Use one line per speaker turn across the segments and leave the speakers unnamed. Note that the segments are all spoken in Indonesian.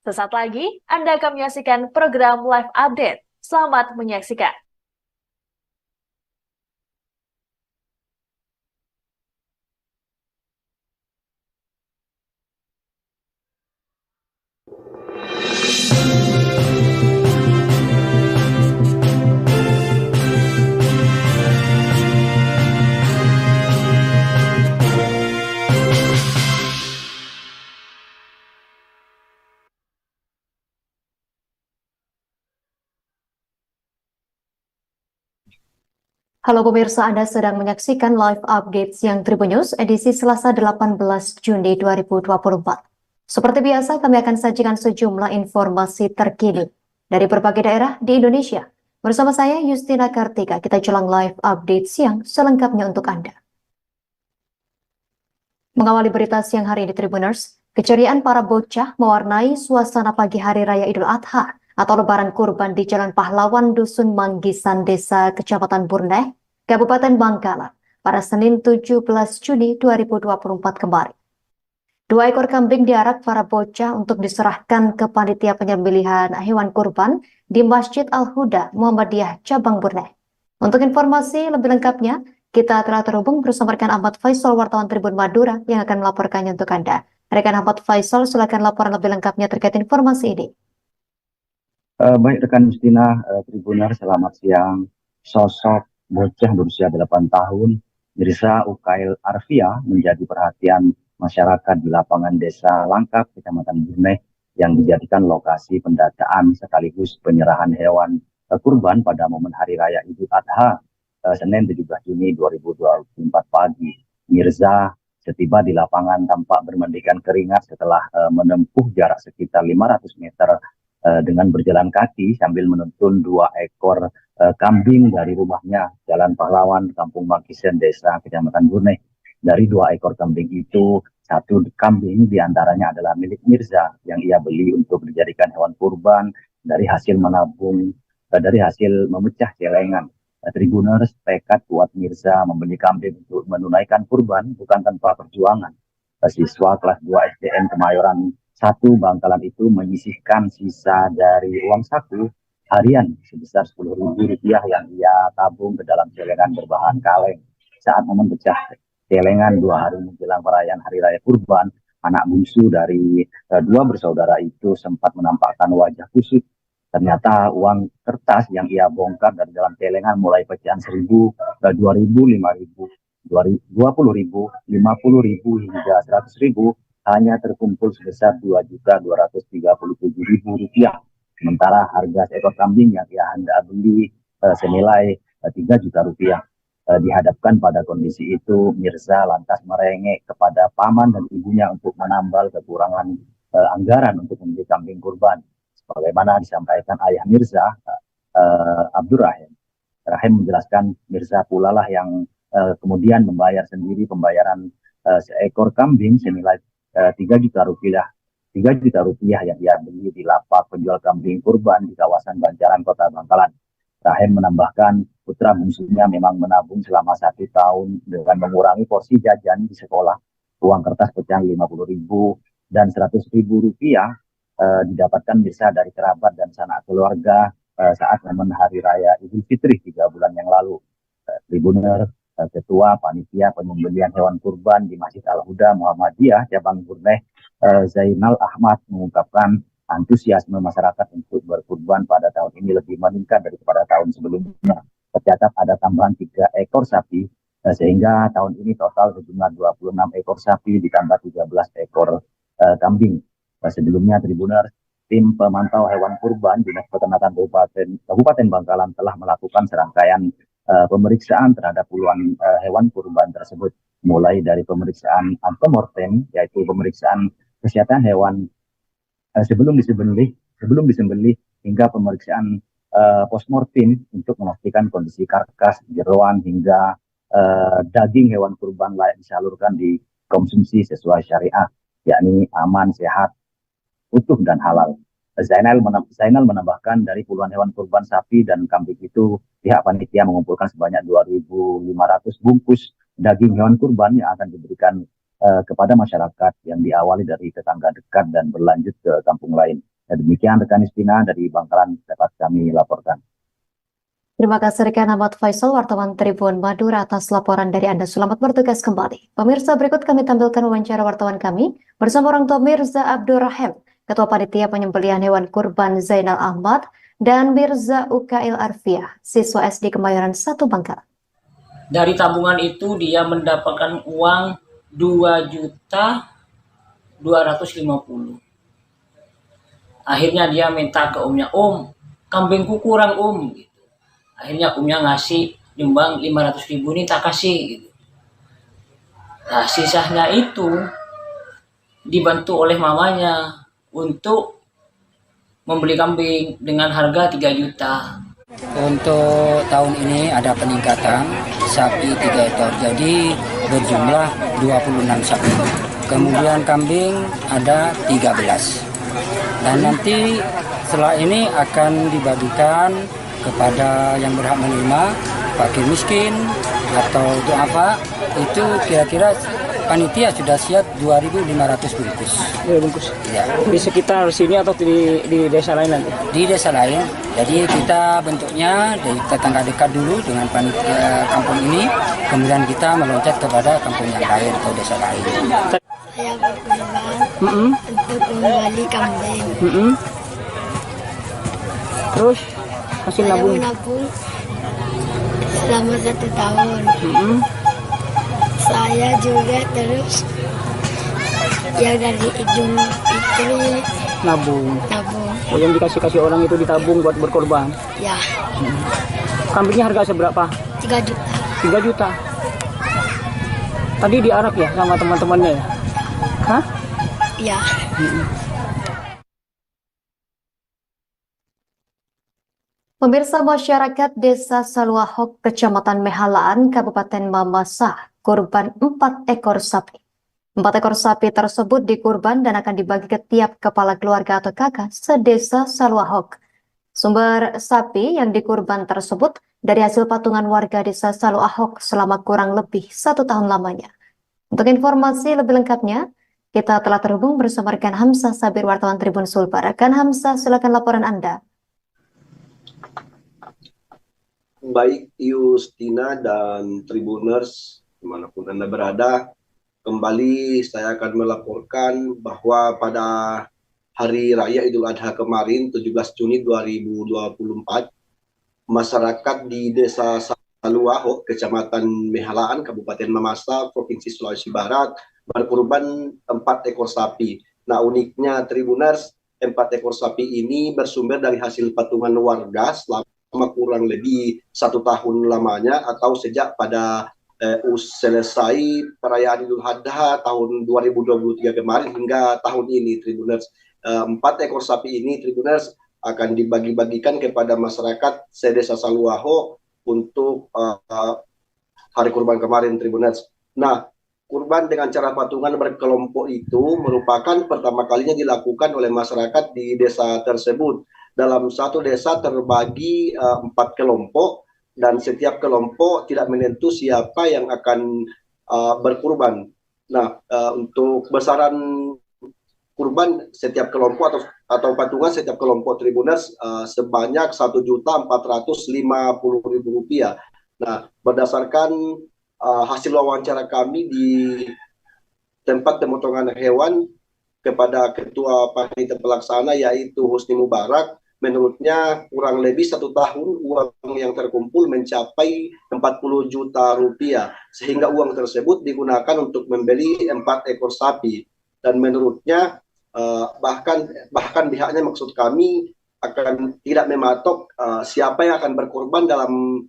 Sesaat lagi, Anda akan menyaksikan program Live Update. Selamat menyaksikan.
Halo pemirsa, Anda sedang menyaksikan Live Update Siang Tribun News edisi Selasa 18 Juni 2024. Seperti biasa, kami akan sajikan sejumlah informasi terkini dari berbagai daerah di Indonesia. Bersama saya, Justina Kartika, kita jelang Live Update Siang selengkapnya untuk Anda. Mengawali berita siang hari ini Tribuners, keceriaan para bocah mewarnai suasana pagi hari raya Idul Adha atau Lebaran Kurban di Jalan Pahlawan Dusun Manggisan Desa Kecamatan Burneh, Kabupaten Bangkalan pada Senin 17 Juni 2024 kemarin. 2 ekor kambing diarak para bocah untuk diserahkan ke panitia penyembelihan hewan kurban di Masjid Al-Huda Muhammadiyah Cabang Burneh. Untuk informasi lebih lengkapnya, kita telah terhubung bersama rekan Ahmad Faisal, wartawan Tribun Madura, yang akan melaporkannya untuk Anda. Rekan Ahmad Faisal, silakan laporan lebih lengkapnya terkait informasi ini.
Baik rekan Justina, Tribuner, selamat siang. Sosok bocah berusia 8 tahun, Mirza Ukail Arfia, menjadi perhatian masyarakat di lapangan Desa Langkap, Kecamatan Burneh, yang dijadikan lokasi pendataan sekaligus penyerahan hewan kurban pada momen Hari Raya Idul Adha, Senin 17 Juni 2024 pagi. Mirza setiba di lapangan tampak bermandikan keringat setelah menempuh jarak sekitar 500 meter dengan berjalan kaki sambil menuntun 2 ekor kambing dari rumahnya Jalan Pahlawan, Kampung Manggisan, Desa Kecamatan Burneh. Dari 2 ekor kambing itu, 1 kambing diantaranya adalah milik Mirza yang ia beli untuk dijadikan hewan kurban dari hasil menabung, dari hasil memecah celengan. Tribuners, tekad kuat Mirza membeli kambing untuk menunaikan kurban bukan tanpa perjuangan. Siswa kelas 2 SDN Kemayoran 1 Bangkalan itu menyisihkan sisa dari uang saku harian sebesar Rp10.000 yang ia tabung ke dalam celengan berbahan kaleng. Saat momen pecah celengan 2 hari menjelang perayaan Hari Raya Kurban, anak bungsu dari 2 bersaudara itu sempat menampakkan wajah kusut. Ternyata uang kertas yang ia bongkar dari dalam celengan mulai pecahan 1.000, 2.000, 5.000, 20.000, 50.000 hingga 100.000 hanya terkumpul sebesar Rp2.237.000. Sementara harga seekor kambing yang ia hendak beli senilai Rp3 juta. Dihadapkan pada kondisi itu, Mirza lantas merengek kepada paman dan ibunya untuk menambal kekurangan anggaran untuk membeli kambing kurban. Sebagaimana disampaikan ayah Mirza, Abdur Rahim. Rahim menjelaskan Mirza pula lah yang kemudian membayar sendiri pembayaran seekor kambing senilai Rp3 juta, Rp3 juta yang ia beli di lapak penjual kambing kurban di kawasan Banjaran, Kota Bangkalan. Rahim menambahkan putra bungsunya memang menabung selama 1 tahun dengan mengurangi porsi jajan di sekolah. Uang kertas pecahan Rp50.000 dan Rp100.000 didapatkan Mirza dari kerabat dan sanak keluarga saat momen Hari Raya Idul Fitri 3 bulan yang lalu. Tribuner, Ketua Panitia Penyembelihan Hewan Kurban di Masjid Al-Huda Muhammadiyah Cabang Burneh, Zainal Ahmad, mengungkapkan antusiasme masyarakat untuk berkurban pada tahun ini lebih meningkat daripada tahun sebelumnya. Tercatat ada tambahan 3 ekor sapi, sehingga tahun ini total sejumlah 26 ekor sapi ditambah 13 ekor kambing. Sebelumnya Tribuner, tim pemantau hewan kurban Dinas Peternakan Kabupaten Bangkalan telah melakukan serangkaian pemeriksaan terhadap puluhan hewan kurban tersebut, mulai dari pemeriksaan antemortem, yaitu pemeriksaan kesehatan hewan sebelum disembelih hingga pemeriksaan postmortem untuk memastikan kondisi karkas, jeroan hingga daging hewan kurban layak disalurkan di konsumsi sesuai syariah, yakni aman, sehat, utuh dan halal. Zainal menambahkan dari puluhan hewan kurban sapi dan kambing itu, pihak panitia mengumpulkan sebanyak 2.500 bungkus daging hewan kurban yang akan diberikan kepada masyarakat, yang diawali dari tetangga dekat dan berlanjut ke kampung lain. Demikian rekan Istina dari Bangkalan dapat kami laporkan.
Terima kasih rekan Ahmad Faisal, wartawan Tribun Madura atas laporan dari Anda. Selamat bertugas kembali. Pemirsa, berikut kami tampilkan wawancara wartawan kami bersama orang tua Mirza Abdurrahim, Ketua Panitia Penyembelihan Hewan Kurban Zainal Ahmad, dan Mirza Ukail Arfiah, siswa SD Kemayoran 1 Bangkalan.
Dari tabungan itu dia mendapatkan uang 2.250.000. Akhirnya dia minta ke omnya, "Om, kambingku kurang om." Gitu. Akhirnya omnya ngasih nyumbang 500.000 ini tak kasih. Gitu. Nah sisanya itu dibantu oleh mamanya untuk membeli kambing dengan harga 3 juta.
Untuk tahun ini ada peningkatan sapi 3 ekor, jadi berjumlah 26 sapi. Kemudian kambing ada 13. Dan nanti setelah ini akan dibagikan kepada yang berhak menerima, fakir miskin atau duafa. Itu kira-kira panitia sudah siap 2.500 bungkus.
Bungkus.
Ya.
Di sekitar sini atau di desa lain nanti?
Di desa lain. Jadi kita bentuknya dari tetangga dekat dulu dengan panitia kampung ini, kemudian kita meloncat kepada kampung yang lain atau desa lain.
Saya berkorban untuk membeli kambing.
Terus hasil
Saya
nabung?
menabung selama 1 tahun. Saya juga terus yang dari Idul Fitri
Nabung.
nabung.
Oh, yang dikasih orang itu ditabung buat berkorban.
Ya,
Kambingnya harga seberapa?
3 juta.
3 juta. Tadi diarak ya sama teman-temannya ya? Hah?
Ya,
Pemirsa, masyarakat Desa Saluahok, Kecamatan Mehalaan, Kabupaten Mamasa, kurban 4 ekor sapi. 4 ekor sapi tersebut dikurban dan akan dibagi ke tiap kepala keluarga atau kakak sedesa Saluahok. Sumber sapi yang dikurban tersebut dari hasil patungan warga Desa Saluahok selama kurang lebih 1 tahun lamanya. Untuk informasi lebih lengkapnya, kita telah terhubung bersama rekan Hamzah Sabir, wartawan Tribun Sulbar. Rekan Hamzah, silakan laporan Anda.
Baik Yustina dan Tribuners dimanapun Anda berada, kembali saya akan melaporkan bahwa pada Hari Raya Idul Adha kemarin 17 Juni 2024, masyarakat di Desa Saluahok, Kecamatan Mehalaan, Kabupaten Mamasa, Provinsi Sulawesi Barat berkurban 4 ekor sapi. Nah uniknya Tribuners, 4 ekor sapi ini bersumber dari hasil patungan warga selama kurang lebih 1 tahun lamanya atau sejak pada selesai perayaan Idul Adha tahun 2023 kemarin hingga tahun ini Tribuners. 4 ekor sapi ini Tribuners akan dibagi-bagikan kepada masyarakat sedesa Saluahok untuk hari kurban kemarin Tribuners. Nah, kurban dengan cara patungan berkelompok itu merupakan pertama kalinya dilakukan oleh masyarakat di desa tersebut. Dalam satu desa terbagi 4 kelompok dan setiap kelompok tidak menentu siapa yang akan berkurban. Nah, untuk besaran kurban setiap kelompok atau patungan setiap kelompok Tribuners sebanyak Rp1.450.000. Nah, berdasarkan hasil wawancara kami di tempat pemotongan hewan kepada Ketua Panitia Pelaksana yaitu Husni Mubarak, menurutnya kurang lebih 1 tahun uang yang terkumpul mencapai Rp40 juta, sehingga uang tersebut digunakan untuk membeli 4 ekor sapi. Dan menurutnya bahkan pihaknya, maksud kami, akan tidak mematok siapa yang akan berkorban dalam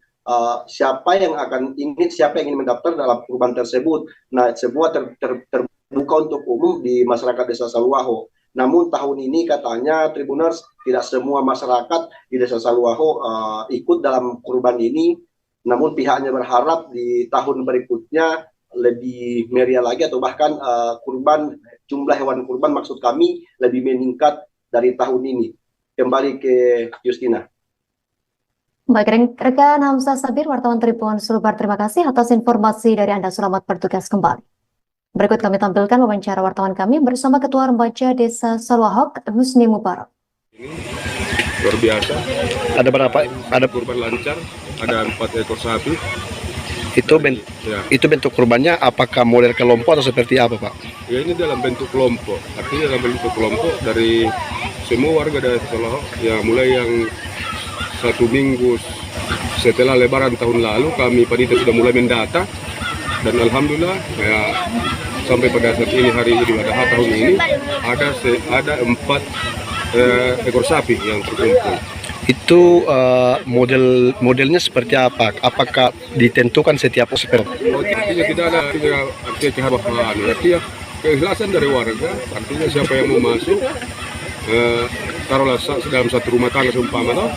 siapa yang ingin mendaftar dalam kurban tersebut. Nah, semua terbuka untuk umum di masyarakat Desa Saluahok. Namun tahun ini katanya Tribuners tidak semua masyarakat di Desa Saluahok ikut dalam kurban ini. Namun pihaknya berharap di tahun berikutnya lebih meriah lagi atau bahkan jumlah hewan kurban maksud kami lebih meningkat dari tahun ini. Kembali ke Justina.
Baik, rekan Hamzah Sabir, wartawan Tribun Sulbar, terima kasih atas informasi dari Anda. Selamat bertugas kembali. Berikut kami tampilkan wawancara wartawan kami bersama Ketua Remaja Desa Saluahok, Husni Mubarak.
Luar biasa.
Ada berapa? Ada
Kurban lancar, ada 4 ekor sapi.
Itu bentuk kurbannya apakah model kelompok atau seperti apa, Pak?
Ya, ini dalam bentuk kelompok. Artinya dalam bentuk kelompok dari semua warga dari Solo. Ya, mulai yang 1 minggu setelah Lebaran tahun lalu kami panitia sudah mulai mendata, dan alhamdulillah ya, sampai pada saat ini hari Idul Adha tahun ini ada 4 ekor sapi yang terkumpul.
Itu modelnya seperti apa? Apakah ditentukan setiap seperti?
Artinya tidak ada artinya kehabahan, artinya keikhlasan dari warga. Artinya siapa yang mau masuk, taruhlah dalam satu rumah tangga seumpama toh,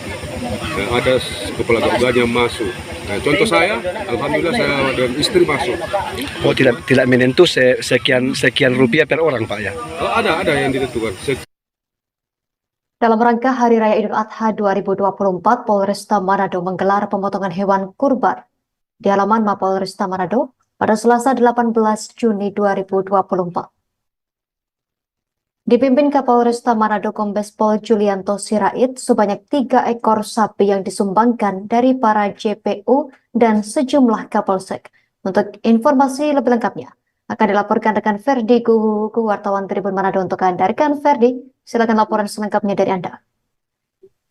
ada kepala keluarganya masuk. Nah, contoh saya, alhamdulillah saya dan istri masuk.
Oh, tidak menentu sekian rupiah per orang, Pak ya?
Oh, ada yang ditentukan.
Dalam rangka Hari Raya Idul Adha 2024, Polresta Manado menggelar pemotongan hewan kurban di halaman Mapolresta Manado pada Selasa 18 Juni 2024. Dipimpin Kapolresta Manado Kombes Pol Julianto Sirait, sebanyak 3 ekor sapi yang disumbangkan dari para JPU dan sejumlah Kapolsek. Untuk informasi lebih lengkapnya, akan dilaporkan rekan Ferdi Guhu, wartawan Tribun Manado untuk Anda. Rekan Ferdi, silakan laporan selengkapnya dari Anda.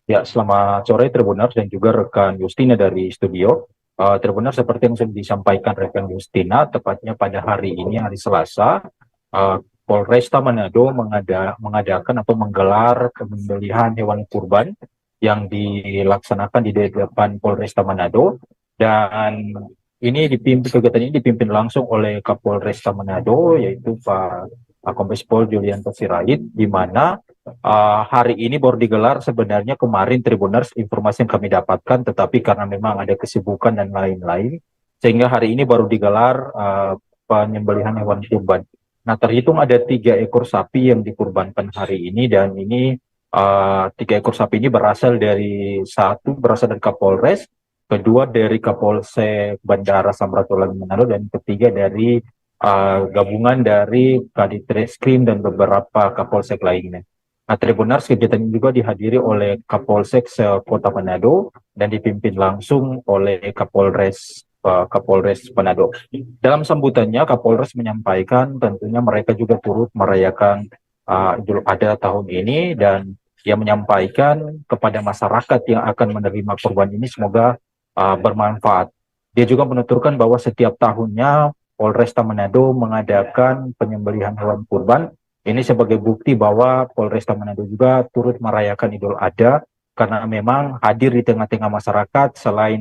Ya, selamat sore Tribuners dan juga rekan Justina dari studio. Tribuners, seperti yang sudah disampaikan rekan Justina, tepatnya pada hari ini, hari Selasa, Polresta Manado mengadakan atau menggelar pembelian hewan kurban yang dilaksanakan di depan Polresta Manado, dan kegiatan ini dipimpin langsung oleh Kapolresta Manado, yaitu Pak Kombes Pol Julianto Sirait, di mana hari ini baru digelar sebenarnya kemarin Tribuners, informasi yang kami dapatkan, tetapi karena memang ada kesibukan dan lain-lain, sehingga hari ini baru digelar penyembelihan hewan kurban. Nah, terhitung ada 3 ekor sapi yang dikurbankan hari ini, dan ini 3 ekor sapi ini berasal dari Kapolres, kedua dari Kapolsek Bandara Samratulangi Manado, dan ketiga dari gabungan dari Kaditreskrim dan beberapa Kapolsek lainnya. Nah, Tribuners, kegiatan ini juga dihadiri oleh Kapolsek Kota Manado dan dipimpin langsung oleh Kapolres Manado. Dalam sambutannya, Kapolres menyampaikan tentunya mereka juga turut merayakan Idul Adha tahun ini, dan ia menyampaikan kepada masyarakat yang akan menerima kurban ini semoga bermanfaat. Dia juga menuturkan bahwa setiap tahunnya Polresta Manado mengadakan penyembelihan hewan kurban. Ini sebagai bukti bahwa Polresta Manado juga turut merayakan Idul Adha, karena memang hadir di tengah-tengah masyarakat. Selain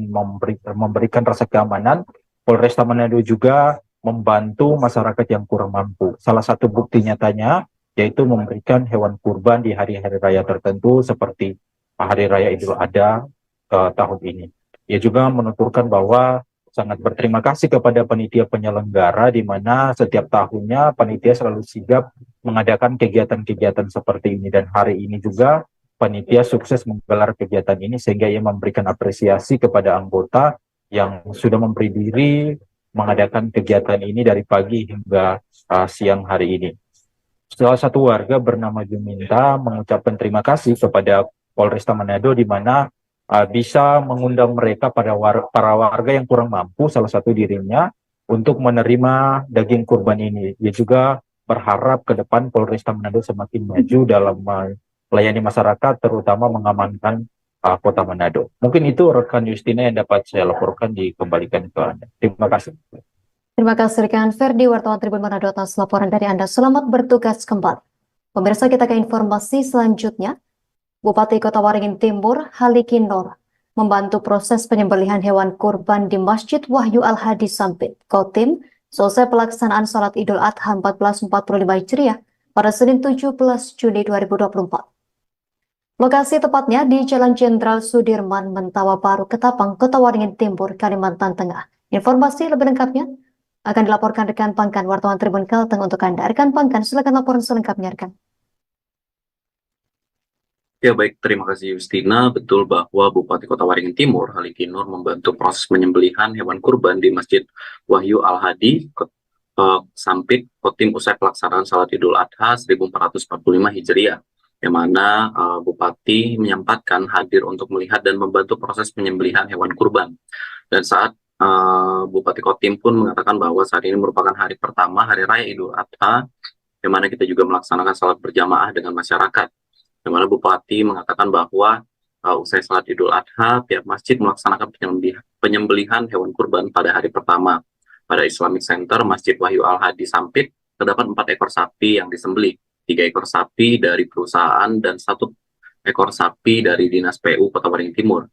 memberikan rasa keamanan, Polresta Manado juga membantu masyarakat yang kurang mampu. Salah satu bukti nyatanya yaitu memberikan hewan kurban di hari-hari raya tertentu seperti Hari Raya Idul Adha tahun ini. Ia juga menuturkan bahwa sangat berterima kasih kepada panitia penyelenggara, di mana setiap tahunnya panitia selalu sigap mengadakan kegiatan-kegiatan seperti ini, dan hari ini juga panitia sukses menggelar kegiatan ini, sehingga ia memberikan apresiasi kepada anggota yang sudah memberi diri mengadakan kegiatan ini dari pagi hingga siang hari ini. Salah satu warga bernama Juminta mengucapkan terima kasih kepada Polresta Manado, di mana bisa mengundang mereka para warga yang kurang mampu, salah satu dirinya, untuk menerima daging kurban ini. Dia juga berharap ke depan Polresta Manado semakin maju dalam melayani masyarakat, terutama mengamankan Kota Manado. Mungkin itu rekan Justina yang dapat saya laporkan, dikembalikan ke Anda. Terima kasih.
Terima kasih rekan Ferdi, wartawan Tribun Manado, atas laporan dari Anda. Selamat bertugas kembali. Pemirsa, kita ke informasi selanjutnya. Bupati Kota Waringin Timur, Haliki Nur, membantu proses penyembelihan hewan kurban di Masjid Wahyu Al-Hadi Sampit, Kotim, selesai pelaksanaan Salat Idul Adha 1445 Hijriah pada Senin 17 Juni 2024. Lokasi tepatnya di Jalan Jenderal Sudirman, Mentawa Baru, Ketapang, Kota Waringin Timur, Kalimantan Tengah. Informasi lebih lengkapnya akan dilaporkan rekan Pangkan, wartawan Tribun Kalteng untuk Anda. Rekan Pangkan, silakan laporan selengkapnya, rekan.
Ya, baik, terima kasih Justina. Betul bahwa Bupati Kota Waringin Timur, Haliki Nur, membantu proses penyembelihan hewan kurban di Masjid Wahyu Al-Hadi Sampit, Kotim, usai pelaksanaan Salat Idul Adha 1445 Hijriah yang mana Bupati menyempatkan hadir untuk melihat dan membantu proses penyembelihan hewan kurban. Dan saat Bupati Kotim pun mengatakan bahwa saat ini merupakan hari pertama Hari Raya Idul Adha, yang mana kita juga melaksanakan salat berjamaah dengan masyarakat. Yang mana Bupati mengatakan bahwa usai salat Idul Adha, pihak masjid melaksanakan penyembelihan hewan kurban pada hari pertama. Pada Islamic Center Masjid Wahyu Al-Hadi Sampit, terdapat 4 ekor sapi yang disembelih, 3 ekor sapi dari perusahaan dan 1 ekor sapi dari Dinas PU Kota Waringin Timur.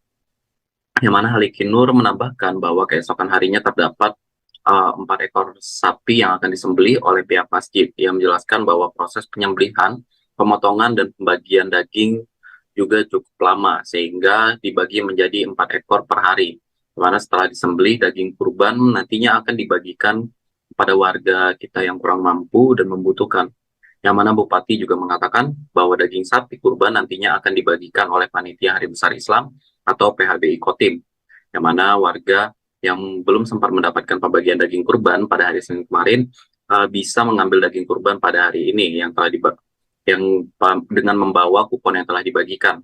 Yang mana Halikin Nur menambahkan bahwa keesokan harinya terdapat 4 ekor sapi yang akan disembelih oleh pihak masjid. Ia menjelaskan bahwa proses penyembelihan, pemotongan, dan pembagian daging juga cukup lama, sehingga dibagi menjadi 4 ekor per hari. Dimana setelah disembelih, daging kurban nantinya akan dibagikan kepada warga kita yang kurang mampu dan membutuhkan. Yang mana Bupati juga mengatakan bahwa daging sapi kurban nantinya akan dibagikan oleh Panitia Hari Besar Islam atau PHBI Kotim. Yang mana warga yang belum sempat mendapatkan pembagian daging kurban pada hari Senin kemarin bisa mengambil daging kurban pada hari ini yang telah dengan membawa kupon yang telah dibagikan.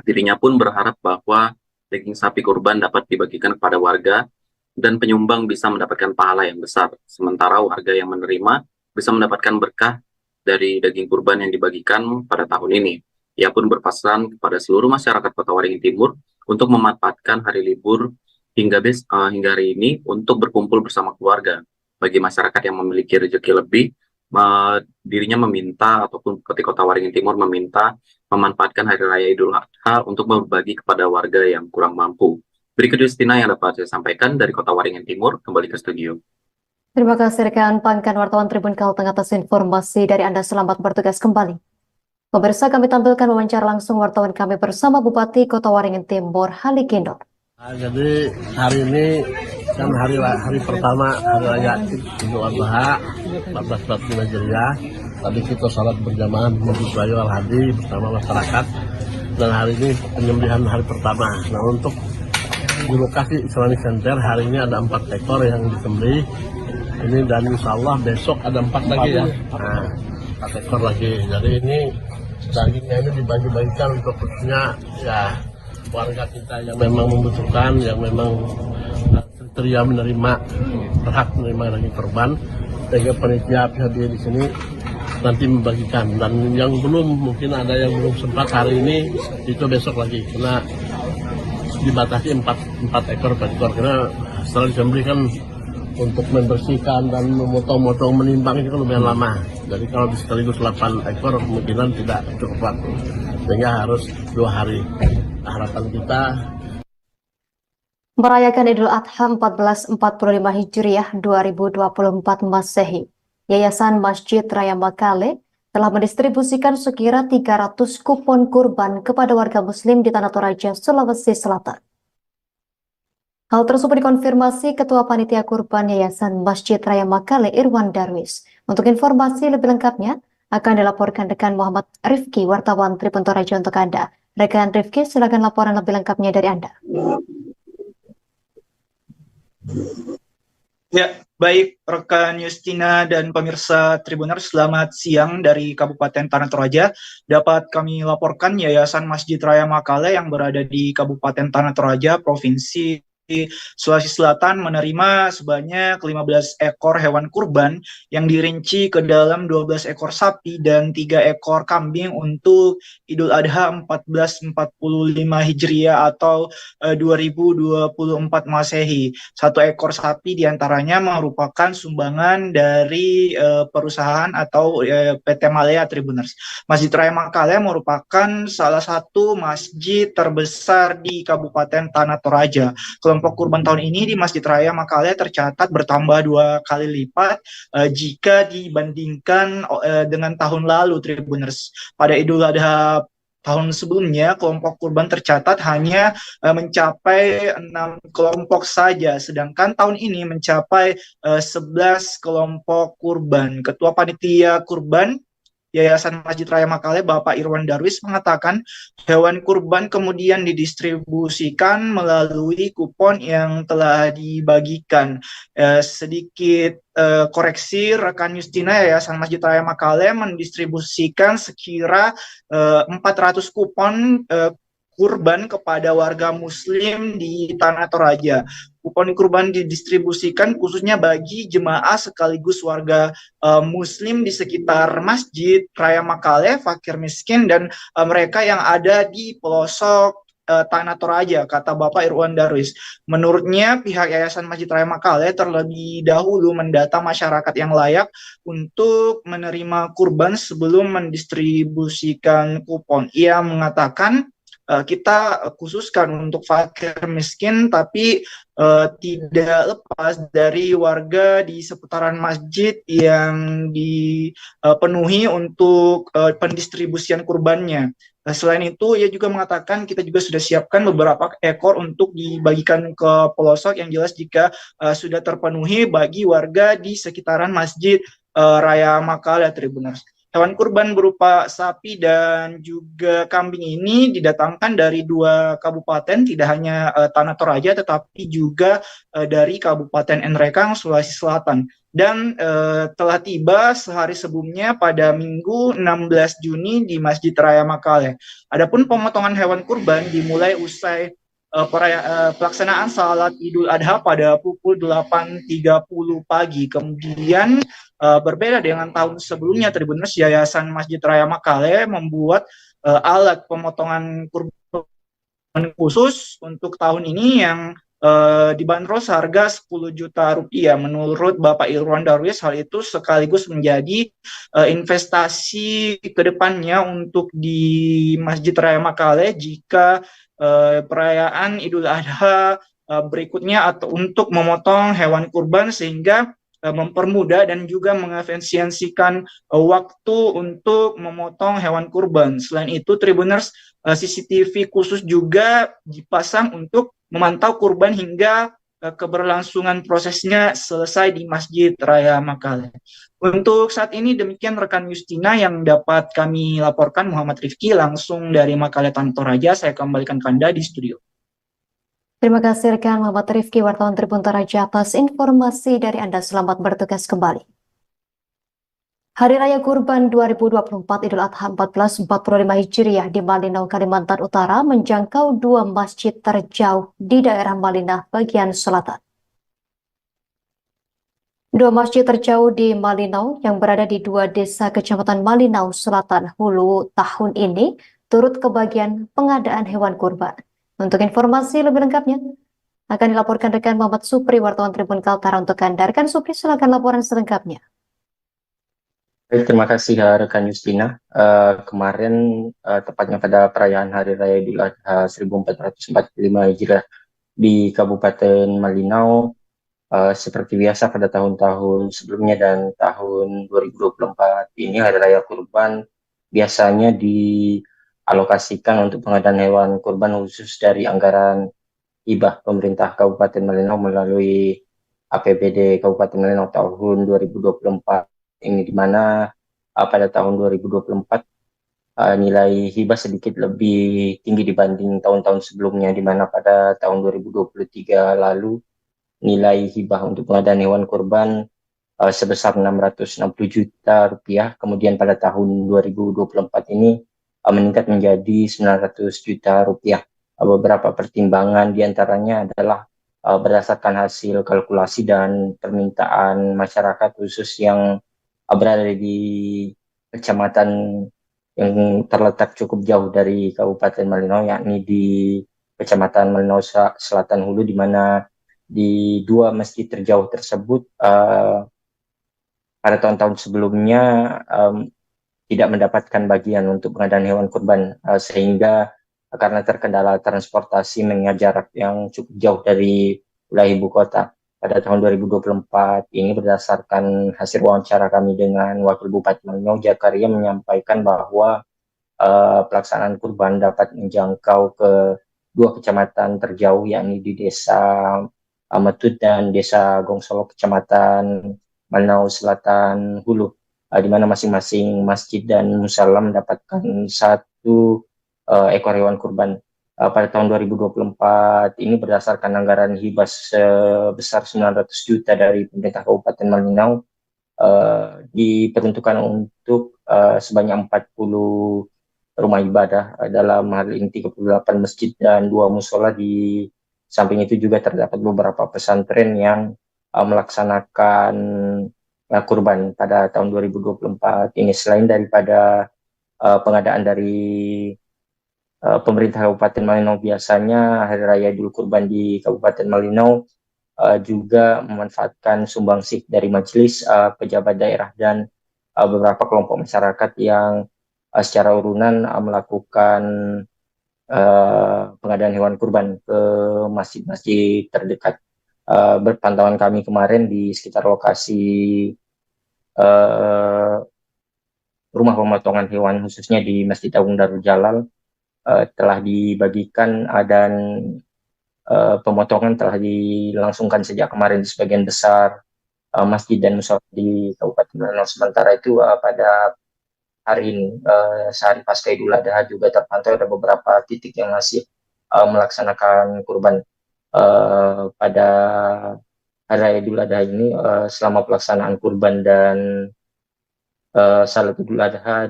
Dirinya pun berharap bahwa daging sapi kurban dapat dibagikan kepada warga dan penyumbang bisa mendapatkan pahala yang besar. Sementara warga yang menerima bisa mendapatkan berkah dari daging kurban yang dibagikan pada tahun ini. Ia pun berpesan kepada seluruh masyarakat Kota Waringin Timur untuk memanfaatkan hari libur hingga hari ini untuk berkumpul bersama keluarga. Bagi masyarakat yang memiliki rezeki lebih, dirinya meminta ataupun Bupati Kota Waringin Timur meminta memanfaatkan Hari Raya Idul Adha untuk berbagi kepada warga yang kurang mampu. Berikut Justina yang dapat saya sampaikan dari Kota Waringin Timur, kembali ke studio.
Terima kasih rekan Pangkan wartawan Tribun Kalteng atas informasi dari Anda. Selamat bertugas kembali. Pemirsa, kami tampilkan wawancara langsung wartawan kami bersama Bupati Kota Waringin Timur, Halikin Nur.
Jadi hari ini kan hari pertama Hari Raya Idul Adha 1445 Hijriah. Tadi kita salat berjamaah di Masjid Wahyu Al-Hadi bersama masyarakat. Dan hari ini penyembelihan hari pertama. Nah, untuk di lokasi Islamic Center hari ini ada 4 ekor yang disembelih. Ini dan insya Allah besok ada 4 lagi ya. Nah, 4 ekor lagi. Jadi ini dagingnya ini dibagi-bagikan untuk khususnya ya warga kita yang memang membutuhkan, yang memang kriteria berhak menerima daging korban. Sehingga panitia PHB di sini nanti membagikan, dan yang belum, mungkin ada yang belum sempat hari ini, itu besok lagi, karena dibatasi 4 ekor per ekor, karena setelah disembelih kan untuk membersihkan dan memotong-motong menimbang itu kan lumayan lama. Jadi kalau sekaligus 8 ekor kemungkinan tidak cukup waktu, sehingga harus 2 hari. Harapan kita
merayakan Idul Adha 1445 Hijriah 2024 Masehi. Yayasan Masjid Raya Makale telah mendistribusikan sekira 300 kupon kurban kepada warga muslim di Tanah Toraja, Sulawesi Selatan. Hal tersebut dikonfirmasi Ketua Panitia Kurban Yayasan Masjid Raya Makale, Irwan Darwis. Untuk informasi lebih lengkapnya akan dilaporkan rekan Muhammad Rifki, wartawan Tribun Toraja untuk Anda. Rekan Rifki, silakan laporan lebih lengkapnya dari Anda.
Ya, baik rekan Justina dan pemirsa Tribuners, selamat siang dari Kabupaten Tanah Toraja. Dapat kami laporkan Yayasan Masjid Raya Makale yang berada di Kabupaten Tanah Toraja, Provinsi Sulawesi Selatan menerima sebanyak 15 ekor hewan kurban yang dirinci ke dalam 12 ekor sapi dan 3 ekor kambing untuk Idul Adha 1445 Hijriah atau 2024 Masehi. 1 ekor sapi diantaranya merupakan sumbangan dari perusahaan atau PT Malaya Tribuners. Masjid Raya Makale merupakan salah satu masjid terbesar di Kabupaten Tanah Toraja. Kelompok kurban tahun ini di Masjid Raya Makale tercatat bertambah 2 kali lipat jika dibandingkan dengan tahun lalu Tribuners. Pada Idul Adha tahun sebelumnya, kelompok kurban tercatat hanya mencapai 6 kelompok saja, sedangkan tahun ini mencapai 11 kelompok kurban. Ketua Panitia Kurban Yayasan Masjid Raya Makale, Bapak Irwan Darwis, mengatakan hewan kurban kemudian didistribusikan melalui kupon yang telah dibagikan. Sedikit koreksi, rekan Justina, Yayasan Masjid Raya Makale mendistribusikan sekira 400 kupon kurban kepada warga muslim di Tanah Toraja. Kupon kurban didistribusikan khususnya bagi jemaah sekaligus warga muslim di sekitar Masjid Raya Makale, fakir miskin, dan mereka yang ada di pelosok Tanah Toraja, kata Bapak Irwan Darwis. Menurutnya, pihak Yayasan Masjid Raya Makale terlebih dahulu mendata masyarakat yang layak untuk menerima kurban sebelum mendistribusikan kupon. Ia mengatakan, kita khususkan untuk fakir miskin, tapi tidak lepas dari warga di seputaran masjid yang dipenuhi untuk pendistribusian kurbannya. Selain itu, ia juga mengatakan kita juga sudah siapkan beberapa ekor untuk dibagikan ke pelosok yang jelas jika sudah terpenuhi bagi warga di sekitaran Masjid Raya Makale, Tribuners. Hewan kurban berupa sapi dan juga kambing ini didatangkan dari 2 kabupaten, tidak hanya Tanah Toraja tetapi juga dari Kabupaten Nrekang, Sulawesi Selatan. Dan telah tiba sehari sebelumnya pada Minggu 16 Juni di Masjid Raya Makale. Adapun pemotongan hewan kurban dimulai usai pelaksanaan salat Idul Adha pada pukul 8.30 pagi. Kemudian berbeda dengan tahun sebelumnya, Tribuners, Yayasan Masjid Raya Makale membuat alat pemotongan kurban khusus untuk tahun ini yang dibanderol seharga 10 juta rupiah. Menurut Bapak Irwan Darwis, hal itu sekaligus menjadi investasi ke depannya untuk di Masjid Raya Makale jika perayaan Idul Adha berikutnya atau untuk memotong hewan kurban, sehingga mempermudah dan juga mengefisiensikan waktu untuk memotong hewan kurban. Selain itu, Tribuners, CCTV khusus juga dipasang untuk memantau kurban hingga keberlangsungan prosesnya selesai di Masjid Raya Makale. Untuk saat ini demikian rekan Justina yang dapat kami laporkan. Muhammad Rifki langsung dari Makale, Tanah Toraja. Saya kembalikan ke Anda di studio.
Terima kasih rekan Muhammad Rifki, wartawan Tribun Toraja, atas informasi dari Anda. Selamat bertugas kembali. Hari Raya Kurban 2024 Idul Adha 1445 Hijriah di Malinau, Kalimantan Utara menjangkau 2 masjid terjauh di daerah Malinau bagian selatan. 2 masjid terjauh di Malinau yang berada di 2 desa Kecamatan Malinau Selatan Hulu tahun ini turut kebagian pengadaan hewan kurban. Untuk informasi lebih lengkapnya akan dilaporkan rekan Muhammad Supri, wartawan Tribun Kaltara untuk Anda. Rekan Supri, silakan laporan selengkapnya.
Baik, terima kasih rekan Justina. Kemarin tepatnya pada perayaan Hari Raya Idul Adha 1445 Hijriah di Kabupaten Malinau, seperti biasa pada tahun-tahun sebelumnya dan tahun 2024 ini Hari Raya Kurban biasanya dialokasikan untuk pengadaan hewan kurban khusus dari anggaran hibah pemerintah Kabupaten Malinau melalui APBD Kabupaten Malinau tahun 2024 ini, di mana pada tahun 2024 nilai hibah sedikit lebih tinggi dibanding tahun-tahun sebelumnya, di mana pada tahun 2023 lalu nilai hibah untuk pengadaan hewan kurban sebesar 660 juta rupiah. Kemudian pada tahun 2024 ini meningkat menjadi 900 juta rupiah. Beberapa pertimbangan diantaranya adalah berdasarkan hasil kalkulasi dan permintaan masyarakat khusus yang berada di kecamatan yang terletak cukup jauh dari Kabupaten Malinau, yakni di Kecamatan Malinau Selatan Hulu, di mana di 2 masjid terjauh tersebut pada tahun-tahun sebelumnya tidak mendapatkan bagian untuk pengadaan hewan kurban, sehingga karena terkendala transportasi mengingat jarak yang cukup jauh dari wilayah ibu kota. Pada tahun 2024 ini berdasarkan hasil wawancara kami dengan Wakil Bupati Malinau, Jakaria, menyampaikan bahwa pelaksanaan kurban dapat menjangkau ke 2 kecamatan terjauh, yakni di Desa Amatut dan Desa Gongsolo, Kecamatan Malinau Selatan Hulu. di mana masing-masing masjid dan musala mendapatkan 1 ekor hewan kurban. Pada tahun 2024 ini berdasarkan anggaran hibah sebesar 900 juta dari pemerintah Kabupaten Malinau, diperuntukkan untuk sebanyak 40 rumah ibadah, dalam hal ini 38 masjid dan 2 musola. Di samping itu juga terdapat beberapa pesantren yang melaksanakan kurban pada tahun 2024 ini. Selain daripada pengadaan dari pemerintah Kabupaten Malinau, biasanya Hari Raya Idul Kurban di Kabupaten Malinau juga memanfaatkan sumbangsih dari majelis, pejabat daerah, dan beberapa kelompok masyarakat yang secara urunan melakukan pengadaan hewan kurban ke masjid-masjid terdekat. Berpantauan kami kemarin di sekitar lokasi rumah pemotongan hewan, khususnya di Masjid Agung Darul Jalal, telah dibagikan dan pemotongan telah dilangsungkan sejak kemarin di sebagian besar masjid dan musola di Kabupaten Malinau. Sementara itu pada hari ini, sehari pasca Idul Adha, juga terpantau ada beberapa titik yang masih melaksanakan kurban. Pada Hari Raya Idul Adha ini, selama pelaksanaan kurban dan salat Idul Adha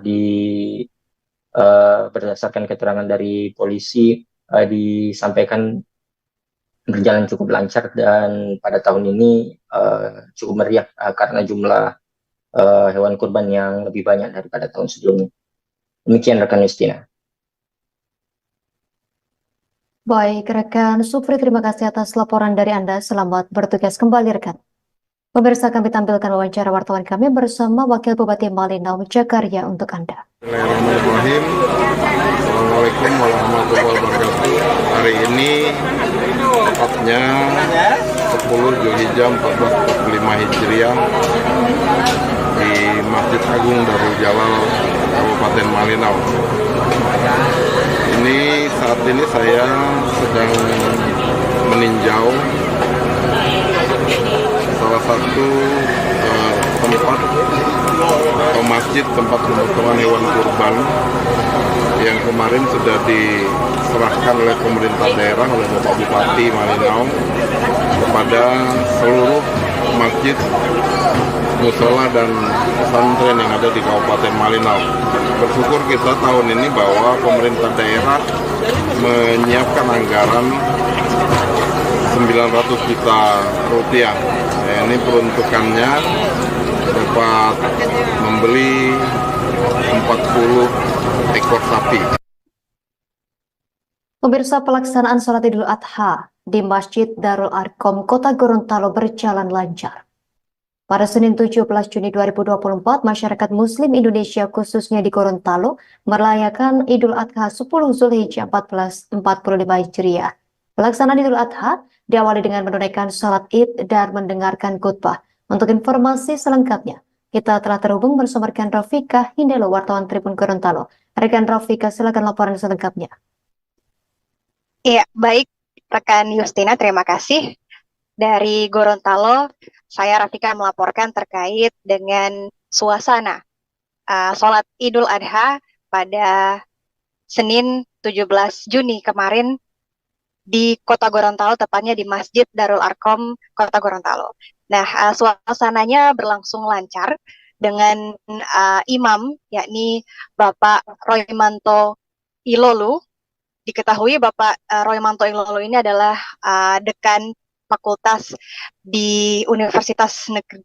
berdasarkan keterangan dari polisi, disampaikan berjalan cukup lancar, dan pada tahun ini cukup meriah karena jumlah hewan kurban yang lebih banyak daripada tahun sebelumnya. Demikian rekan Justina.
Baik, rekan Supri, terima kasih atas laporan dari Anda. Selamat bertugas kembali, rekan. Pemirsa, kami tampilkan wawancara wartawan kami bersama Wakil Bupati Malinau, Jakarta, untuk Anda.
Bismillahirrahmanirrahim. Assalamualaikum warahmatullahi wabarakatuh. Hari ini tepatnya 10 Zulhijjah 1445 Hijriah di Masjid Agung Darul Jalal, Kabupaten Malinau. Saat ini saya sedang meninjau salah satu tempat atau masjid tempat pemotongan hewan kurban yang kemarin sudah diserahkan oleh pemerintah daerah, oleh Bapak Bupati Malinau, kepada seluruh masjid, musola dan pesantren yang ada di Kabupaten Malinau. Bersyukur kita tahun ini bahwa pemerintah daerah menyiapkan anggaran 900 juta rupiah. Ini peruntukannya dapat membeli 40 ekor sapi.
Pemirsa, pelaksanaan sholat Idul Adha di Masjid Darul Arkom, Kota Gorontalo berjalan lancar. Pada Senin 17 Juni 2024, masyarakat Muslim Indonesia khususnya di Gorontalo merayakan Idul Adha 10 Zulhijjah 1445 Hijriah. Pelaksanaan Idul Adha diawali dengan menunaikan sholat Id dan mendengarkan khutbah. Untuk informasi selengkapnya, kita telah terhubung bersama rekan Rafika Hindelo, wartawan Tribun Gorontalo. Rekan Rafika, silakan laporan selengkapnya.
Iya, baik rekan Justina, terima kasih. Dari Gorontalo, saya Rafika melaporkan terkait dengan suasana sholat Idul Adha pada Senin 17 Juni kemarin di Kota Gorontalo, tepatnya di Masjid Darul Arkom, Kota Gorontalo. Nah, suasananya berlangsung lancar dengan imam, yakni Bapak Roymanto Ilolu. Diketahui Bapak Roymanto Ilolu ini adalah dekan fakultas di Universitas Negeri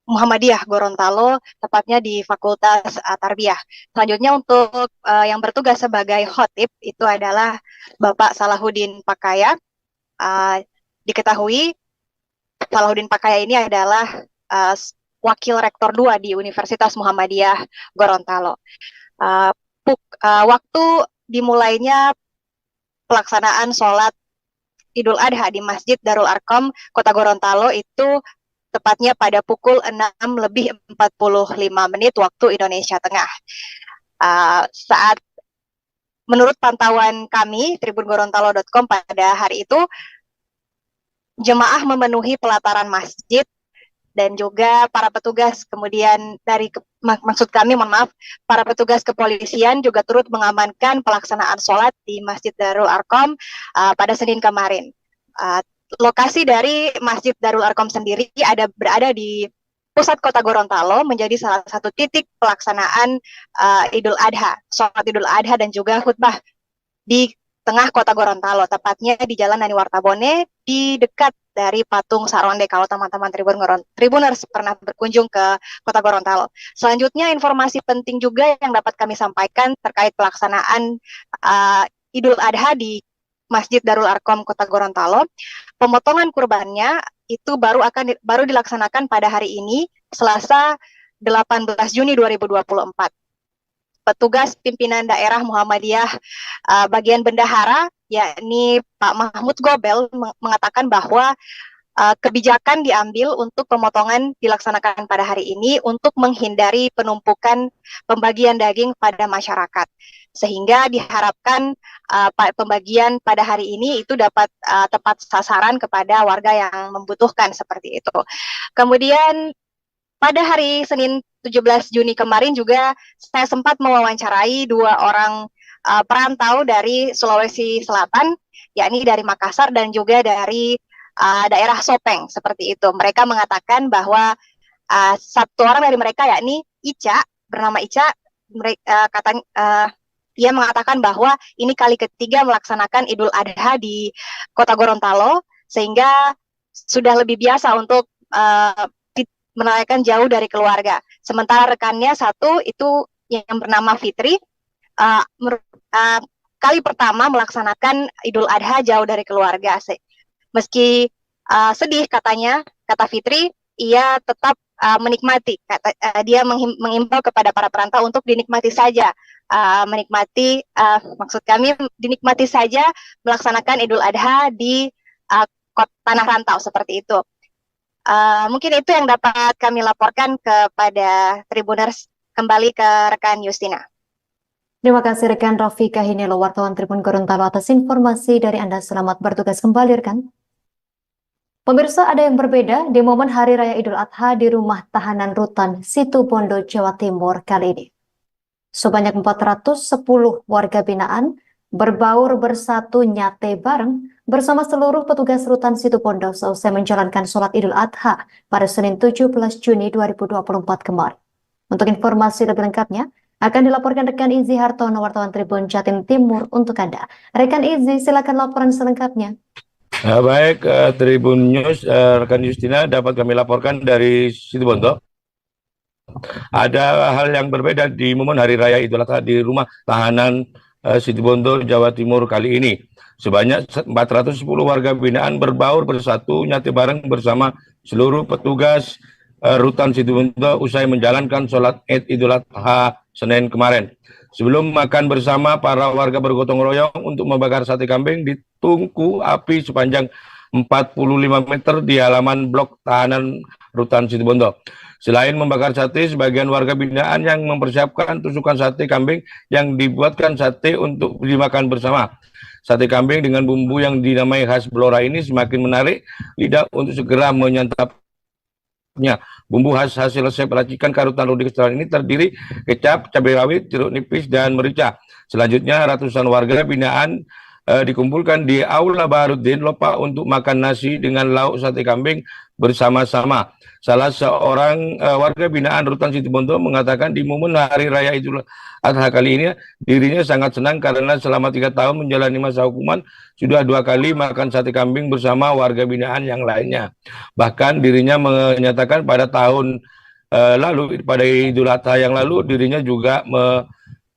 Muhammadiyah Gorontalo, tepatnya di Fakultas Tarbiyah. Selanjutnya untuk yang bertugas sebagai khotib itu adalah Bapak Salahuddin Pakaya. Diketahui Salahuddin Pakaya ini adalah Wakil Rektor 2 di Universitas Muhammadiyah Gorontalo. Waktu dimulainya pelaksanaan sholat Idul Adha di Masjid Darul Arkom, Kota Gorontalo itu tepatnya pada pukul 6:45 waktu Indonesia Tengah. Saat menurut pantauan kami, tribungorontalo.com pada hari itu, jemaah memenuhi pelataran masjid dan juga para petugas, kemudian maksud kami, mohon maaf, para petugas kepolisian juga turut mengamankan pelaksanaan sholat di Masjid Darul Arkom pada Senin kemarin. Lokasi dari Masjid Darul Arkom sendiri berada di pusat kota Gorontalo, menjadi salah satu titik pelaksanaan Idul Adha, sholat Idul Adha dan juga khutbah di tengah kota Gorontalo, tepatnya di Jalan Nani Wartabone, di dekat dari patung Saronde kalau teman-teman Tribuners pernah berkunjung ke kota Gorontalo. Selanjutnya, informasi penting juga yang dapat kami sampaikan terkait pelaksanaan Idul Adha di Masjid Darul Arkom kota Gorontalo. Pemotongan kurbannya itu baru dilaksanakan pada hari ini, Selasa 18 Juni 2024. Petugas pimpinan daerah Muhammadiyah bagian bendahara, yakni Pak Mahmud Gobel, mengatakan bahwa kebijakan diambil untuk pemotongan dilaksanakan pada hari ini untuk menghindari penumpukan pembagian daging pada masyarakat. Sehingga diharapkan pembagian pada hari ini itu dapat tepat sasaran kepada warga yang membutuhkan seperti itu. Kemudian pada hari Senin 17 Juni kemarin juga saya sempat mewawancarai 2 orang perantau dari Sulawesi Selatan, yakni dari Makassar dan juga dari daerah Sopeng seperti itu. Mereka mengatakan bahwa satu orang dari mereka, yakni Ica, bernama Ica, ia mengatakan bahwa ini kali ketiga melaksanakan Idul Adha di kota Gorontalo, sehingga sudah lebih biasa untuk merayakan jauh dari keluarga. Sementara rekannya satu itu yang bernama Fitri, kali pertama melaksanakan Idul Adha jauh dari keluarga. Meski sedih katanya, kata Fitri, ia tetap menikmati. Dia mengimbau kepada para perantau untuk dinikmati saja, maksud kami dinikmati saja melaksanakan Idul Adha di tanah rantau seperti itu. Mungkin itu yang dapat kami laporkan kepada Tribuners. Kembali ke rekan Justina.
Terima kasih rekan Rafika Hinelo, wartawan Tribun Gorontalo, atas informasi dari Anda. Selamat bertugas kembali rekan. Pemirsa, ada yang berbeda di momen Hari Raya Idul Adha di rumah tahanan rutan Situbondo, Jawa Timur kali ini. Sebanyak 410 warga binaan berbaur bersatu nyate bareng bersama seluruh petugas rutan Situbondo seusai menjalankan sholat Idul Adha pada Senin 17 Juni 2024 kemarin. Untuk informasi lebih lengkapnya akan dilaporkan rekan Izzy Hartono, wartawan Tribun Jatim Timur untuk Anda. Rekan Izzy, silakan laporan selengkapnya.
Baik, Tribun News, rekan Justina, dapat kami laporkan dari Situbondo. Ada hal yang berbeda di momen Hari Raya Idul Adha di rumah tahanan Situbondo, Jawa Timur kali ini. Sebanyak 410 warga binaan berbaur bersatu nyate bareng bersama seluruh petugas rutan Situbondo usai menjalankan sholat Idul Adha Senin kemarin. Sebelum makan bersama, para warga bergotong royong untuk membakar sate kambing di tungku api sepanjang 45 meter di halaman blok tahanan rutan Situbondo. Selain membakar sate, sebagian warga binaan yang mempersiapkan tusukan sate kambing yang dibuatkan sate untuk dimakan bersama. Sate kambing dengan bumbu yang dinamai khas Blora ini semakin menarik lidah untuk segera menyantapnya. Bumbu khas hasil resep racikan Karutan Rudi Kestaran ini terdiri kecap, cabai rawit, jeruk nipis, dan merica. Selanjutnya, ratusan warga binaan dikumpulkan di Aula Baharudin Lopa untuk makan nasi dengan lauk sate kambing bersama-sama. Salah seorang warga binaan rutan Situbondo mengatakan di momen Hari Raya Idul Adha kali ini dirinya sangat senang karena selama 3 tahun menjalani masa hukuman sudah 2 kali makan sate kambing bersama warga binaan yang lainnya. Bahkan dirinya menyatakan pada tahun lalu, pada Idul Adha yang lalu, dirinya juga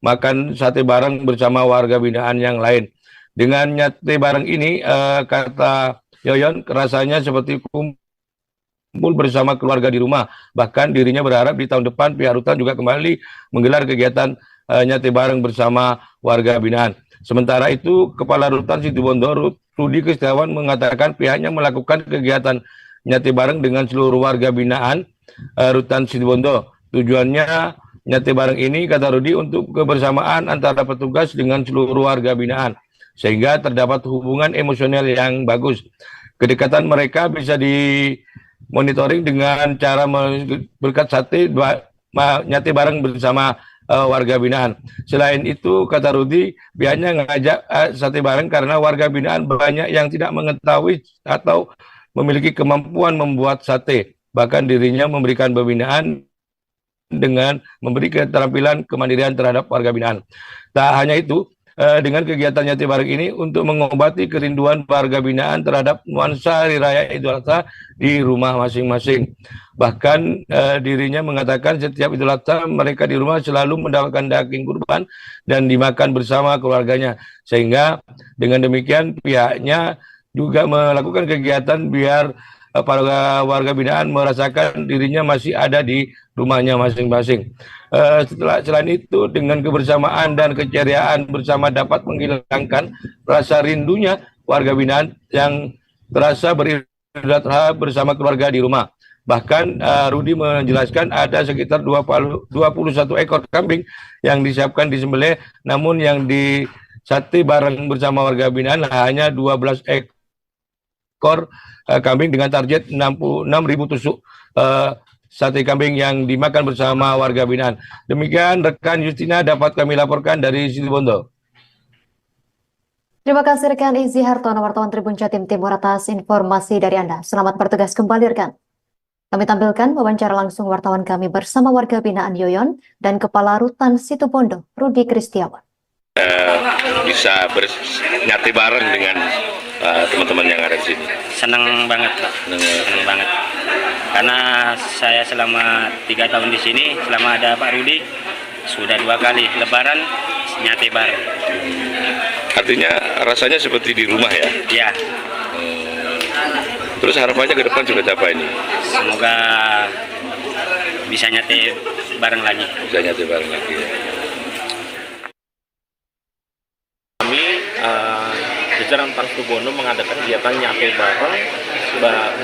makan sate bareng bersama warga binaan yang lain. Dengan nyate bareng ini, kata Yoyon, rasanya seperti kumpul bersama keluarga di rumah. Bahkan dirinya berharap di tahun depan pihak rutan juga kembali menggelar kegiatan nyate bareng bersama warga binaan. Sementara itu, Kepala Rutan Situbondo, Rudi Kestawan, mengatakan pihaknya melakukan kegiatan nyate bareng dengan seluruh warga binaan rutan Situbondo. Tujuannya nyate bareng ini, kata Rudi, untuk kebersamaan antara petugas dengan seluruh warga binaan, sehingga terdapat hubungan emosional yang bagus. Kedekatan mereka bisa monitoring dengan cara berkat sate nyate bareng bersama warga binaan. Selain itu, kata Rudi, pihaknya ngajak sate bareng karena warga binaan banyak yang tidak mengetahui atau memiliki kemampuan membuat sate. Bahkan dirinya memberikan pembinaan dengan memberi keterampilan kemandirian terhadap warga binaan. Tak hanya itu, dengan kegiatan nyate bareng ini untuk mengobati kerinduan warga binaan terhadap nuansa Hari Raya Idul Adha di rumah masing-masing. Bahkan dirinya mengatakan setiap Idul Adha mereka di rumah selalu mendapatkan daging kurban dan dimakan bersama keluarganya. Sehingga dengan demikian pihaknya juga melakukan kegiatan biar para warga binaan merasakan dirinya masih ada di rumahnya masing-masing. Selain itu, dengan kebersamaan dan keceriaan bersama dapat menghilangkan rasa rindunya warga binaan yang terasa beridul adha bersama keluarga di rumah. Bahkan Rudi menjelaskan ada sekitar 21 ekor kambing yang disiapkan disembelih, namun yang disate bareng bersama warga binaan hanya 12 ekor kambing dengan target 66.000 tusuk sate kambing yang dimakan bersama warga binaan. Demikian rekan Justina dapat kami laporkan dari Situbondo.
Terima kasih rekan Izzy Hartono, wartawan Tribun Jatim Timur atas informasi dari Anda. Selamat bertugas kembali rekan. Kami tampilkan wawancara langsung wartawan kami bersama warga binaan Yoyon dan Kepala Rutan Situbondo, Rudi Kristiawan.
Bisa nyate bareng dengan teman-teman yang ada di sini.
Senang banget, Pak. Senang banget. Karena saya selama 3 tahun di sini, selama ada Pak Rudi, sudah 2 kali Lebaran nyate bareng.
Artinya rasanya seperti di rumah ya?
Iya.
Terus harapannya ke depan seperti apa ini?
Semoga bisa nyate bareng lagi.
Bisa nyate bareng lagi ya.
Jajaran Pang Situbondo mengadakan kegiatan nyate bareng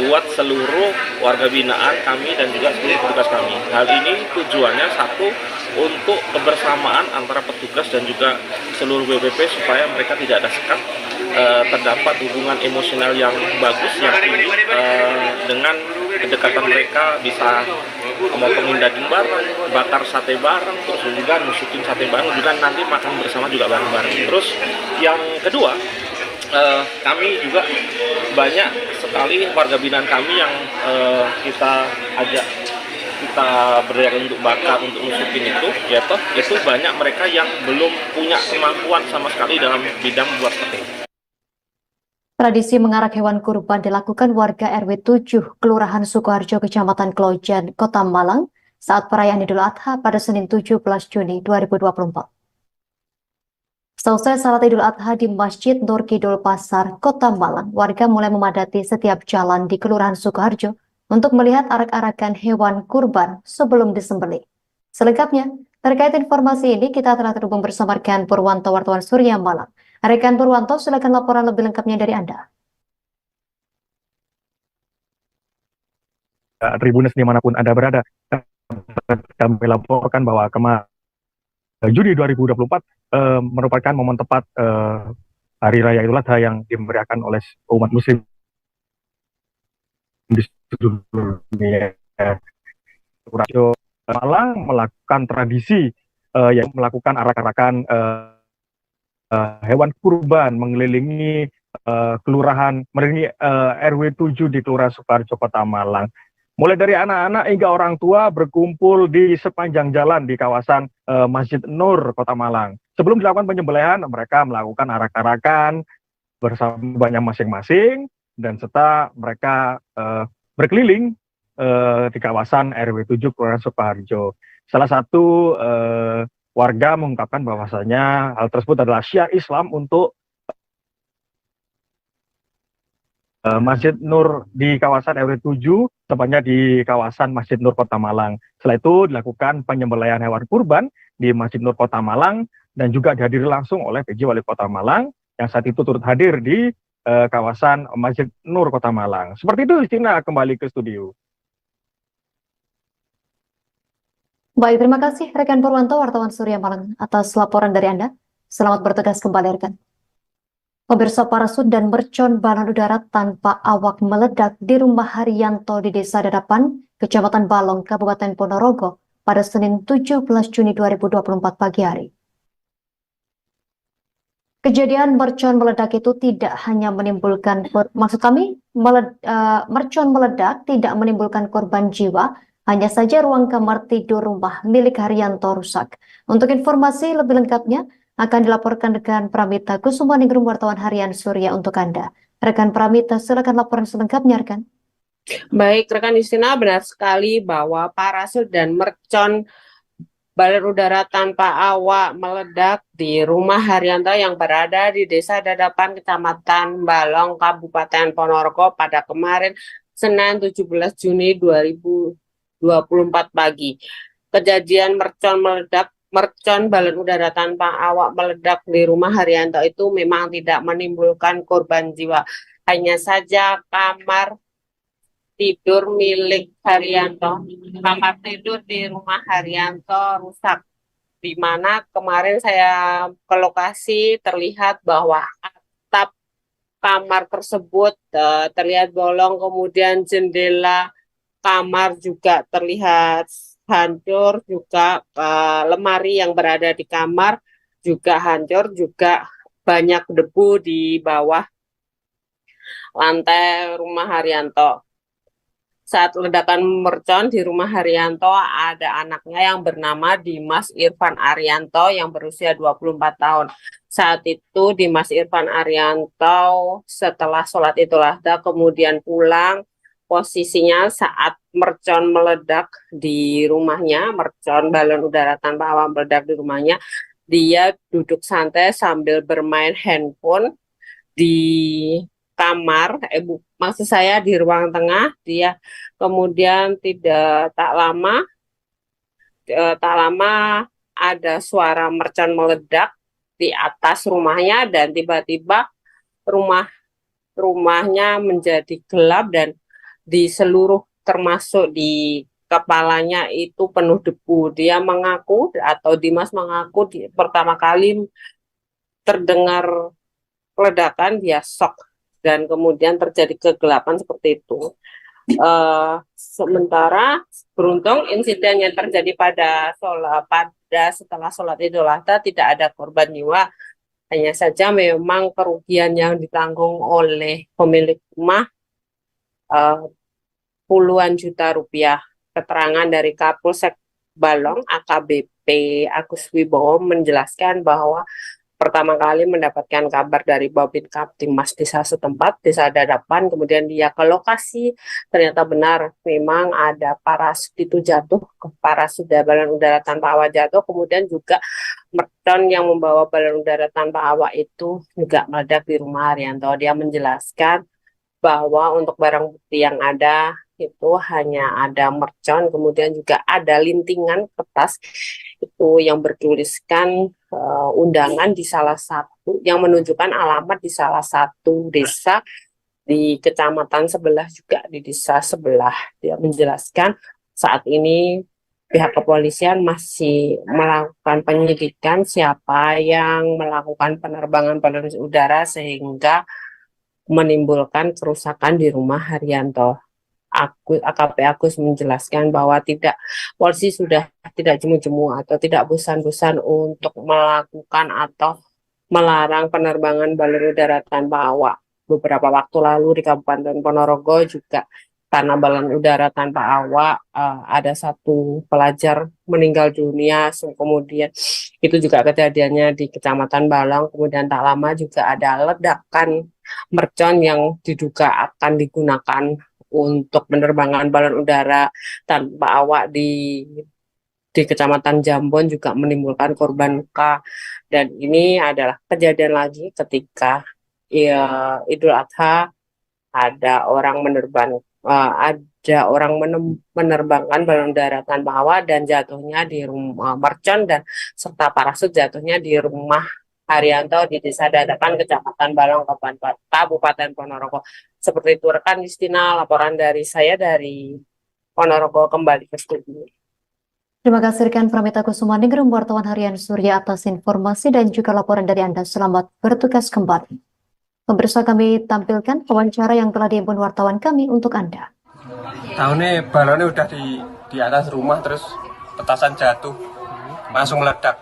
buat seluruh warga binaan kami dan juga seluruh petugas kami. Hal ini tujuannya satu, untuk kebersamaan antara petugas dan juga seluruh BPP supaya mereka tidak ada sekat, terdapat hubungan emosional yang bagus, yang tinggi, dengan kedekatan mereka bisa memotongin daging bareng, bakar sate bareng, terus juga nusukin sate bareng, juga nanti makan bersama juga bareng-bareng. Terus yang kedua, kami juga banyak sekali warga binaan kami yang kita ajak, kita berdayakan untuk bakar, untuk nusukin itu banyak mereka yang belum punya kemampuan sama sekali dalam bidang buat sate.
Tradisi mengarak hewan kurban dilakukan warga RW 7 Kelurahan Sukoharjo, Kecamatan Klojen, Kota Malang saat perayaan Idul Adha pada Senin 17 Juni 2024. Selesai salat Idul Adha di Masjid Nur Kidul Pasar, Kota Malang, warga mulai memadati setiap jalan di Kelurahan Sukoharjo untuk melihat arak-arakan hewan kurban sebelum disembelih. Selengkapnya, terkait informasi ini kita telah terhubung bersama rekan Purwanto, wartawan Surya Malang. Rekan Purwanto, silakan laporan lebih lengkapnya dari Anda.
Tribuners dimanapun Anda berada, kami laporkan bahwa kemarin Juni 2024 merupakan momen tepat Hari Raya Idul Adha yang dimeriahkan oleh umat Muslim di seluruh dunia. Malang melakukan tradisi yang melakukan arak-arakan hewan kurban mengelilingi kelurahan RW 7 di Kelurahan Sukoharjo, Kota Malang. Mulai dari anak-anak hingga orang tua berkumpul di sepanjang jalan di kawasan Masjid Nur, Kota Malang. Sebelum dilakukan penyembelihan, mereka melakukan arak-arakan bersama banyak masing-masing dan serta mereka berkeliling di kawasan RW 7 Kelurahan Sukoharjo. Salah satu warga mengungkapkan bahwasanya hal tersebut adalah syiar Islam untuk Masjid Nur di kawasan RW 7, tepatnya di kawasan Masjid Nur Kota Malang. Setelah itu dilakukan penyembelihan hewan kurban di Masjid Nur Kota Malang dan juga dihadiri langsung oleh PJ Wali Kota Malang yang saat itu turut hadir di kawasan Masjid Nur Kota Malang. Seperti itu, Cina kembali ke studio.
Baik, terima kasih rekan Purwanto, wartawan Surya Malang atas laporan dari Anda. Selamat bertugas kembali rekan. Pemirsa, parasut dan mercon balon udara tanpa awak meledak di rumah Haryanto di Desa Dadapan, Kecamatan Balong, Kabupaten Ponorogo pada Senin 17 Juni 2024 pagi hari. Kejadian mercon meledak itu tidak hanya menimbulkan, mercon meledak tidak menimbulkan korban jiwa, hanya saja ruang kamar tidur rumah milik Haryanto rusak. Untuk informasi lebih lengkapnya, akan dilaporkan rekan Pramita Kusumaningrum, wartawan Harian Surya untuk Anda. Rekan Pramita, silakan laporan selengkapnya, rekan.
Baik, rekan Justina, benar sekali bahwa parasut dan mercon balon udara tanpa awak meledak di rumah Haryanto yang berada di Desa Dadapan, Kecamatan Balong, Kabupaten Ponorogo pada kemarin Senin 17 Juni 2024 pagi. Kejadian mercon balon udara tanpa awak meledak di rumah Haryanto itu memang tidak menimbulkan korban jiwa. Hanya saja kamar tidur milik Haryanto, kamar tidur di rumah Haryanto rusak. Di mana kemarin saya ke lokasi terlihat bahwa atap kamar tersebut terlihat bolong, kemudian jendela kamar juga terlihat hancur, juga lemari yang berada di kamar juga hancur, juga banyak debu di bawah lantai rumah Haryanto. Saat ledakan mercon di rumah Haryanto, ada anaknya yang bernama Dimas Irfan Arianto yang berusia 24 tahun. Saat itu Dimas Irfan Arianto setelah sholat Idul Adha kemudian pulang. Posisinya saat mercon meledak di rumahnya, mercon balon udara tanpa awak meledak di rumahnya, dia duduk santai sambil bermain handphone di kamar, maksud saya di ruang tengah. Dia kemudian tak lama ada suara mercon meledak di atas rumahnya dan tiba-tiba rumahnya menjadi gelap dan di seluruh termasuk di kepalanya itu penuh debu. Dia mengaku atau Dimas mengaku pertama kali terdengar ledakan dia shock dan kemudian terjadi kegelapan seperti itu. Sementara beruntung insiden yang terjadi setelah sholat Idul Adha tidak ada korban jiwa. Hanya saja memang kerugian yang ditanggung oleh pemilik rumah puluhan juta rupiah. Keterangan dari Kapolsek Balong AKBP Agus Wibowo menjelaskan bahwa pertama kali mendapatkan kabar dari Babin Kaptimas desa setempat, Desa Dadapan, kemudian dia ke lokasi, ternyata benar memang ada parasut itu jatuh, parasut balon udara tanpa awak jatuh, kemudian juga mercon yang membawa balon udara tanpa awak itu juga meledak di rumah Haryanto. Dia menjelaskan bahwa untuk barang bukti yang ada itu hanya ada mercon, kemudian juga ada lintingan kertas itu yang bertuliskan undangan di salah satu, yang menunjukkan alamat di salah satu desa di kecamatan sebelah juga di desa sebelah. Dia menjelaskan saat ini pihak kepolisian masih melakukan penyidikan siapa yang melakukan penerbangan balon udara sehingga menimbulkan kerusakan di rumah Haryanto. AKP Agus menjelaskan bahwa polisi sudah tidak jemu-jemu atau tidak bosan-bosan untuk melakukan atau melarang penerbangan balon udara tanpa awak. Beberapa waktu lalu di Kabupaten Ponorogo juga karena balon udara tanpa awak ada satu pelajar meninggal dunia, kemudian itu juga kejadiannya di Kecamatan Balong, kemudian tak lama juga ada ledakan mercon yang diduga akan digunakan untuk penerbangan balon udara tanpa awak di Kecamatan Jambon juga menimbulkan korban luka. Dan ini adalah kejadian lagi ketika Idul Adha ada orang menerbangkan balon udara tanpa awak dan jatuhnya di rumah mercon dan serta parasut jatuhnya di rumah Haryanto di Desa Dadapan, Kecamatan Balong, Kabupaten Ponorogo. Seperti itu rekan Justina, laporan dari saya dari Ponorogo kembali ke studio.
Terima kasih rekan Pramita Kusumaningrum, wartawan Harian Surya atas informasi dan juga laporan dari Anda. Selamat bertugas kembali. Pemirsa, kami tampilkan wawancara yang telah diimpun wartawan kami untuk Anda.
Tahunnya balonnya udah di atas rumah, terus petasan jatuh, langsung meledak.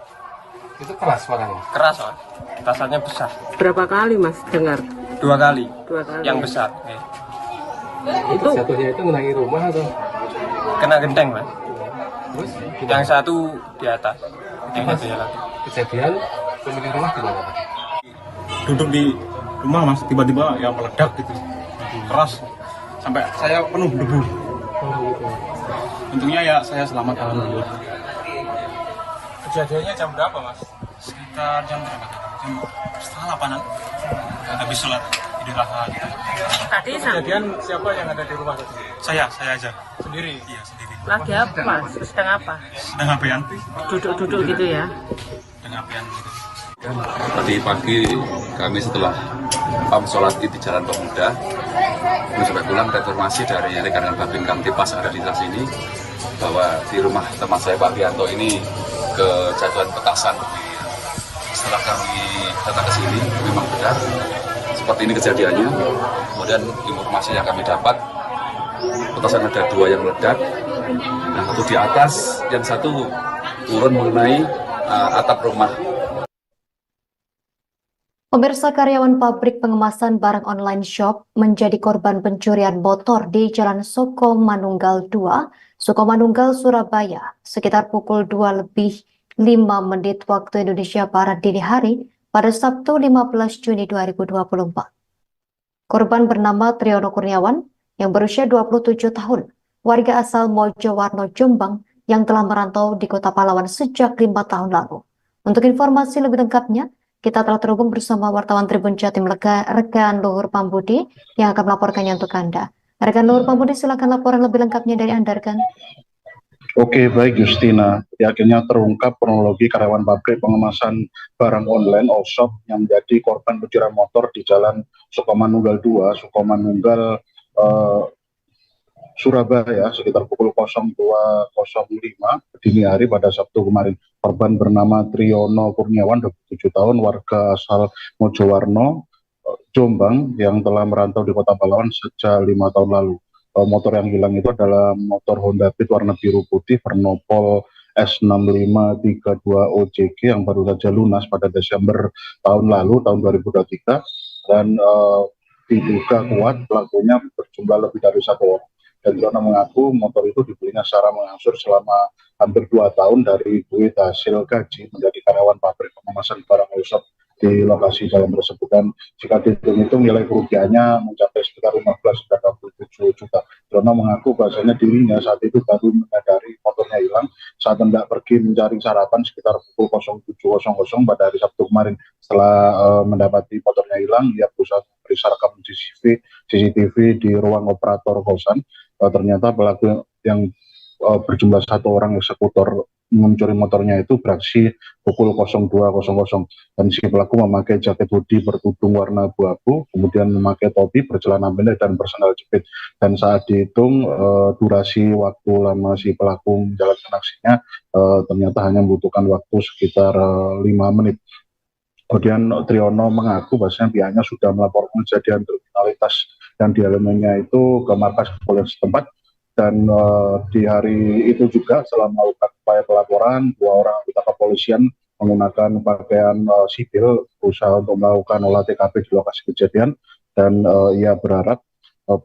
Itu keras suaranya?
Keras, Mas. Petasannya besar.
Berapa kali Mas dengar?
2 kali.
2 kali.
Yang besar.
Itu jatuhnya itu mengenai rumah atau?
Kena genteng, Mas.
Terus?
Yang satu di atas. Yang satunya lagi.
Kejadian pemilik rumah gimana?
Duduk di rumah Mas, tiba-tiba ya meledak gitu. Keras. Sampai saya penuh debu. Untungnya ya saya selamat alhamdulillah.
Kejadiannya jam berapa, Mas?
Sekitar jam berapa? Jam 7:30-an. Habis sholat Idul Adha gitu.
Tadi
Kejadian siapa yang ada di rumah tadi?
Saya aja.
Sendiri?
Iya, sendiri.
lagi apa Mas? Sedang apa?
Sedang apian.
Duduk-duduk gitu ya?
Sedang apian gitu.
Tadi pagi kami setelah sholat di Jalan Pemuda, sampai pulang informasi dari rekan-rekan Babin Kamtipas ada di atas sini bahwa di rumah teman saya Pak Bianto ini kejatuhan petasan. Setelah kami datang ke sini, memang benar seperti ini kejadiannya. Kemudian informasi yang kami dapat, petasan ada 2 yang meledak, yang satu di atas, yang satu turun mengenai atap rumah.
Pemirsa, karyawan pabrik pengemasan barang online shop menjadi korban pencurian motor di Jalan Sukomanunggal 2, Sukomanunggal, Surabaya, sekitar pukul 2:05 waktu Indonesia Barat dini hari pada Sabtu 15 Juni 2024. Korban bernama Triono Kurniawan yang berusia 27 tahun, warga asal Mojowarno, Jombang, yang telah merantau di Kota Pahlawan sejak 5 tahun lalu. Untuk informasi lebih lengkapnya, kita telah terhubung bersama wartawan Tribun Jatim rekan Luhur Pambudi yang akan melaporkannya untuk Anda. Rekan Luhur Pambudi, silakan laporan lebih lengkapnya dari Anda, rekan.
Oke, baik Justina. Akhirnya terungkap kronologi karyawan pabrik pengemasan barang online Allshop yang menjadi korban pencurian motor di Jalan Sukomanunggal 2, Sukomanunggal, Surabaya sekitar pukul 02.05 dini hari pada Sabtu kemarin. Korban bernama Triono Kurniawan, 27 tahun, warga asal Mojowarno, Jombang, yang telah merantau di Kota Pahlawan sejak 5 tahun lalu. Motor yang hilang itu adalah motor Honda Beat warna biru putih Vernopol S6532 OJG yang baru saja lunas pada Desember tahun lalu, tahun 2023, dan diduga kuat pelakunya berjumlah lebih dari 1 orang. Dan Triono mengaku motor itu dibelinya secara mengangsur selama hampir 2 tahun dari duit hasil gaji menjadi karyawan pabrik pengemasan barang Allshop di lokasi jalan tersebut. Dan jika dihitung-hitung nilai kerugiannya mencapai sekitar 15-27 juta. Triono mengaku bahasanya dirinya saat itu baru menyadari motornya hilang saat hendak pergi mencari sarapan sekitar pukul 07.00 pada hari Sabtu kemarin. Setelah mendapati motornya hilang, ia berusaha memeriksa rekam CCTV di ruang operator kosan. Ternyata pelaku yang berjumlah 1 orang eksekutor mencuri motornya itu beraksi pukul 02.00, dan si pelaku memakai jaket hoodie bertudung warna abu-abu, kemudian memakai topi, bercelana pendek dan bersandal jepit. Dan saat dihitung durasi waktu lama si pelaku menjalankan aksinya ternyata hanya membutuhkan waktu sekitar 5 menit. Kemudian Triono mengaku bahwasanya pihaknya sudah melaporkan kejadian kriminalitas yang dialaminya itu ke markas kepolisian setempat. Dan di hari itu juga setelah melakukan upaya pelaporan, 2 orang anggota kepolisian menggunakan pakaian sipil berusaha untuk melakukan olah TKP di lokasi kejadian. Dan ia berharap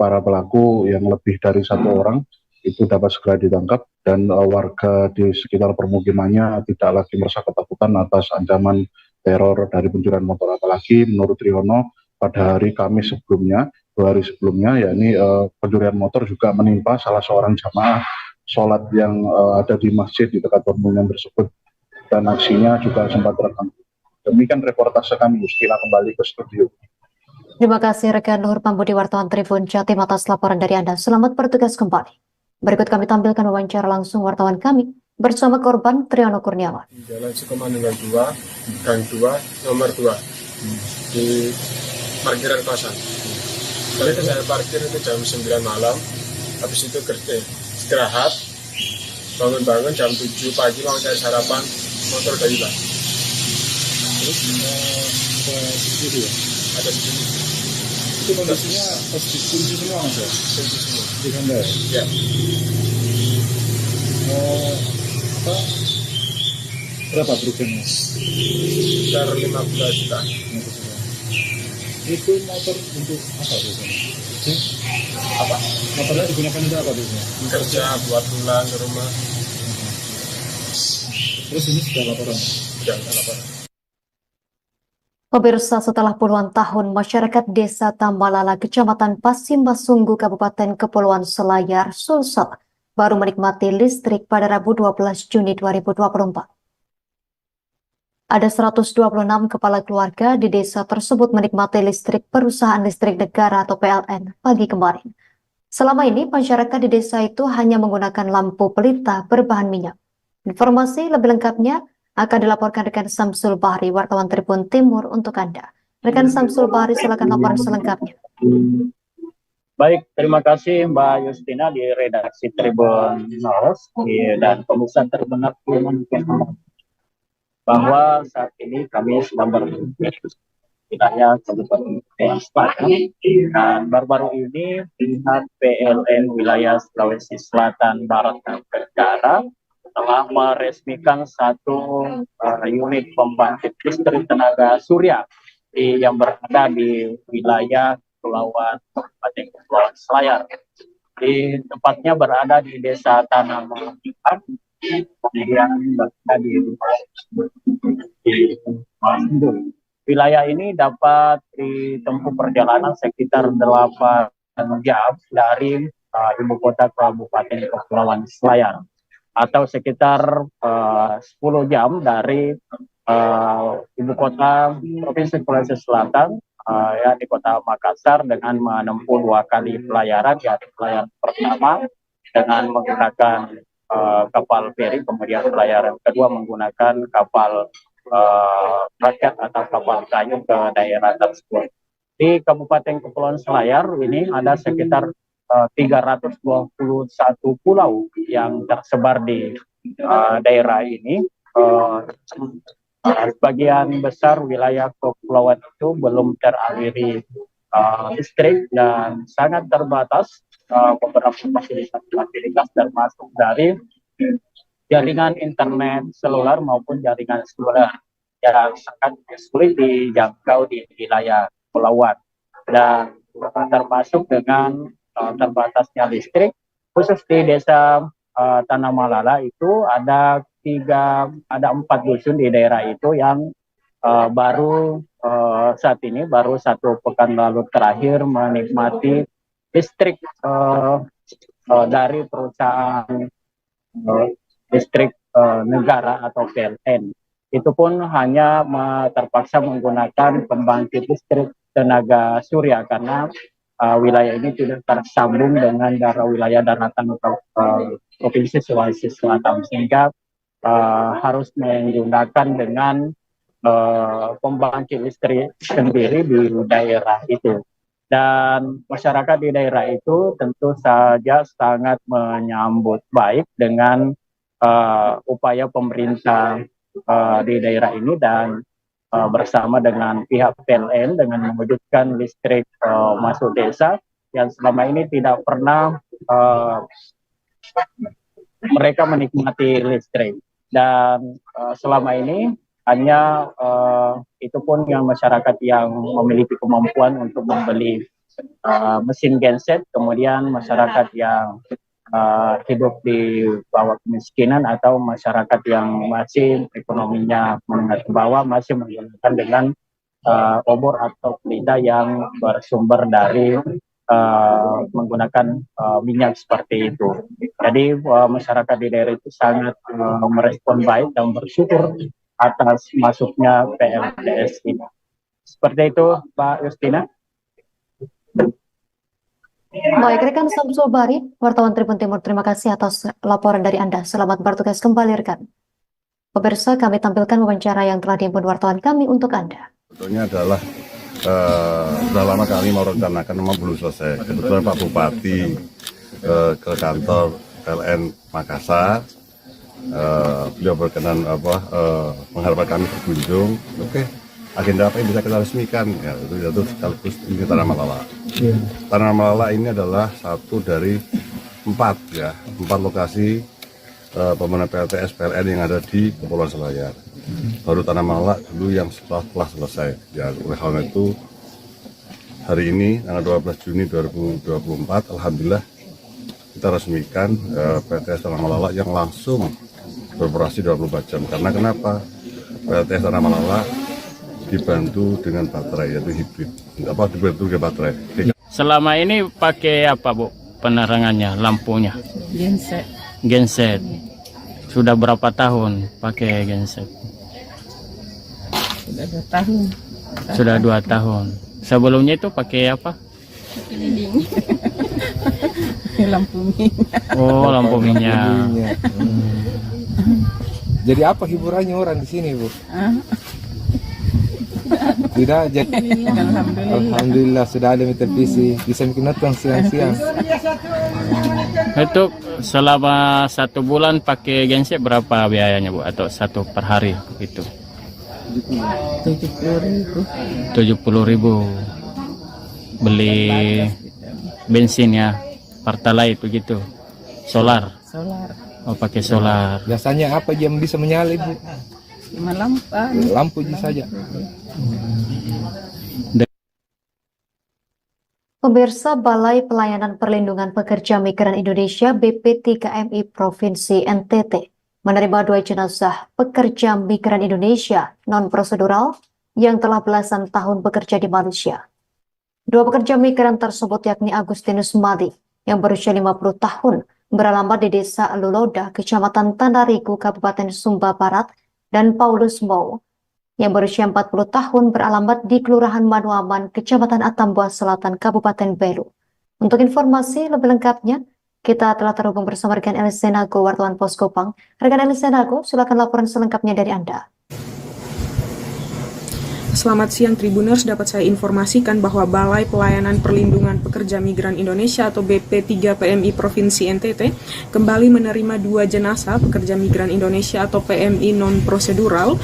para pelaku yang lebih dari 1 orang itu dapat segera ditangkap dan warga di sekitar permukimannya tidak lagi merasa ketakutan atas ancaman teror dari pencurian motor. Apalagi menurut Triono pada hari Kamis sebelumnya, 2 hari sebelumnya, yakni pencurian motor juga menimpa salah seorang jamaah sholat yang ada di masjid di dekat permukiman tersebut, dan aksinya juga sempat terekam. Demikian reportase kami, Justina, kembali ke studio.
Terima kasih rekan Luhur Pambudi, wartawan Tribun Jatim, atas laporan dari Anda. Selamat bertugas kembali. Berikut kami tampilkan wawancara langsung wartawan kami bersama korban Triono Kurniawan.
Jalan Sukomanunggal 2, Gang 2, nomor 2, di parkiran kosan. Kali itu saya parkir itu jam 9 malam, habis itu istirahat, bangun-bangun jam 7 pagi mau saya sarapan, motor udah hilang. Terus ada sedikit.
Itu kondisinya kunci semua Mas ya?
Kunci semua.
Di Anda
Ya.
Berapa kerugiannya?
Sekitar 15 juta.
Itu motor untuk apa biasanya?
Apa?
Motornya digunakan untuk apa biasanya?
Kerja buat pulang ke rumah.
Terus ini sudah laporan?
Sudah laporan.
Pemirsa, setelah puluhan tahun masyarakat Desa Tambalala, Kecamatan Pasimbasunggu, Kabupaten Kepulauan Selayar, Sulsel, baru menikmati listrik pada Rabu 12 Juni 2024. Ada 126 kepala keluarga di desa tersebut menikmati listrik perusahaan listrik negara atau PLN pagi kemarin. Selama ini, masyarakat di desa itu hanya menggunakan lampu pelita berbahan minyak. Informasi lebih lengkapnya akan dilaporkan rekan Samsul Bahri, wartawan Tribun Timur untuk Anda. Rekan Samsul Bahri, silakan laporan selengkapnya.
Baik, terima kasih Mbak Justina di redaksi Tribun News dan pemirsa Tribun bahwa saat ini kami sedang berada di wilayah Kabupaten Selatan dan baru-baru ini pihak PLN wilayah Sulawesi Selatan Barat dan Tenggara telah meresmikan satu unit pembangkit listrik tenaga surya yang berada di wilayah Kabupaten Kepulauan Selayar. Di tempatnya berada di Desa Tanah Mangkipan, kemudian berada di Sendul. Wilayah ini dapat ditempuh perjalanan sekitar 8 jam dari ibu kota Kabupaten Kepulauan Selayar, atau sekitar 10 jam dari ibu kota Provinsi Sulawesi Selatan, ya di kota Makassar, dengan menempuh 2 kali pelayaran, yaitu pelayaran pertama dengan menggunakan kapal feri, kemudian pelayaran kedua menggunakan kapal rakyat atau kapal kayu ke daerah tersebut. Di Kabupaten Kepulauan Selayar ini ada sekitar 321 pulau yang tersebar di daerah ini. Sebagian besar wilayah kepulauan itu belum teraliri listrik dan sangat terbatas beberapa fasilitas termasuk dari jaringan internet seluler maupun jaringan seluler yang sangat sulit dijangkau di wilayah kepulauan, dan termasuk dengan terbatasnya listrik khusus di desa Tanah Malala itu ada 4 dusun di daerah itu yang baru saat ini, baru 1 pekan lalu terakhir menikmati listrik dari perusahaan listrik negara atau PLN. Itu pun hanya terpaksa menggunakan pembangkit listrik tenaga surya karena wilayah ini tidak tersambung dengan wilayah daratan Provinsi Sulawesi Selatan, sehingga harus menggunakan dengan pembangkit listrik sendiri di daerah itu. Dan masyarakat di daerah itu tentu saja sangat menyambut baik dengan upaya pemerintah di daerah ini, dan bersama dengan pihak PLN dengan mewujudkan listrik masuk desa yang selama ini tidak pernah mereka menikmati listrik. Dan selama ini hanya itu pun yang masyarakat yang memiliki kemampuan untuk membeli mesin genset, kemudian masyarakat yang hidup di bawah kemiskinan atau masyarakat yang masih ekonominya menengah ke bawah masih menggunakan dengan obor atau pelita yang bersumber dari menggunakan minyak seperti itu. Jadi masyarakat di daerah itu sangat merespon baik dan bersyukur atas masuknya PLTS ini. Seperti itu, Pak Justina.
Baik, rekan Samsul Bahri, wartawan Tribun Timur, terima kasih atas laporan dari Anda. Selamat bertugas kembali, rekan. Pemirsa, kami tampilkan wawancara yang telah diimpun wartawan kami untuk Anda.
Sebetulnya adalah sudah lama kami mau rencanakan, memang belum selesai. Kebetulan Pak Bupati ke kantor PLN Makassar, beliau berkenan mengharapkan kami berkunjung. Oke, agenda apa yang bisa kita resmikan ya, itu sekaligus ini Tanah Malala. Tanah Malala ini adalah satu dari 4 lokasi pembangunan PLTS PLN yang ada di Kepulauan Selayar. Baru Tanah Malala dulu yang telah selesai ya. Oleh karena itu hari ini tanggal 12 Juni 2024 alhamdulillah kita resmikan PLTS Tanah Malala yang langsung beroperasi 24 jam. Karena kenapa? PLTS Tanah Malala dibantu dengan baterai, yaitu hibrid. Dibantu dengan baterai.
Selama ini pakai apa, Bu? Penerangannya, lampunya?
Genset.
Genset. Sudah berapa tahun pakai genset?
Sudah 2 tahun.
Sudah 2 tahun. Sebelumnya itu pakai apa?
Lilin. Lampu minyak.
Oh, lampu minyak.
Jadi apa hiburannya orang di sini, Bu? Tidak, jadi alhamdulillah sudah ada televisi, bisa bikin nonton siang-siang.
Itu selama 1 bulan pakai genset berapa biayanya, Bu? Atau 1 per hari begitu?
70.000.
70.000. Beli bensin ya, Pertalite begitu. Solar.
Solar.
Oh, pakai solar.
Biasanya apa yang bisa menyala, Bu?
Cuma
Lampu saja.
Pemirsa, Balai Pelayanan Perlindungan Pekerja Migran Indonesia BP3MI Provinsi NTT menerima 2 jenazah pekerja migran Indonesia non-prosedural yang telah belasan tahun bekerja di Malaysia. 2 pekerja migran tersebut yakni Agustinus Madi yang berusia 50 tahun beralamat di Desa Luloda, Kecamatan Tanarigu, Kabupaten Sumba Barat, dan Paulus Mau yang berusia 40 tahun beralamat di Kelurahan Manuaman, Kecamatan Atambua Selatan, Kabupaten Belu. Untuk informasi lebih lengkapnya, kita telah terhubung bersama rekan Elisenago, wartawan Poskopang. Rekan Elisenago, silakan laporan selengkapnya dari Anda.
Selamat siang Tribuners, dapat saya informasikan bahwa Balai Pelayanan Perlindungan Pekerja Migran Indonesia atau BP3PMI Provinsi NTT kembali menerima 2 jenazah pekerja migran Indonesia atau PMI non-prosedural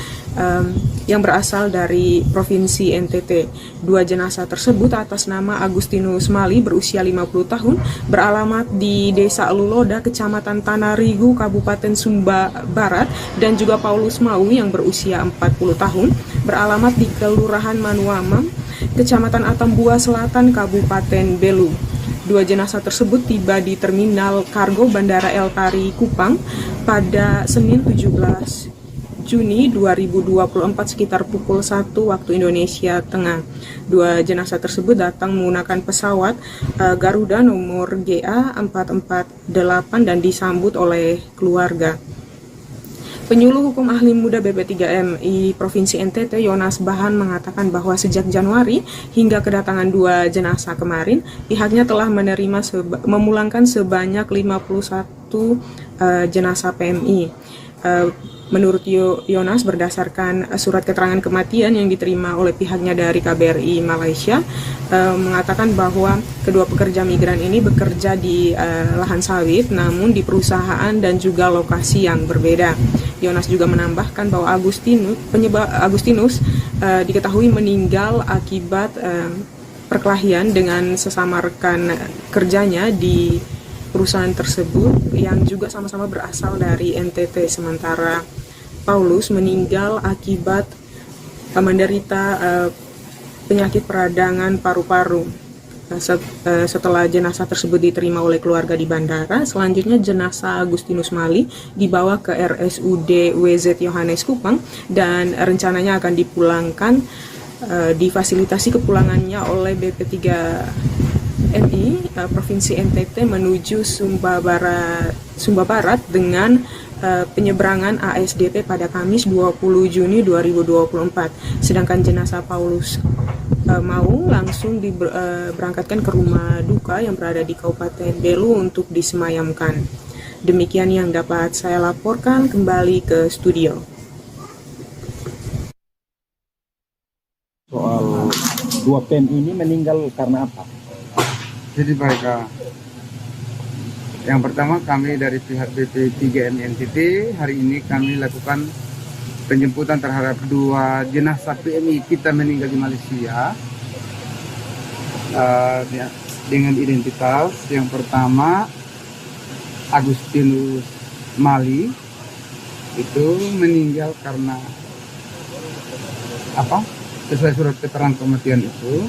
yang berasal dari Provinsi NTT. 2 jenazah tersebut atas nama Agustinus Mali berusia 50 tahun beralamat di Desa Luloda, Kecamatan Tanarigu, Kabupaten Sumba Barat, dan juga Paulus Mau yang berusia 40 tahun beralamat di Kelurahan Manuamam, Kecamatan Atambua Selatan, Kabupaten Belu. 2 jenazah tersebut tiba di Terminal Kargo Bandara El Tari, Kupang pada Senin 17 Juni 2024 sekitar pukul 1 waktu Indonesia Tengah. 2 jenazah tersebut datang menggunakan pesawat Garuda nomor GA448 dan disambut oleh keluarga. Penyuluh Hukum Ahli Muda BP3MI Provinsi NTT, Yonas Bahan, mengatakan bahwa sejak Januari hingga kedatangan 2 jenazah kemarin, pihaknya telah memulangkan sebanyak 51 jenazah PMI. Menurut Yonas, berdasarkan surat keterangan kematian yang diterima oleh pihaknya dari KBRI Malaysia, mengatakan bahwa kedua pekerja migran ini bekerja di lahan sawit, namun di perusahaan dan juga lokasi yang berbeda. Yonas juga menambahkan bahwa Agustinus diketahui meninggal akibat perkelahian dengan sesama rekan kerjanya di perusahaan tersebut yang juga sama-sama berasal dari NTT, sementara Paulus meninggal akibat menderita penyakit peradangan paru-paru. Setelah jenazah tersebut diterima oleh keluarga di bandara, selanjutnya jenazah Agustinus Mali dibawa ke RSUD WZ Yohanes Kupang dan rencananya akan dipulangkan, difasilitasi kepulangannya oleh BP3MI Provinsi NTT menuju Sumba Barat dengan penyeberangan ASDP pada Kamis 20 Juni 2024. Sedangkan jenazah Paulus Mau langsung diberangkatkan ke rumah duka yang berada di Kabupaten Belu untuk disemayamkan. Demikian yang dapat saya laporkan, kembali ke studio.
Soal 2 PMI ini meninggal karena apa?
Jadi mereka, yang pertama kami dari pihak BP3MI NTT hari ini kami lakukan penjemputan terhadap 2 jenazah PMI kita meninggal di Malaysia dengan identitas yang pertama Agustinus Mali itu meninggal karena sesuai surat keterangan kematian itu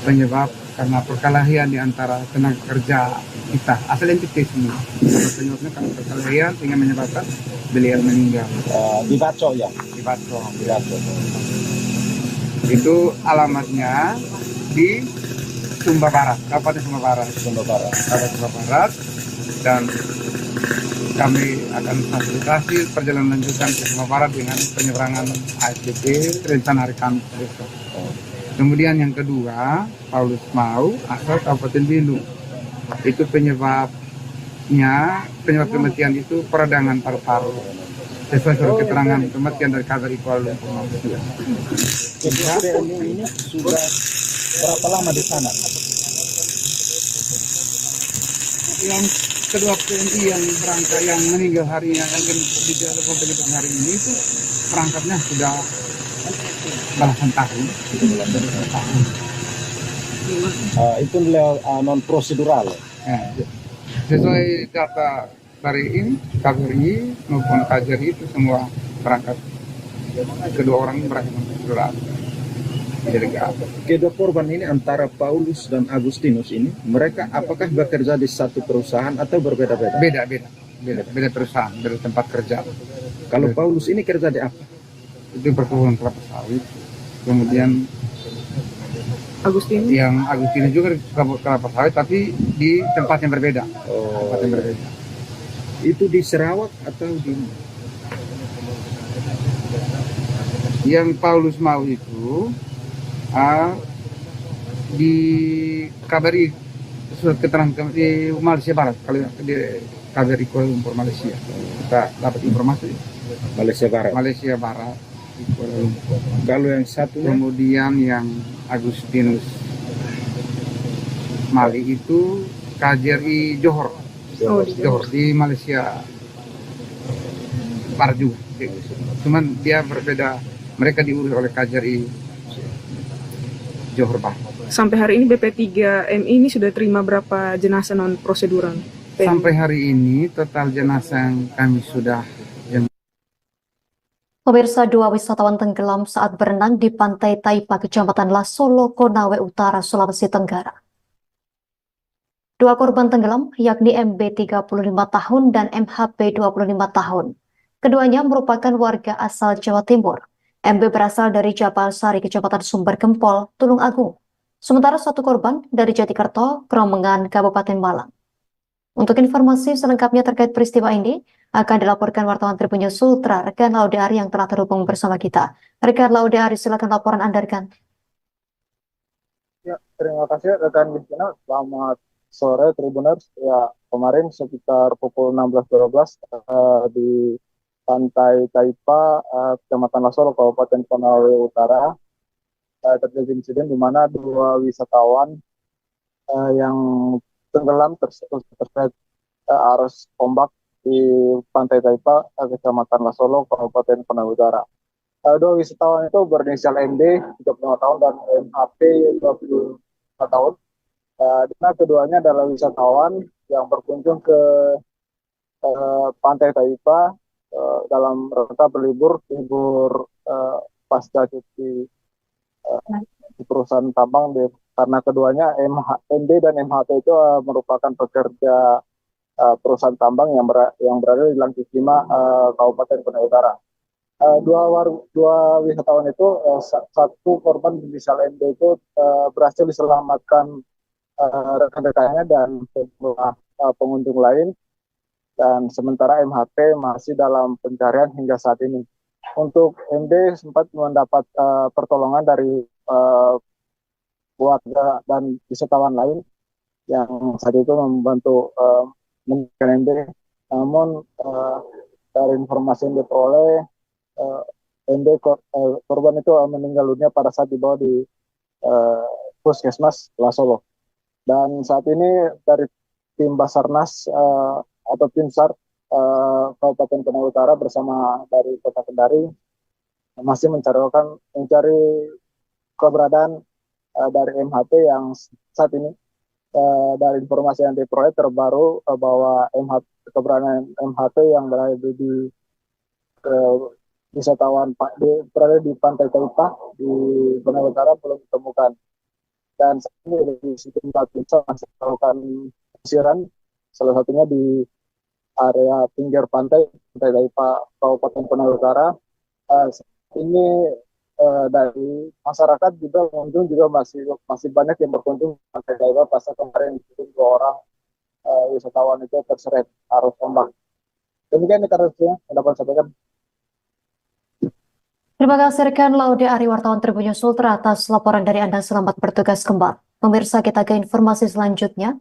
penyebab karena perkelahian di antara tenaga kerja kita asal entitas semua. Penyebabnya karena perkelahian sehingga menyebabkan beliau meninggal.
Di Baco ya?
Di Baco. Itu alamatnya di Sumba Barat, Kabupaten Sumba Barat. Dan kami akan fasilitasi perjalanan lanjutan ke Sumba Barat dengan penyeberangan ASDP rencana hari Kamis besok. Kemudian yang kedua, Paulus Mau asal Kabupaten Bindu. Itu penyebab kematian itu peradangan paru-paru. Sesuai surat keterangan kematian dari KBRI Kuala Lumpur Malaysia.
Ini sudah berapa lama di sana?
Yang kedua PMI yang berangkat yang meninggal hari ini yang di dalam penyebab hari ini itu perangkatnya sudah belasan tahun.
Itu non prosedural.
Sesuai data dari ini KBRI maupun KJRI itu semua berangkat. Kedua orang berangkat non prosedural.
Kedua korban ini antara Paulus dan Agustinus ini, mereka apakah bekerja di satu perusahaan atau berbeda-beda?
Beda perusahaan, beda tempat kerja.
Kalau Paulus ini kerja di apa?
Itu perkebunan kelapa sawit. Kemudian Agustinus juga kelapa sawit, tapi di tempat yang berbeda. Tempat yang berbeda.
Itu di Sarawak atau di?
Yang Paulus Mau itu di KBRI surat keterangan di Malaysia Barat, kalau di KBRI Kuala Lumpur Malaysia kita dapat informasi
Malaysia
Barat di Kuala Lumpur.
Kalau yang satu
kemudian yang Agustinus Mali itu KJRI Johor di Malaysia Barat juga. Cuman dia berbeda, mereka diurus oleh KJRI Johor Barat.
Sampai hari ini BP3MI ini sudah terima berapa jenazah non prosedural?
Sampai hari ini total jenazah yang kami sudah.
Pemirsa, 2 wisatawan tenggelam saat berenang di Pantai Taipa, Kecamatan Lasolo, Konawe Utara, Sulawesi Tenggara. 2 korban tenggelam yakni MB 35 tahun dan MHP 25 tahun. Keduanya merupakan warga asal Jawa Timur. MB berasal dari Jabal Sari, Kecamatan Sumber Gempol, Tulung Agung. Sementara 1 korban dari Jatikerto, Kromengan, Kabupaten Malang. Untuk informasi selengkapnya terkait peristiwa ini akan dilaporkan wartawan Tribun News Sultra, rekan Laudeari yang telah terhubung bersama kita. Rekan Laudeari, silakan laporan Anda, rekan.
Ya, terima kasih rekan Bistina. Selamat sore Tribuners. Ya, kemarin sekitar pukul 16.12 di Pantai Taipa, Kecamatan Lasolo, Kabupaten Konawe Utara, terjadi insiden di mana 2 wisatawan yang tenggelam terseret arus ombak di Pantai Taipa, Kecamatan Lasolo, Kabupaten Konawe Utara. 2 wisatawan itu berinisial MD 35 tahun dan MHP 25 tahun. Di mana keduanya adalah wisatawan yang berkunjung ke Pantai Taipa dalam rangka berlibur pasca cuti di perusahaan tambang karena keduanya MD dan MHT itu merupakan pekerja perusahaan tambang yang berada di Langkis 5 Kabupaten Konawe Utara. Dua wisatawan itu, 1 korban inisial MD itu berhasil diselamatkan rekan-rekannya dan pengunjung lain. Dan sementara MHT masih dalam pencarian hingga saat ini. Untuk MD sempat mendapat pertolongan dari warga dan wisatawan lain yang saat itu membantu menyelamatkan MD. Namun dari informasi yang diperoleh, MD korban itu meninggal dunia pada saat dibawa di Puskesmas Lasolo. Dan saat ini dari tim Basarnas atau tim SAR Kabupaten Konawe Utara bersama dari Kota Kendari masih mencari keberadaan dari MHT yang saat ini dari informasi yang diperoleh terbaru bahwa keberadaan MHT yang berada di wisatawan berada di Pantai Taipa di Borneo Utara belum ditemukan. Dan saat ini dari sejumlah tim masih melakukan penyisiran, salah satunya di area pinggir pantai Taipa Kabupaten Borneo Utara. Ini dari masyarakat juga pengunjung juga masih banyak yang berkunjung ke Pantai Taipa pasca kemarin 2 orang wisatawan itu terseret arus ombak. Demikian yang dapat saya sampaikan.
Terima kasih rekan Laude Ari, wartawan Tribun News Ultra atas laporan dari Anda. Selamat bertugas kembali. Pemirsa, kita ke informasi selanjutnya.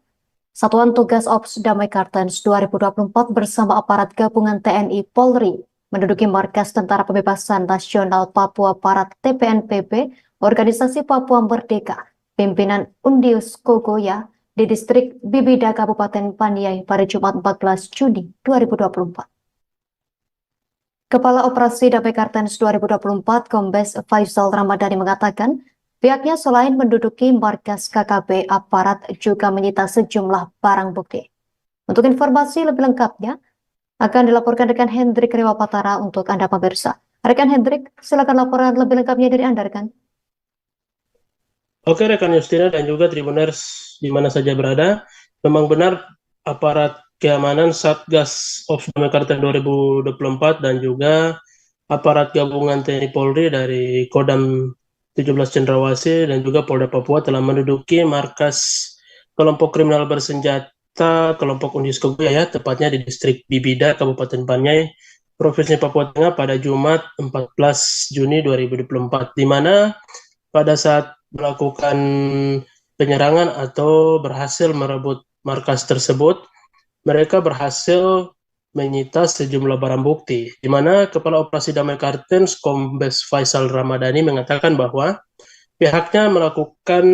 Satuan Tugas Ops Damai Kartens 2024 bersama aparat gabungan TNI Polri menduduki markas Tentara Pembebasan Nasional Papua Barat TPNPB, Organisasi Papua Merdeka, pimpinan Undius Kogoya di distrik Bibida Kabupaten Paniai pada Jumat 14 Juni 2024. Kepala Operasi Damai Kartens 2024 Kombes Faisal Ramadhani mengatakan pihaknya selain menduduki markas KKB, aparat juga menyita sejumlah barang bukti. Untuk informasi lebih lengkapnya akan dilaporkan rekan Hendrik Rewapatara untuk Anda pemirsa. Rekan Hendrik, silakan laporan lebih lengkapnya dari Anda, rekan.
Oke, rekan Justina dan juga Tribuners di mana saja berada, memang benar aparat keamanan Satgas Ops Damai Kartens 2024 dan juga aparat gabungan TNI Polri dari Kodam 17 Cendrawasih dan juga Polda Papua telah menduduki markas kelompok kriminal bersenjata kelompok Undius Kogoya, tepatnya di distrik Bibida, Kabupaten Paniai, Provinsi Papua Tengah pada Jumat 14 Juni 2024, di mana pada saat melakukan penyerangan atau berhasil merebut markas tersebut, mereka berhasil menyita sejumlah barang bukti, di mana Kepala Operasi Damai Kartens Kombes Faisal Ramadhani mengatakan bahwa pihaknya melakukan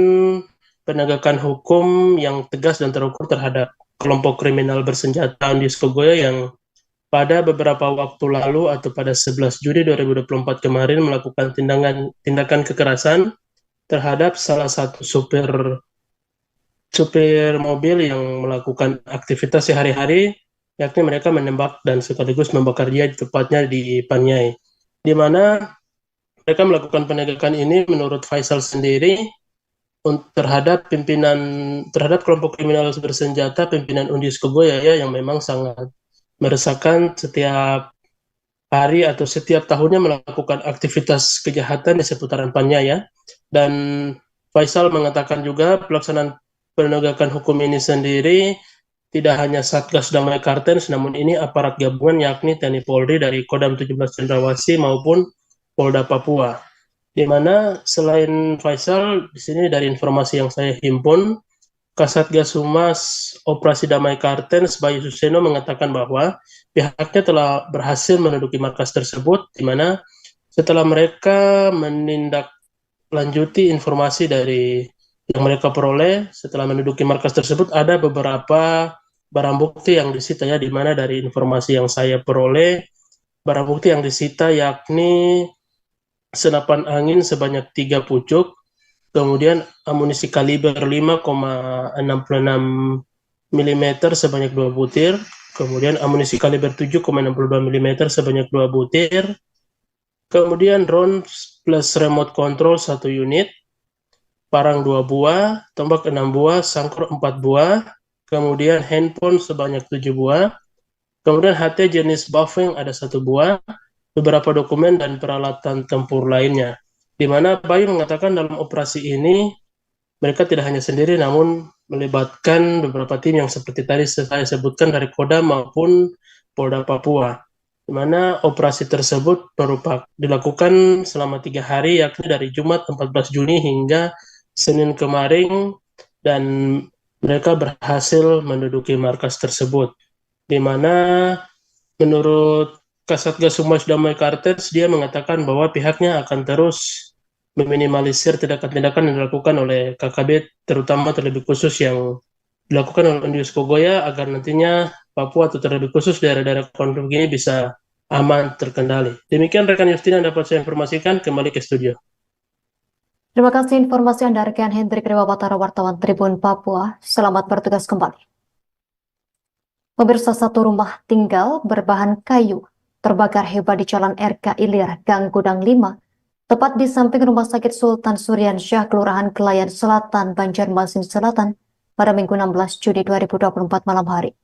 penegakan hukum yang tegas dan terukur terhadap kelompok kriminal bersenjata Undius Kogoya yang pada beberapa waktu lalu atau pada 11 Juni 2024 kemarin melakukan tindakan kekerasan terhadap salah satu supir mobil yang melakukan aktivitas sehari-hari, yakni mereka menembak dan sekaligus membakar dia tepatnya di Paniai, di mana mereka melakukan penegakan ini menurut Faisal sendiri terhadap kelompok kriminal bersenjata pimpinan Undius Kogoya yang memang sangat meresahkan setiap hari atau setiap tahunnya melakukan aktivitas kejahatan di seputaran Paniai. Dan Faisal mengatakan juga pelaksanaan penegakan hukum ini sendiri tidak hanya Satgas Damai Kartens, namun ini aparat gabungan yakni TNI Polri dari Kodam 17 Cendrawasih maupun Polda Papua. Di mana selain Faisal, di sini dari informasi yang saya himpun, Kasatgas Humas Operasi Damai Kartens Bayu Suseno mengatakan bahwa pihaknya telah berhasil menduduki markas tersebut, di mana setelah mereka menindaklanjuti informasi dari yang mereka peroleh setelah menduduki markas tersebut, ada beberapa barang bukti yang disita, ya, di mana dari informasi yang saya peroleh barang bukti yang disita yakni senapan angin sebanyak 3 pucuk, kemudian amunisi kaliber 5,66 mm sebanyak 2 butir, kemudian amunisi kaliber 7,62 mm sebanyak 2 butir, kemudian drone plus remote control 1 unit, parang 2 buah, tombak 6 buah, sangkur 4 buah, kemudian handphone sebanyak 7 buah, kemudian HT jenis Baofeng ada 1 buah, beberapa dokumen dan peralatan tempur lainnya. Di mana Bayu mengatakan dalam operasi ini mereka tidak hanya sendiri, namun melibatkan beberapa tim yang seperti tadi saya sebutkan dari Kodam maupun Polda Papua. Di mana operasi tersebut dilakukan selama 3 hari, yakni dari Jumat 14 Juni hingga Senin kemarin, dan mereka berhasil menduduki markas tersebut, di mana menurut Kasatgas Humas Damai Kartens dia mengatakan bahwa pihaknya akan terus meminimalisir tindakan-tindakan yang dilakukan oleh KKB, terutama terlebih khusus yang dilakukan oleh Undius Kogoya, agar nantinya Papua atau terlebih khusus daerah-daerah konflik ini bisa aman, terkendali. Demikian rekan Justina dapat saya informasikan, kembali ke studio.
Terima kasih informasi Anda rekan Hendrik Rewawatara, wartawan Tribun Papua. Selamat bertugas kembali. Pemirsa, satu rumah tinggal berbahan kayu terbakar hebat di Jalan RK Ilir, Gang Gudang 5, tepat di samping Rumah Sakit Sultan Suryansyah, Kelurahan Kelayan Selatan, Banjarmasin Selatan, pada Minggu 16 Juni 2024 malam hari.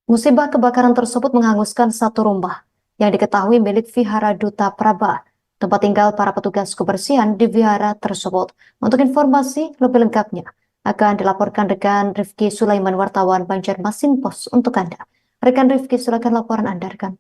Musibah kebakaran tersebut menghanguskan satu rumah yang diketahui milik Vihara Duta Praba, tempat tinggal para petugas kebersihan di vihara tersebut. Untuk informasi lebih lengkapnya akan dilaporkan rekan Rifki Sulaiman, wartawan Banjarmasin Pos untuk Anda. Rekan Rifki, silakan laporan Anda, rekan.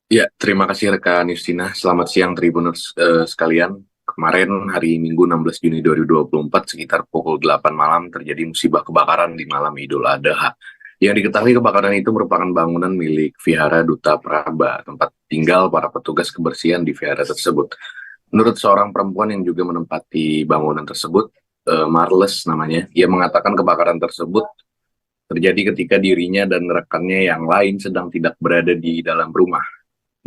Ya, terima kasih rekan Justina. Selamat siang Tribuners sekalian. Kemarin hari Minggu 16 Juni 2024 sekitar pukul 8 malam terjadi musibah kebakaran di malam Idul Adha. Yang diketahui kebakaran itu merupakan bangunan milik Vihara Duta Praba, tempat tinggal para petugas kebersihan di vihara tersebut. Menurut seorang perempuan yang juga menempati bangunan tersebut, Marles namanya, ia mengatakan kebakaran tersebut terjadi ketika dirinya dan rekannya yang lain sedang tidak berada di dalam rumah.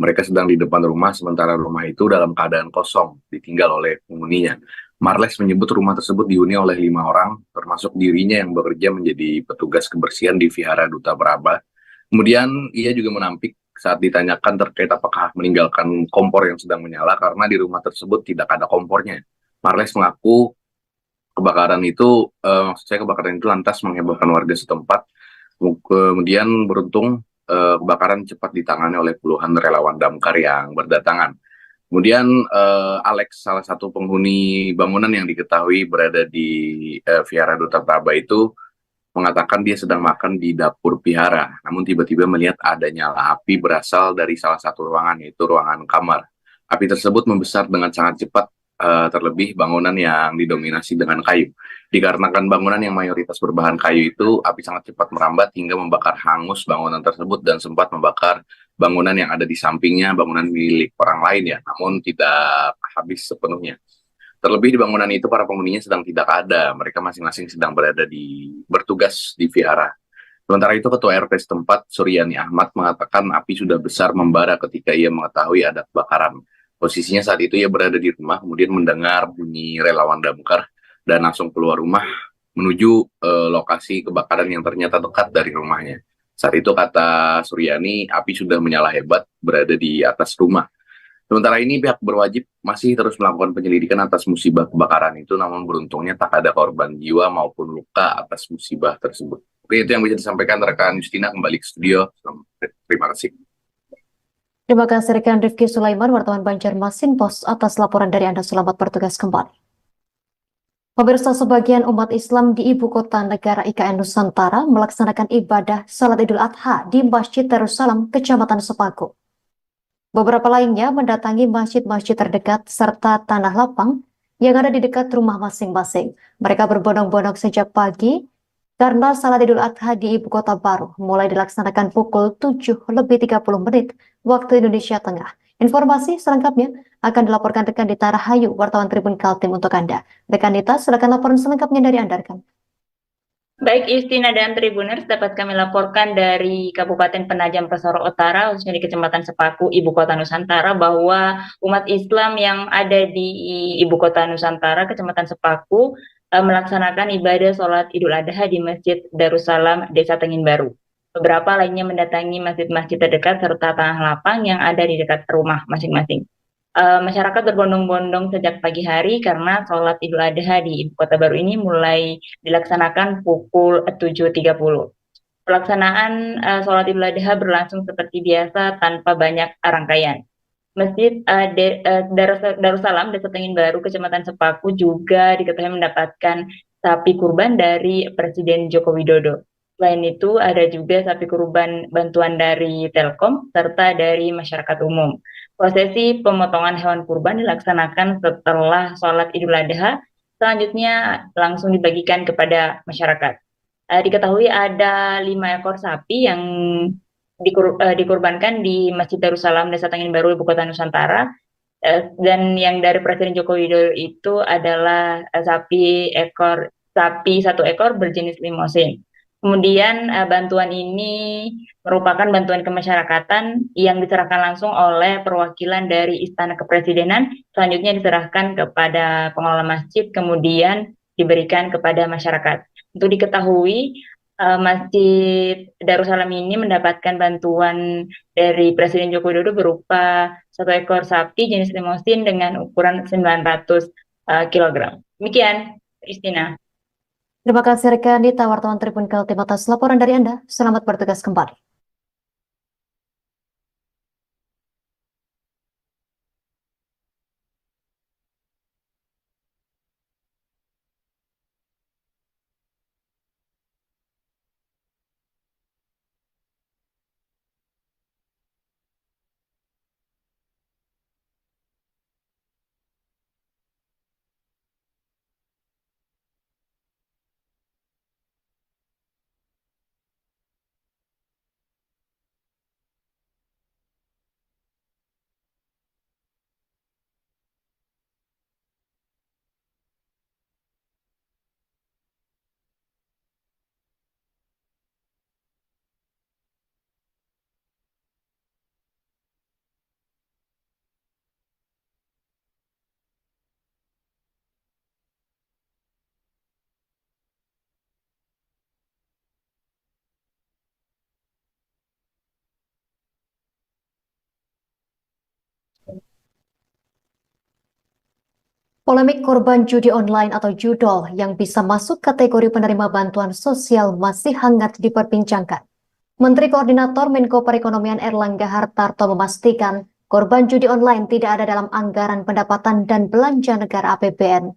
Mereka sedang di depan rumah, sementara rumah itu dalam keadaan kosong, ditinggal oleh penghuninya. Marles menyebut rumah tersebut dihuni oleh 5 orang, termasuk dirinya yang bekerja menjadi petugas kebersihan di Vihara Duta Praba. Kemudian ia juga menampik saat ditanyakan terkait apakah meninggalkan kompor yang sedang menyala karena di rumah tersebut tidak ada kompornya. Marles mengaku kebakaran itu lantas menghebohkan warga setempat. Kemudian beruntung kebakaran cepat ditangani oleh puluhan relawan damkar yang berdatangan. Kemudian Alex, salah satu penghuni bangunan yang diketahui berada di Vihara Duta Praba itu, mengatakan dia sedang makan di dapur vihara, namun tiba-tiba melihat adanya api berasal dari salah satu ruangan, yaitu ruangan kamar. Api tersebut membesar dengan sangat cepat, terlebih bangunan yang didominasi dengan kayu. Dikarenakan bangunan yang mayoritas berbahan kayu itu, api sangat cepat merambat hingga membakar hangus bangunan tersebut dan sempat membakar bangunan yang ada di sampingnya, bangunan milik orang lain ya, namun tidak habis sepenuhnya. Terlebih di bangunan itu para penghuninya sedang tidak ada, mereka masing-masing sedang bertugas di vihara. Sementara itu Ketua RT setempat, Suryani Ahmad, mengatakan api sudah besar membara ketika ia mengetahui ada kebakaran. Posisinya saat itu ia berada di rumah, kemudian mendengar bunyi relawan damkar dan langsung keluar rumah menuju lokasi kebakaran yang ternyata dekat dari rumahnya. Saat itu kata Suryani, api sudah menyala hebat berada di atas rumah. Sementara ini pihak berwajib masih terus melakukan penyelidikan atas musibah kebakaran itu, namun beruntungnya tak ada korban jiwa maupun luka atas musibah tersebut. Oke, itu yang bisa disampaikan rekan Justina. Kembali ke studio. Terima kasih.
Terima kasih rekan Rifki Sulaiman, wartawan Banjarmasin Pos, atas laporan dari Anda. Selamat bertugas kembali. Pemirsa, sebagian umat Islam di ibu kota negara IKN Nusantara melaksanakan ibadah Salat Idul Adha di Masjid Darussalam, Kecamatan Sepaku. Beberapa lainnya mendatangi masjid-masjid terdekat serta tanah lapang yang ada di dekat rumah masing-masing. Mereka berbondong-bondong sejak pagi karena Salat Idul Adha di ibu kota baru mulai dilaksanakan pukul 7:30 waktu Indonesia Tengah. Informasi selengkapnya akan dilaporkan rekan Dita Rahayu, wartawan Tribun Kaltim untuk Anda. Rekan Dita, silakan laporan selengkapnya dari Anda, rekan.
Baik, Justina dan Tribuners, dapat kami laporkan dari Kabupaten Penajam Pasar Utara, khususnya di Kecamatan Sepaku, Ibu Kota Nusantara, bahwa umat Islam yang ada di Ibu Kota Nusantara, Kecamatan Sepaku, melaksanakan ibadah sholat Idul Adha di Masjid Darussalam, Desa Tengin Baru. Beberapa lainnya mendatangi masjid-masjid terdekat serta tanah lapang yang ada di dekat rumah masing-masing. Masyarakat berbondong-bondong sejak pagi hari karena sholat Idul Adha di Ibu Kota Baru ini mulai dilaksanakan pukul 7.30. Pelaksanaan sholat Idul Adha berlangsung seperti biasa tanpa banyak rangkaian. Masjid Darussalam, Desa Tengin Baru, Kecamatan Sepaku juga diketahui mendapatkan sapi kurban dari Presiden Joko Widodo. Selain itu, ada juga sapi kurban bantuan dari Telkom serta dari masyarakat umum. Prosesi pemotongan hewan kurban dilaksanakan setelah sholat Idul Adha, selanjutnya langsung dibagikan kepada masyarakat. Diketahui ada 5 ekor sapi yang dikurbankan di Masjid Darussalam, Desa Tengin Baru, Ibu Kota Nusantara, dan yang dari Presiden Joko Widodo itu adalah sapi 1 ekor berjenis limosin. Kemudian bantuan ini merupakan bantuan kemasyarakatan yang diserahkan langsung oleh perwakilan dari Istana Kepresidenan, selanjutnya diserahkan kepada pengelola masjid, kemudian diberikan kepada masyarakat. Untuk diketahui, Masjid Darussalam ini mendapatkan bantuan dari Presiden Joko Widodo berupa 1 ekor sapi jenis limosin dengan ukuran 900 kg. Demikian, Christina.
Terima kasih rekan Dita, wartawan Tribun Kaltim atas laporan dari Anda. Selamat bertugas kembali. Polemik korban judi online atau judol yang bisa masuk kategori penerima bantuan sosial masih hangat diperbincangkan. Menteri Koordinator Menko Perekonomian Erlangga Hartarto memastikan korban judi online tidak ada dalam anggaran pendapatan dan belanja negara APBN.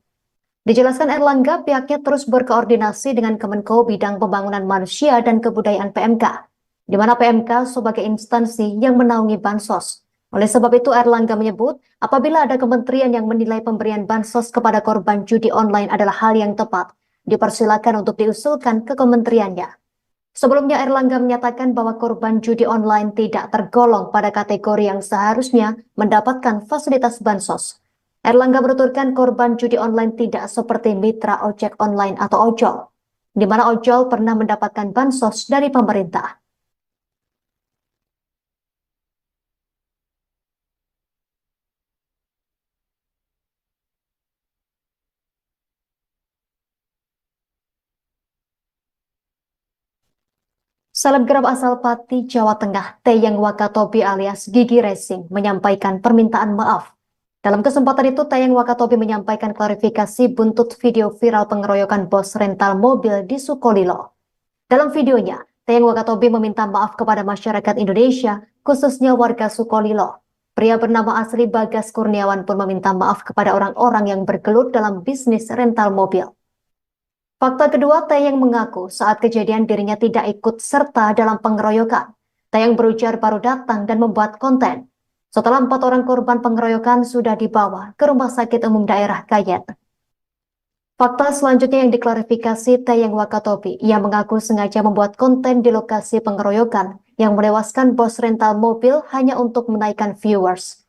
Dijelaskan Erlangga, pihaknya terus berkoordinasi dengan Kemenko Bidang Pembangunan Manusia dan Kebudayaan PMK, di mana PMK sebagai instansi yang menaungi bansos. Oleh sebab itu, Erlangga menyebut apabila ada kementerian yang menilai pemberian bansos kepada korban judi online adalah hal yang tepat, dipersilakan untuk diusulkan ke kementeriannya. Sebelumnya, Erlangga menyatakan bahwa korban judi online tidak tergolong pada kategori yang seharusnya mendapatkan fasilitas bansos. Erlangga menuturkan korban judi online tidak seperti mitra ojek online atau ojol, di mana ojol pernah mendapatkan bansos dari pemerintah. Selebgram asal Pati, Jawa Tengah, Teyang Wakatobi alias Gigi Racing menyampaikan permintaan maaf. Dalam kesempatan itu, Teyang Wakatobi menyampaikan klarifikasi buntut video viral pengeroyokan bos rental mobil di Sukolilo. Dalam videonya, Teyang Wakatobi meminta maaf kepada masyarakat Indonesia, khususnya warga Sukolilo. Pria bernama asli Bagas Kurniawan pun meminta maaf kepada orang-orang yang bergelut dalam bisnis rental mobil. Fakta kedua, Teyang mengaku saat kejadian dirinya tidak ikut serta dalam pengeroyokan. Teyang berujar baru datang dan membuat konten. Setelah 4 orang korban pengeroyokan sudah dibawa ke Rumah Sakit Umum Daerah Kayet. Fakta selanjutnya yang diklarifikasi Teyang Wakatobi, ia mengaku sengaja membuat konten di lokasi pengeroyokan yang menewaskan bos rental mobil hanya untuk menaikkan viewers.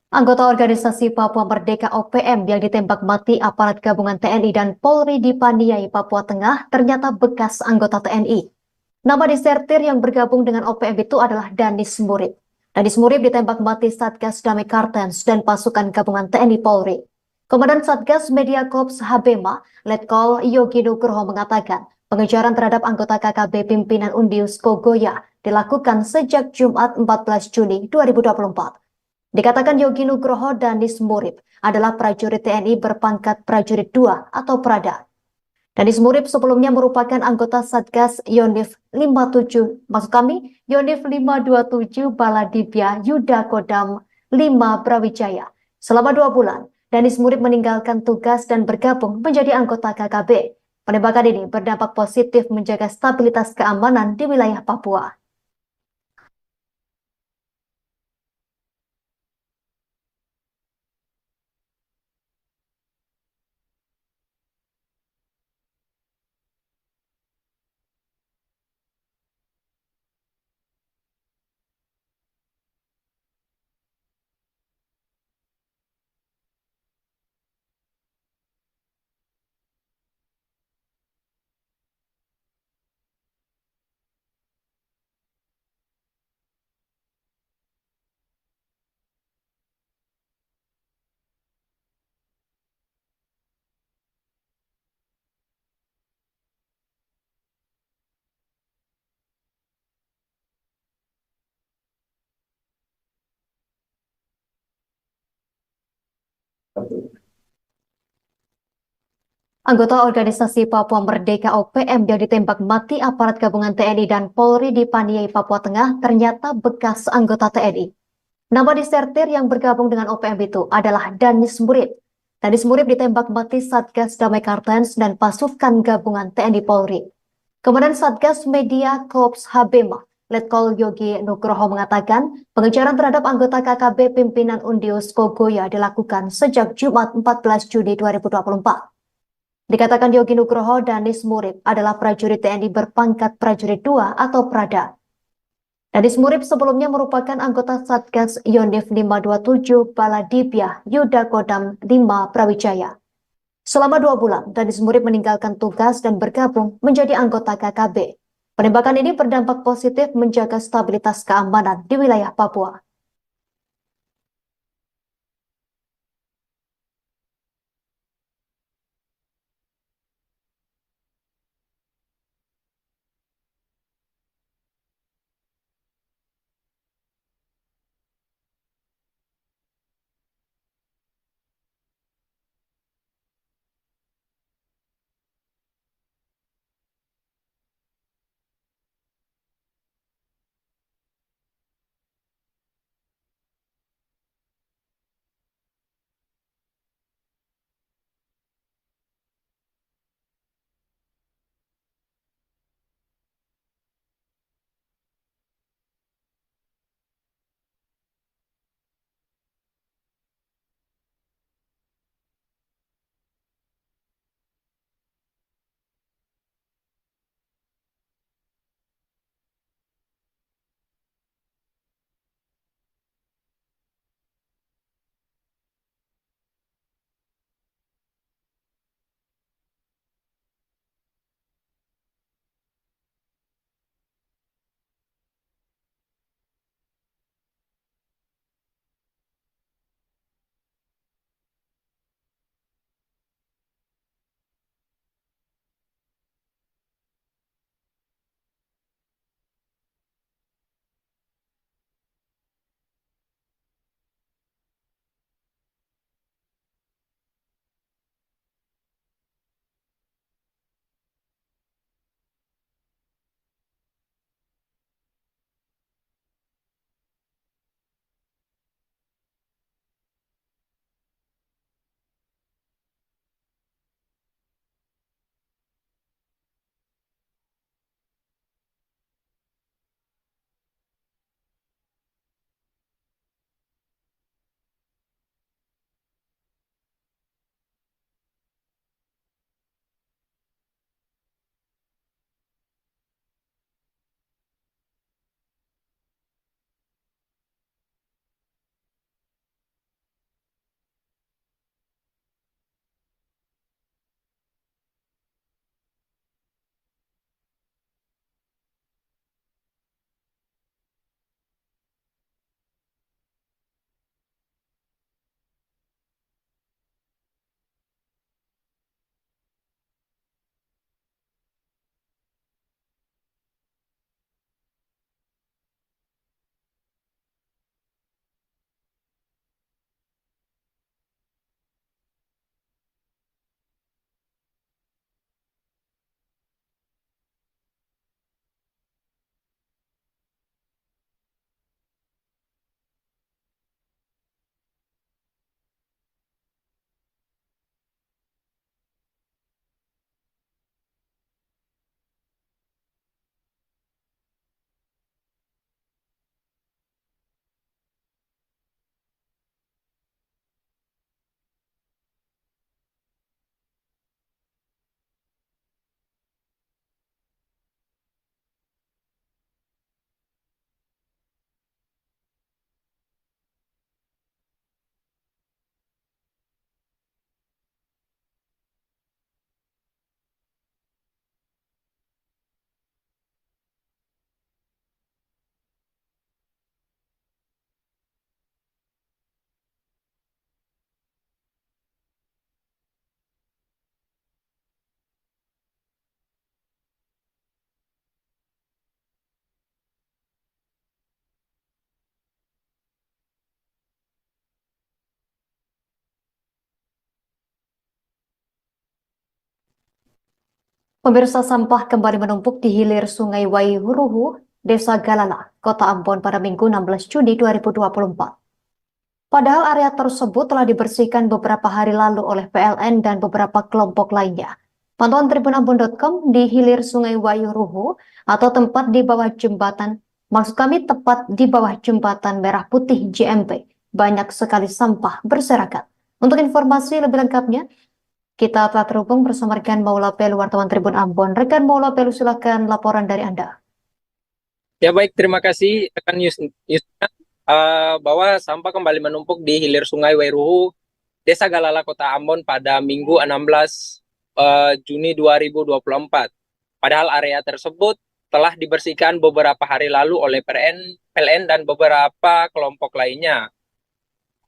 Anggota organisasi Papua Merdeka OPM yang ditembak mati aparat gabungan TNI dan Polri di Paniai, Papua Tengah ternyata bekas anggota TNI. Nama disertir yang bergabung dengan OPM itu adalah Danis Murib. Danis Murib ditembak mati Satgas Damai Kartens dan pasukan gabungan TNI Polri. Komandan Satgas Media Korps Habema, Letkol Yogi Nugroho mengatakan pengejaran terhadap anggota KKB pimpinan Undius Kogoya dilakukan sejak Jumat 14 Juni 2024. Dikatakan Yogi Nugroho Danis Murib adalah prajurit TNI berpangkat prajurit 2 atau Prada. Danis Murib sebelumnya merupakan anggota Satgas Yonif 57, Yonif 527 Baladibya Yuda Kodam 5 Brawijaya. Selama 2 bulan, Danis Murib meninggalkan tugas dan bergabung menjadi anggota KKB. Penembakan ini berdampak positif menjaga stabilitas keamanan di wilayah Papua. Anggota organisasi Papua Merdeka OPM yang ditembak mati aparat gabungan TNI dan Polri di Paniai, Papua Tengah ternyata bekas anggota TNI. Nama disertir yang bergabung dengan OPM itu adalah Danis Murib. Danis Murib ditembak mati Satgas Damai Kartens dan pasukan gabungan TNI Polri. Kemudian Satgas Media Korps Habema, Letkol Yogi Nugroho mengatakan pengejaran terhadap anggota KKB pimpinan Undius Kogoya dilakukan sejak Jumat 14 Juni 2024. Dikatakan Yogi Nugroho, Danis Murib adalah prajurit TNI berpangkat prajurit 2 atau Prada. Danis Murib sebelumnya merupakan anggota Satgas Yonif 527 Baladibya Yuda Kodam 5 Brawijaya. Selama 2 bulan, Danis Murib meninggalkan tugas dan bergabung menjadi anggota KKB. Penembakan ini berdampak positif menjaga stabilitas keamanan di wilayah Papua. Pemirsa, sampah kembali menumpuk di hilir Sungai Wairuhu, Desa Galala, Kota Ambon pada Minggu 16 Juni 2024. Padahal area tersebut telah dibersihkan beberapa hari lalu oleh PLN dan beberapa kelompok lainnya. Pantauan tribunambon.com di hilir Sungai Wairuhu atau tempat di bawah jembatan, maksud kami tepat di bawah jembatan Merah Putih JMP, banyak sekali sampah berserakan. Untuk informasi lebih lengkapnya, kita telah terhubung bersama rekan Maula Pelu, wartawan Tribun Ambon. Rekan Maula Pelu, silakan laporan dari Anda.
Ya baik, terima kasih rekan Yusna. Bahwa sampah kembali menumpuk di hilir Sungai Wairuhu, Desa Galala, Kota Ambon pada Minggu 16 Juni 2024. Padahal area tersebut telah dibersihkan beberapa hari lalu oleh PLN dan beberapa kelompok lainnya.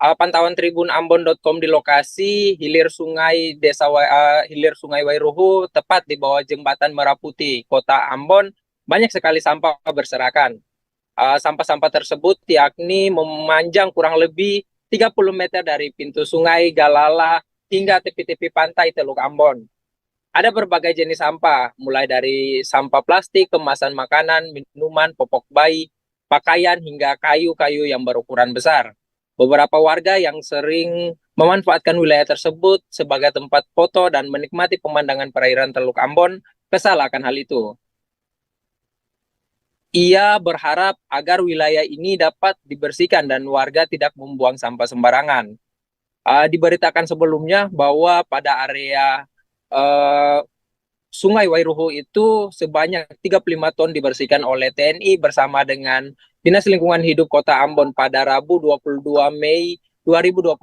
Pantauan tribunambon.com di lokasi hilir Sungai Wairuhu tepat di bawah jembatan Merah Putih, Kota Ambon, banyak sekali sampah berserakan. Sampah-sampah tersebut yakni memanjang kurang lebih 30 meter dari pintu Sungai Galala hingga tepi-tepi pantai Teluk Ambon. Ada berbagai jenis sampah, mulai dari sampah plastik, kemasan makanan, minuman, popok bayi, pakaian, hingga kayu-kayu yang berukuran besar. Beberapa warga yang sering memanfaatkan wilayah tersebut sebagai tempat foto dan menikmati pemandangan perairan Teluk Ambon kesal akan hal itu. Ia berharap agar wilayah ini dapat dibersihkan dan warga tidak membuang sampah sembarangan. Diberitakan sebelumnya bahwa pada area Sungai Wairuhu itu sebanyak 35 ton dibersihkan oleh TNI bersama dengan Dinas Lingkungan Hidup Kota Ambon pada Rabu 22 Mei 2024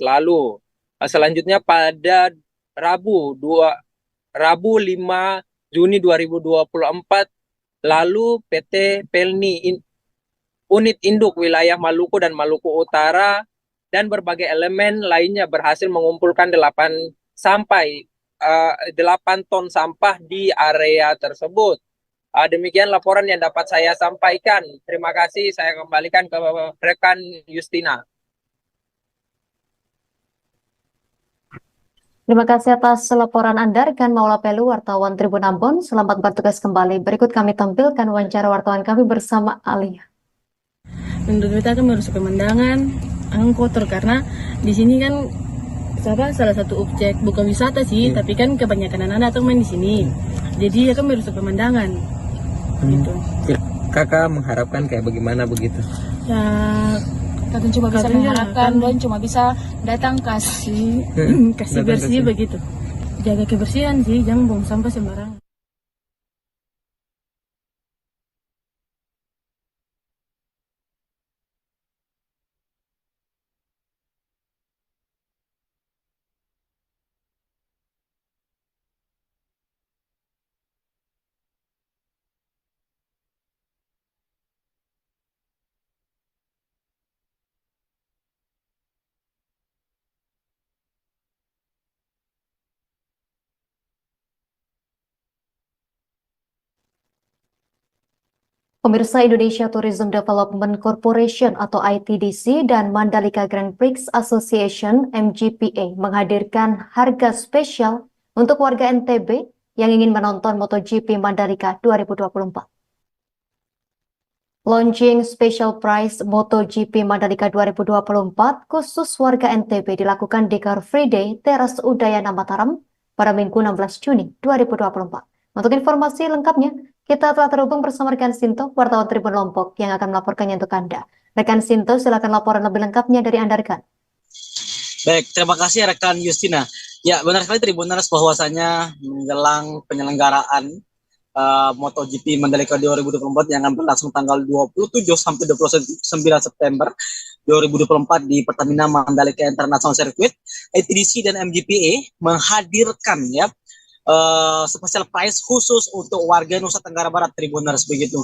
lalu. Selanjutnya pada Rabu 5 Juni 2024 lalu PT Pelni Unit Induk Wilayah Maluku dan Maluku Utara dan berbagai elemen lainnya berhasil mengumpulkan 8 ton sampah di area tersebut. Demikian laporan yang dapat saya sampaikan. Terima kasih, saya kembalikan ke rekan Yustina.
Terima kasih atas laporan Anda, rekan Maula Pelu, wartawan Tribun Ambon. Selamat bertugas kembali. Berikut kami tampilkan wawancara wartawan kami bersama Alia.
Menurut kita kan merusak pemandangan, kotor karena di sini kan salah satu objek bukan wisata sih, tapi kan kebanyakan anak-anak tuh main di sini. Jadi ya kan merusak pemandangan. Gitu.
Kakak mengharapkan kayak bagaimana begitu?
Ya, Kakak cuma bisa mengharapkan dan cuma bisa datang kasih bersih begitu. Jaga kebersihan sih, jangan buang sampah sembarangan.
Pemirsa, Indonesia Tourism Development Corporation atau ITDC dan Mandalika Grand Prix Association MGPA menghadirkan harga spesial untuk warga NTB yang ingin menonton MotoGP Mandalika 2024. Launching Special Prize MotoGP Mandalika 2024 khusus warga NTB dilakukan di Car Free Day Teras Udayana Mataram pada Minggu 16 Juni 2024. Untuk informasi lengkapnya, kita telah terhubung bersama rekan Sinto, wartawan Tribun Lombok, yang akan melaporkannya untuk Anda. Rekan Sinto, silakan laporan lebih lengkapnya dari Anda, rekan.
Baik, terima kasih rekan Yustina. Ya, benar sekali Tribuners bahwasanya menjelang penyelenggaraan MotoGP Mandalika 2024 yang akan berlangsung tanggal 27 sampai 29 September 2024 di Pertamina Mandalika International Circuit, ITDC dan MGPA menghadirkan special prize khusus untuk warga Nusa Tenggara Barat, Tribuners begitu.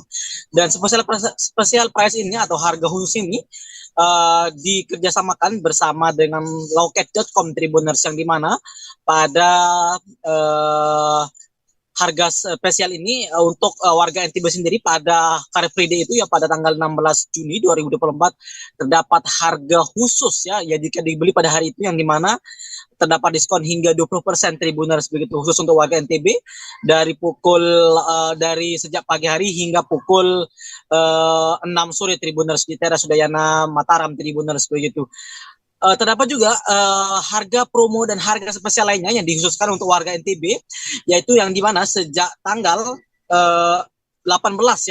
Dan special prize ini atau harga khusus ini dikerjasamakan bersama dengan Loket.com, Tribuners, yang dimana pada harga spesial ini untuk warga NTB sendiri pada Car Free Day itu ya pada tanggal 16 Juni 2024 terdapat harga khusus ya jika dibeli pada hari itu yang dimana terdapat diskon hingga 20% Tribuners begitu khusus untuk warga NTB dari dari sejak pagi hari hingga pukul 6 sore Tribuners di teras Udayana Mataram Tribuners begitu. Terdapat juga harga promo dan harga spesial lainnya yang dikhususkan untuk warga NTB, yaitu yang dimana sejak tanggal 18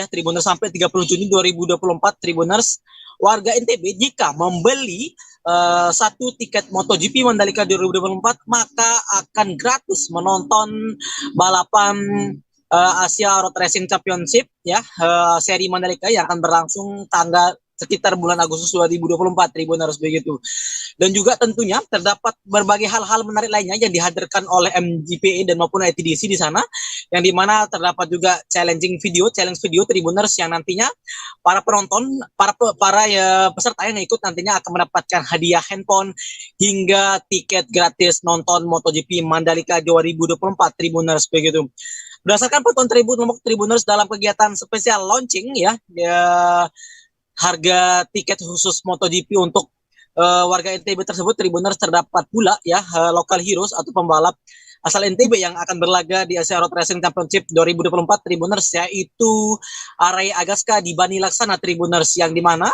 ya Tribuners sampai 30 Juni 2024 Tribuners warga NTB jika membeli satu tiket MotoGP Mandalika 2024 maka akan gratis menonton balapan Asia Road Racing Championship ya seri Mandalika yang akan berlangsung sekitar bulan Agustus 2024 Tribuners begitu. Dan juga tentunya terdapat berbagai hal-hal menarik lainnya yang dihadirkan oleh MGPA dan maupun ITDC di sana yang dimana terdapat juga challenge video Tribuners yang nantinya para penonton, para peserta yang ikut nantinya akan mendapatkan hadiah handphone hingga tiket gratis nonton MotoGP Mandalika 2024 Tribuners begitu. Berdasarkan pantauan Tribuners dalam kegiatan spesial launching ya harga tiket khusus MotoGP untuk warga NTB tersebut Tribuners terdapat pula ya local heroes atau pembalap asal NTB yang akan berlaga di Asia Road Racing Championship 2024 Tribuners yaitu Arai Agaska di Bani Laksana Tribuners yang dimana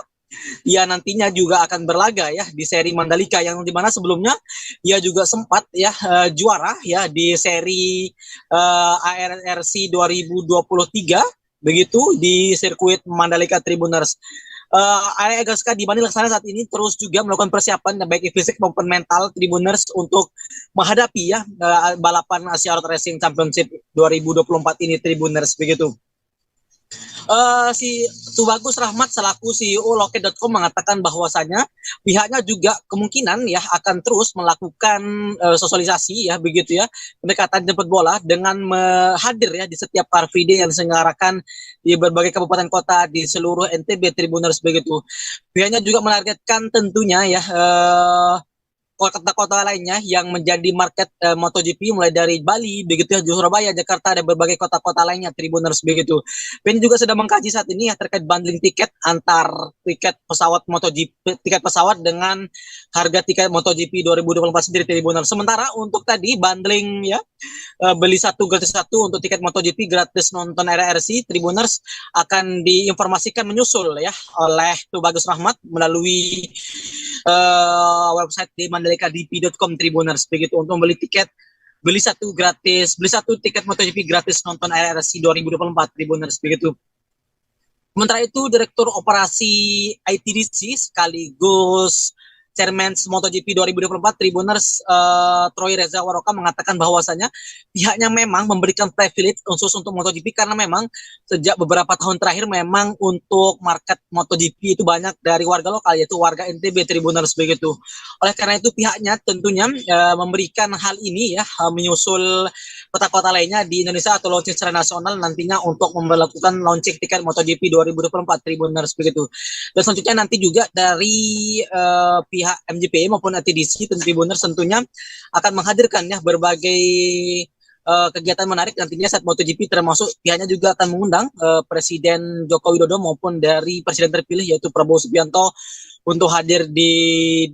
ia nantinya juga akan berlaga ya di seri Mandalika yang dimana sebelumnya ia juga sempat ya juara ya di seri ARRC 2023 begitu di sirkuit Mandalika Tribuners. Arai Agaska di Bani Laksana saat ini terus juga melakukan persiapan baik fisik maupun mental Tribuners untuk menghadapi ya balapan Asia Road Racing Championship 2024 ini Tribuners begitu. Si Tubagus Rahmat selaku CEO Loket.com mengatakan bahwasanya pihaknya juga kemungkinan ya akan terus melakukan sosialisasi ya begitu ya pendekatan jemput bola dengan hadir ya di setiap Car Free Day yang diselenggarakan di berbagai kabupaten kota di seluruh NTB Tribuners begitu. Pihaknya juga menargetkan tentunya ya kota-kota lainnya yang menjadi market MotoGP mulai dari Bali begitu ya Surabaya, Jakarta dan berbagai kota-kota lainnya Tribuners begitu. PEN juga sedang mengkaji saat ini ya terkait bundling tiket antar tiket pesawat MotoGP, tiket pesawat dengan harga tiket MotoGP 2024 sendiri Tribuners. Sementara untuk tadi bundling ya beli satu gratis satu untuk tiket MotoGP gratis nonton RRC Tribuners akan diinformasikan menyusul ya oleh Tubagus Rahmat melalui website di mandalikadp.com Tribuners begitu untuk membeli tiket beli satu tiket MotoGP gratis nonton RRC 2024 Tribuners begitu. Sementara itu Direktur Operasi ITDC sekaligus Chairman MotoGP 2024 Tribuners Troy Reza Waroka mengatakan bahwasanya pihaknya memang memberikan privilege khusus untuk MotoGP karena memang sejak beberapa tahun terakhir memang untuk market MotoGP itu banyak dari warga lokal yaitu warga NTB Tribuners begitu. Oleh karena itu pihaknya tentunya memberikan hal ini ya menyusul kota-kota lainnya di Indonesia atau launching secara nasional nantinya untuk melakukan launching tiket MotoGP 2024 Tribuners begitu. Dan selanjutnya nanti juga dari pihak MGPA maupun ATDC dan Tribuners tentunya akan menghadirkan ya berbagai kegiatan menarik nantinya saat MotoGP termasuk pihaknya juga akan mengundang Presiden Joko Widodo maupun dari Presiden terpilih yaitu Prabowo Subianto untuk hadir di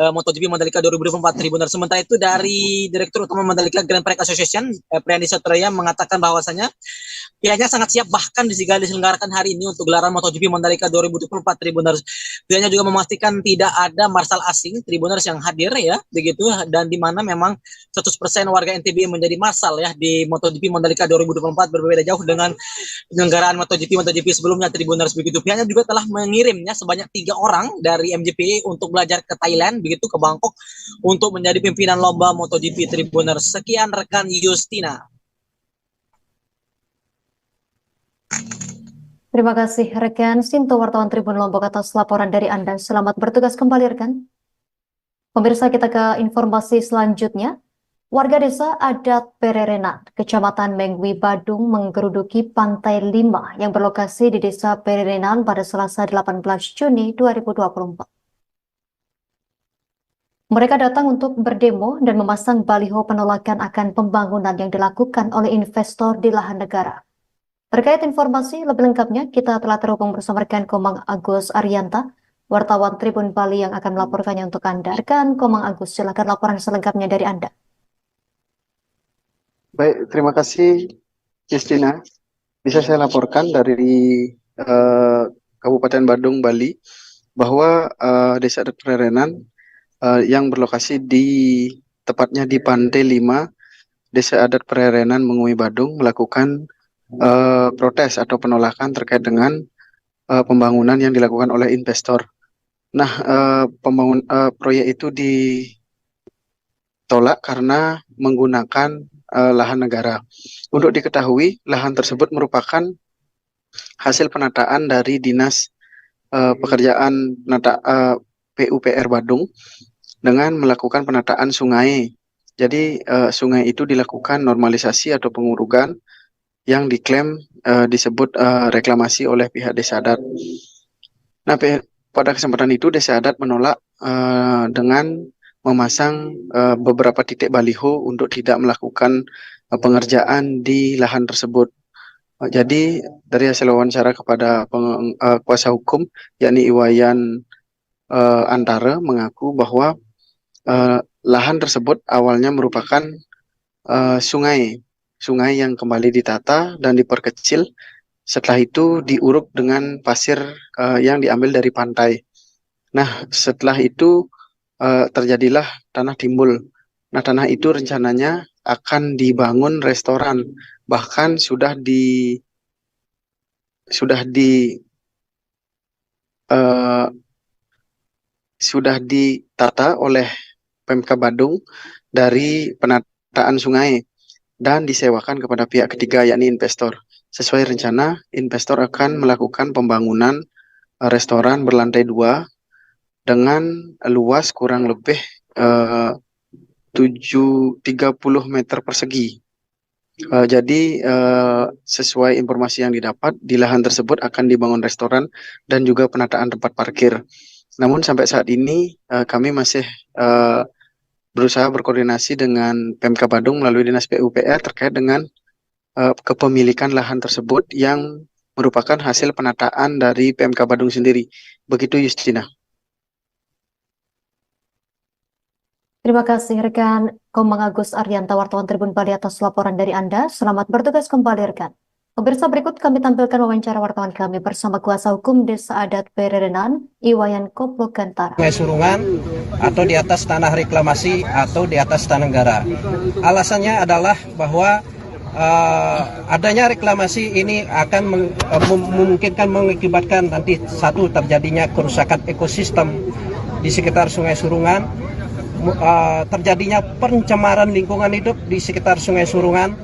MotoGP Mandalika 2024 Tribuners. Sementara itu dari Direktur Utama Mandalika Grand Prix Association Priandi Satraya mengatakan bahwasanya pihaknya sangat siap bahkan diselenggarakan hari ini untuk gelaran MotoGP Mandalika 2024 Tribuners. Pihaknya juga memastikan tidak ada marshal asing Tribuners yang hadir ya begitu dan di mana memang 100% warga NTB menjadi marshal ya di MotoGP Mandalika 2024 berbeda jauh dengan penyelenggaraan MotoGP sebelumnya Tribuners begitu. Pihaknya juga telah mengirimnya sebanyak 3 orang dari MGPA untuk belajar ke Thailand begitu ke Bangkok untuk menjadi pimpinan lomba MotoGP Tribuners. Sekian rekan Justina.
Terima kasih rekan Sinto wartawan Tribun Lombok atas laporan dari Anda. Selamat bertugas kembali rekan. Pemirsa kita ke informasi selanjutnya. Warga desa adat Pererenat, Kecamatan Mengwi, Badung menggeruduki Pantai 5 yang berlokasi di Desa Pererenan pada Selasa 18 Juni 2024. Mereka datang untuk berdemo dan memasang baliho penolakan akan pembangunan yang dilakukan oleh investor di lahan negara. Terkait informasi lebih lengkapnya, kita telah terhubung bersama rekan Komang Agus Arianta, wartawan Tribun Bali yang akan melaporkannya untuk Anda. Rekan Komang Agus, silakan laporan selengkapnya dari Anda.
Baik, terima kasih Justina. Bisa saya laporkan dari Kabupaten Badung, Bali, bahwa Desa Adat Pererenan yang berlokasi tepatnya di Pantai 5, Desa Adat Pererenan Mengui Badung melakukan protes atau penolakan terkait dengan pembangunan yang dilakukan oleh investor. Nah, proyek itu ditolak karena menggunakan lahan negara. Untuk diketahui, lahan tersebut merupakan hasil penataan dari Dinas Pekerjaan PUPR Badung dengan melakukan penataan sungai. Jadi sungai itu dilakukan normalisasi atau pengurugan yang diklaim disebut reklamasi oleh pihak Desa Adat. Nah, pada kesempatan itu Desa Adat menolak dengan memasang beberapa titik baliho untuk tidak melakukan pengerjaan di lahan tersebut. Jadi dari hasil wawancara kepada kuasa hukum yakni Iwayan Antara mengaku bahwa lahan tersebut awalnya merupakan sungai yang kembali ditata dan diperkecil. Setelah itu diuruk dengan pasir yang diambil dari pantai. Nah, setelah itu terjadilah tanah timbul. Nah, tanah itu rencananya akan dibangun restoran, bahkan sudah ditata oleh Pemkab Badung dari penataan sungai dan disewakan kepada pihak ketiga yakni investor. Sesuai rencana, investor akan melakukan pembangunan restoran berlantai 2 dengan luas kurang lebih 30 meter persegi. Jadi sesuai informasi yang didapat, di lahan tersebut akan dibangun restoran dan juga penataan tempat parkir. Namun sampai saat ini kami masih berusaha berkoordinasi dengan Pemkab Badung melalui Dinas PUPR terkait dengan kepemilikan lahan tersebut yang merupakan hasil penataan dari Pemkab Badung sendiri. Begitu Justina.
Terima kasih rekan Komang Agus Arianta, wartawan Tribun Bali atas laporan dari Anda. Selamat bertugas kembali rekan. Pemirsa, berikut kami tampilkan wawancara wartawan kami bersama kuasa hukum Desa Adat Pererenan, Iwayan Koplokantara.
Sungai Surungan atau di atas tanah reklamasi atau di atas tanah negara. Alasannya adalah bahwa adanya reklamasi ini akan memungkinkan mengakibatkan nanti satu terjadinya kerusakan ekosistem di sekitar Sungai Surungan, terjadinya pencemaran lingkungan hidup di sekitar Sungai Surungan,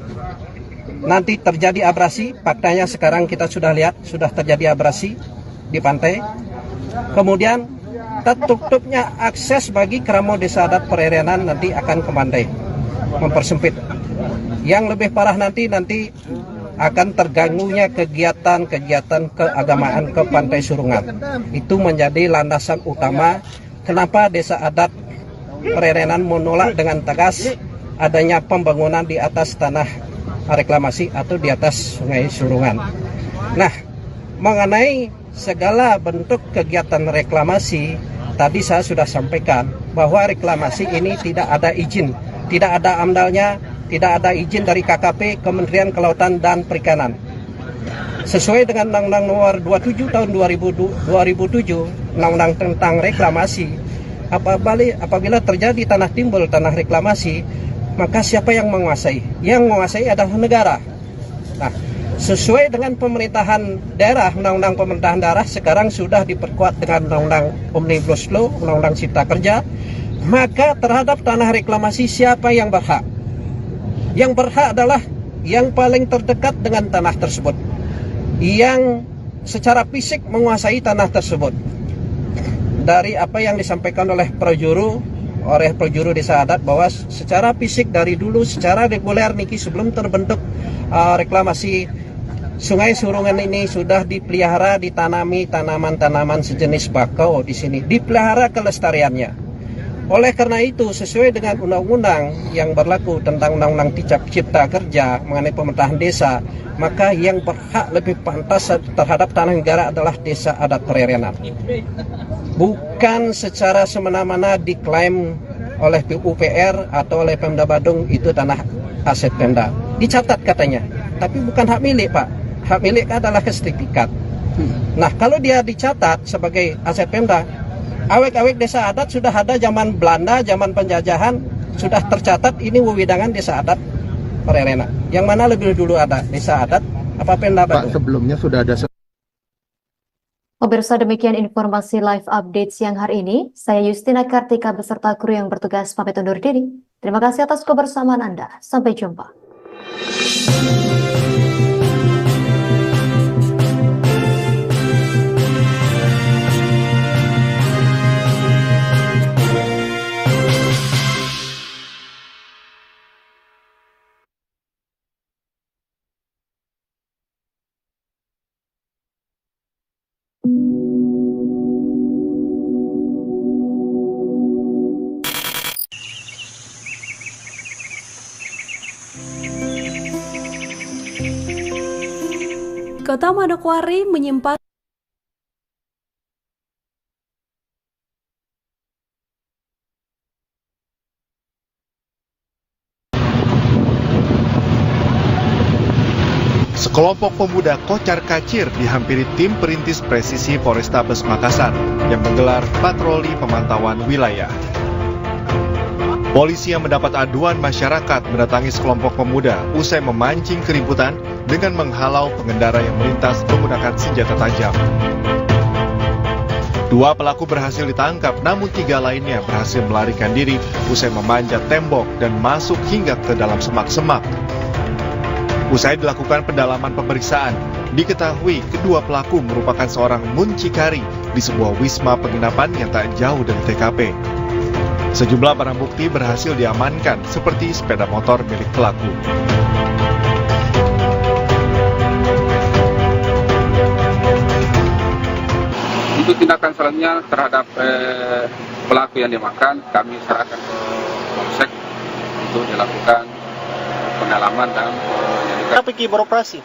nanti terjadi abrasi. Faktanya sekarang kita sudah lihat sudah terjadi abrasi di pantai. Kemudian tertutupnya akses bagi Kramo Desa Adat Pererenan nanti akan ke pantai, mempersempit. Yang lebih parah nanti akan terganggunya kegiatan keagamaan ke Pantai Surungan. Itu menjadi landasan utama kenapa Desa Adat Pererenan menolak dengan tegas adanya pembangunan di atas tanah reklamasi atau di atas Sungai Surungan. Nah, mengenai segala bentuk kegiatan reklamasi, tadi saya sudah sampaikan bahwa reklamasi ini tidak ada izin, tidak ada amdalnya, tidak ada izin dari KKP, Kementerian Kelautan dan Perikanan. Sesuai dengan Undang-Undang Nomor 27 Tahun 2007, Undang-Undang tentang reklamasi, apabila terjadi tanah timbul, tanah reklamasi, maka siapa yang menguasai? Yang menguasai adalah negara. Nah, sesuai dengan pemerintahan daerah, Undang-Undang Pemerintahan Daerah sekarang sudah diperkuat dengan Undang-Undang Omnibus Law, Undang-Undang Cipta Kerja, maka terhadap tanah reklamasi siapa yang berhak? Yang berhak adalah yang paling terdekat dengan tanah tersebut, yang secara fisik menguasai tanah tersebut. Dari apa yang disampaikan oleh Projuru Desa Adat, bahwa secara fisik dari dulu secara reguler niki sebelum terbentuk reklamasi Sungai Surungan ini sudah dipelihara, ditanami tanaman-tanaman sejenis bakau di sini, dipelihara kelestariannya. Oleh karena itu, sesuai dengan undang-undang yang berlaku tentang undang-undang Cipta Kerja mengenai pemerintahan desa, maka yang berhak lebih pantas terhadap tanah negara adalah desa adat Pererenan. Bukan secara semena-mena diklaim oleh PUPR atau oleh Pemda Badung itu tanah aset Pemda. Dicatat katanya, tapi bukan hak milik, Pak. Hak milik adalah sertifikat. Nah, kalau dia dicatat sebagai aset Pemda, awek-awek desa adat sudah ada zaman Belanda, zaman penjajahan, sudah tercatat ini wewenangan desa adat Pererenan. Yang mana lebih dulu ada desa adat apa Pemda Badung?
Pak, sebelumnya sudah ada.
Pemirsa, demikian informasi live update siang hari ini. Saya Yustina Kartika beserta kru yang bertugas pamit undur diri. Terima kasih atas kebersamaan Anda. Sampai jumpa.
Kota Manokwari menyimpan
Sekelompok pemuda kocar-kacir dihampiri tim perintis presisi Polrestabes Makassar yang menggelar patroli pemantauan wilayah. Polisi yang mendapat aduan masyarakat mendatangi sekelompok pemuda usai memancing keributan dengan menghalau pengendara yang melintas menggunakan senjata tajam. 2 pelaku berhasil ditangkap, namun 3 lainnya berhasil melarikan diri usai memanjat tembok dan masuk hingga ke dalam semak-semak. Usai dilakukan pendalaman pemeriksaan, diketahui kedua pelaku merupakan seorang muncikari di sebuah wisma penginapan yang tak jauh dari TKP. Sejumlah barang bukti berhasil diamankan seperti sepeda motor milik pelaku.
Untuk tindakan selanjutnya terhadap pelaku yang diamankan, kami serahkan ke Polsek untuk dilakukan pendalaman dan penyelidikan.
Berapa Ki beroperasi?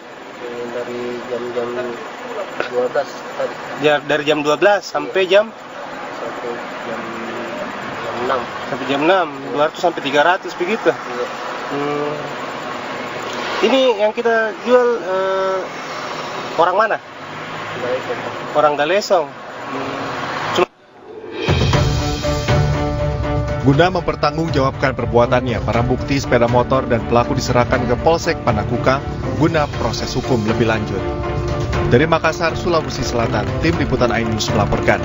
Dari jam 12 tadi.
Ya, dari jam 12 sampai jam
6.
Sampai jam 6, 200 sampai 300 begitu.
Iya.
Ini yang kita jual orang mana?
Galesong.
Orang Galesong.
Guna mempertanggungjawabkan perbuatannya, barang bukti sepeda motor dan pelaku diserahkan ke Polsek Panakukang guna proses hukum lebih lanjut. Dari Makassar, Sulawesi Selatan, tim liputan iNews melaporkan.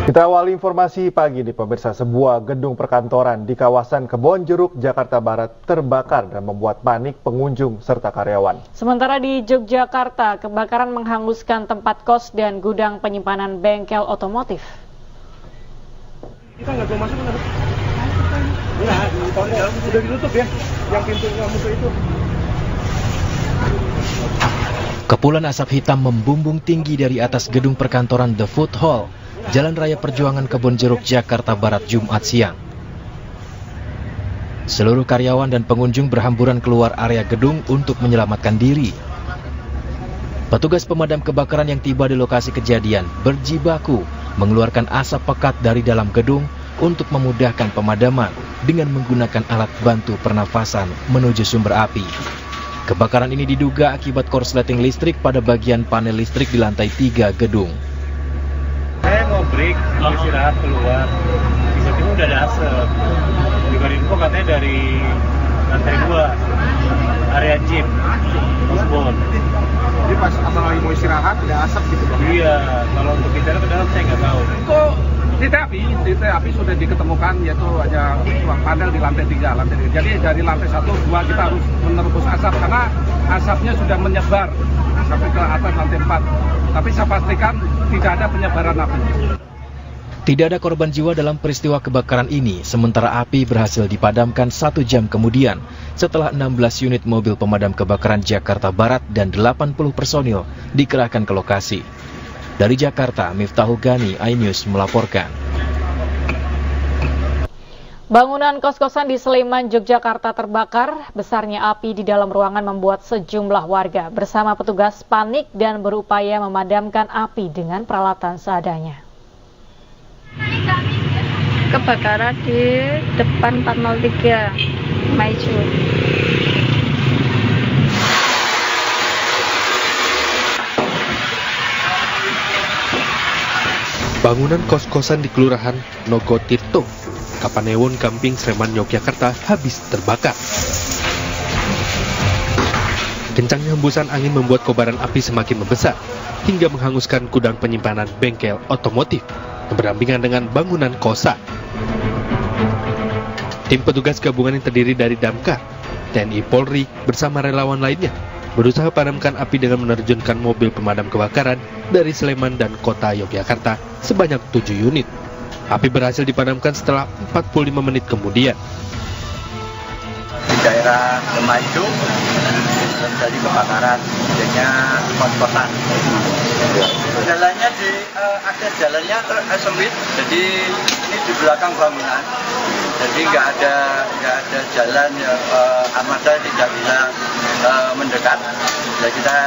Kita awali informasi pagi di pemirsa. Sebuah gedung perkantoran di kawasan Kebonjeruk, Jakarta Barat terbakar dan membuat panik pengunjung serta karyawan.
Sementara di Yogyakarta, kebakaran menghanguskan tempat kos dan gudang penyimpanan bengkel otomotif.
Kita nggak mau masuk, sudah ditutup ya, yang pintunya musuh itu.
Kepulan asap hitam membumbung tinggi dari atas gedung perkantoran The Food Hall, Jalan Raya Perjuangan Kebonjeruk, Jakarta Barat, Jumat siang. Seluruh karyawan dan pengunjung berhamburan keluar area gedung untuk menyelamatkan diri. Petugas pemadam kebakaran yang tiba di lokasi kejadian berjibaku mengeluarkan asap pekat dari dalam gedung untuk memudahkan pemadaman dengan menggunakan alat bantu pernafasan menuju sumber api. Kebakaran ini diduga akibat korsleting listrik pada bagian panel listrik di lantai 3 gedung.
Saya mau break, mau istirahat keluar, tiba-tiba udah ada asap. Diberi info katanya dari lantai 2, area gym, Osborn.
Jadi pas abang lagi mau istirahat, ada asap gitu bang?
Iya, kalau untuk bicara ke dalam saya nggak tahu.
Kok titik api sudah diketemukan, yaitu ada panel di lantai 3. Jadi dari lantai 1, 2 kita harus menerobos asap, karena asapnya sudah menyebar sampai ke atas lantai 4. Tapi saya pastikan tidak ada penyebaran api.
Tidak ada korban jiwa dalam peristiwa kebakaran ini, sementara api berhasil dipadamkan 1 jam kemudian setelah 16 unit mobil pemadam kebakaran Jakarta Barat dan 80 personil dikerahkan ke lokasi. Dari Jakarta, Miftahul Gani, iNews melaporkan.
Bangunan kos-kosan di Sleman, Yogyakarta terbakar. Besarnya api di dalam ruangan membuat sejumlah warga bersama petugas panik dan berupaya memadamkan api dengan peralatan seadanya.
Kebakaran di depan 403 Maizu.
Bangunan kos-kosan di Kelurahan Nogotirto, Kapanewon, Gamping, Sleman, Yogyakarta habis terbakar. Kencangnya hembusan angin membuat kobaran api semakin membesar hingga menghanguskan gudang penyimpanan bengkel otomotif berdampingan dengan bangunan kosan. Tim petugas gabungan yang terdiri dari Damkar, TNI Polri bersama relawan lainnya berusaha padamkan api dengan menerjunkan mobil pemadam kebakaran dari Sleman dan kota Yogyakarta sebanyak 7 unit. Api berhasil dipadamkan setelah 45 menit kemudian.
Di daerah Maizu terjadi kebakaran, adanya kos-kosan. Jalannya ada jalannya sempit, jadi ini di belakang bangunan. Jadi nggak ada jalan yang armada tidak bisa mendekat. Jadi kita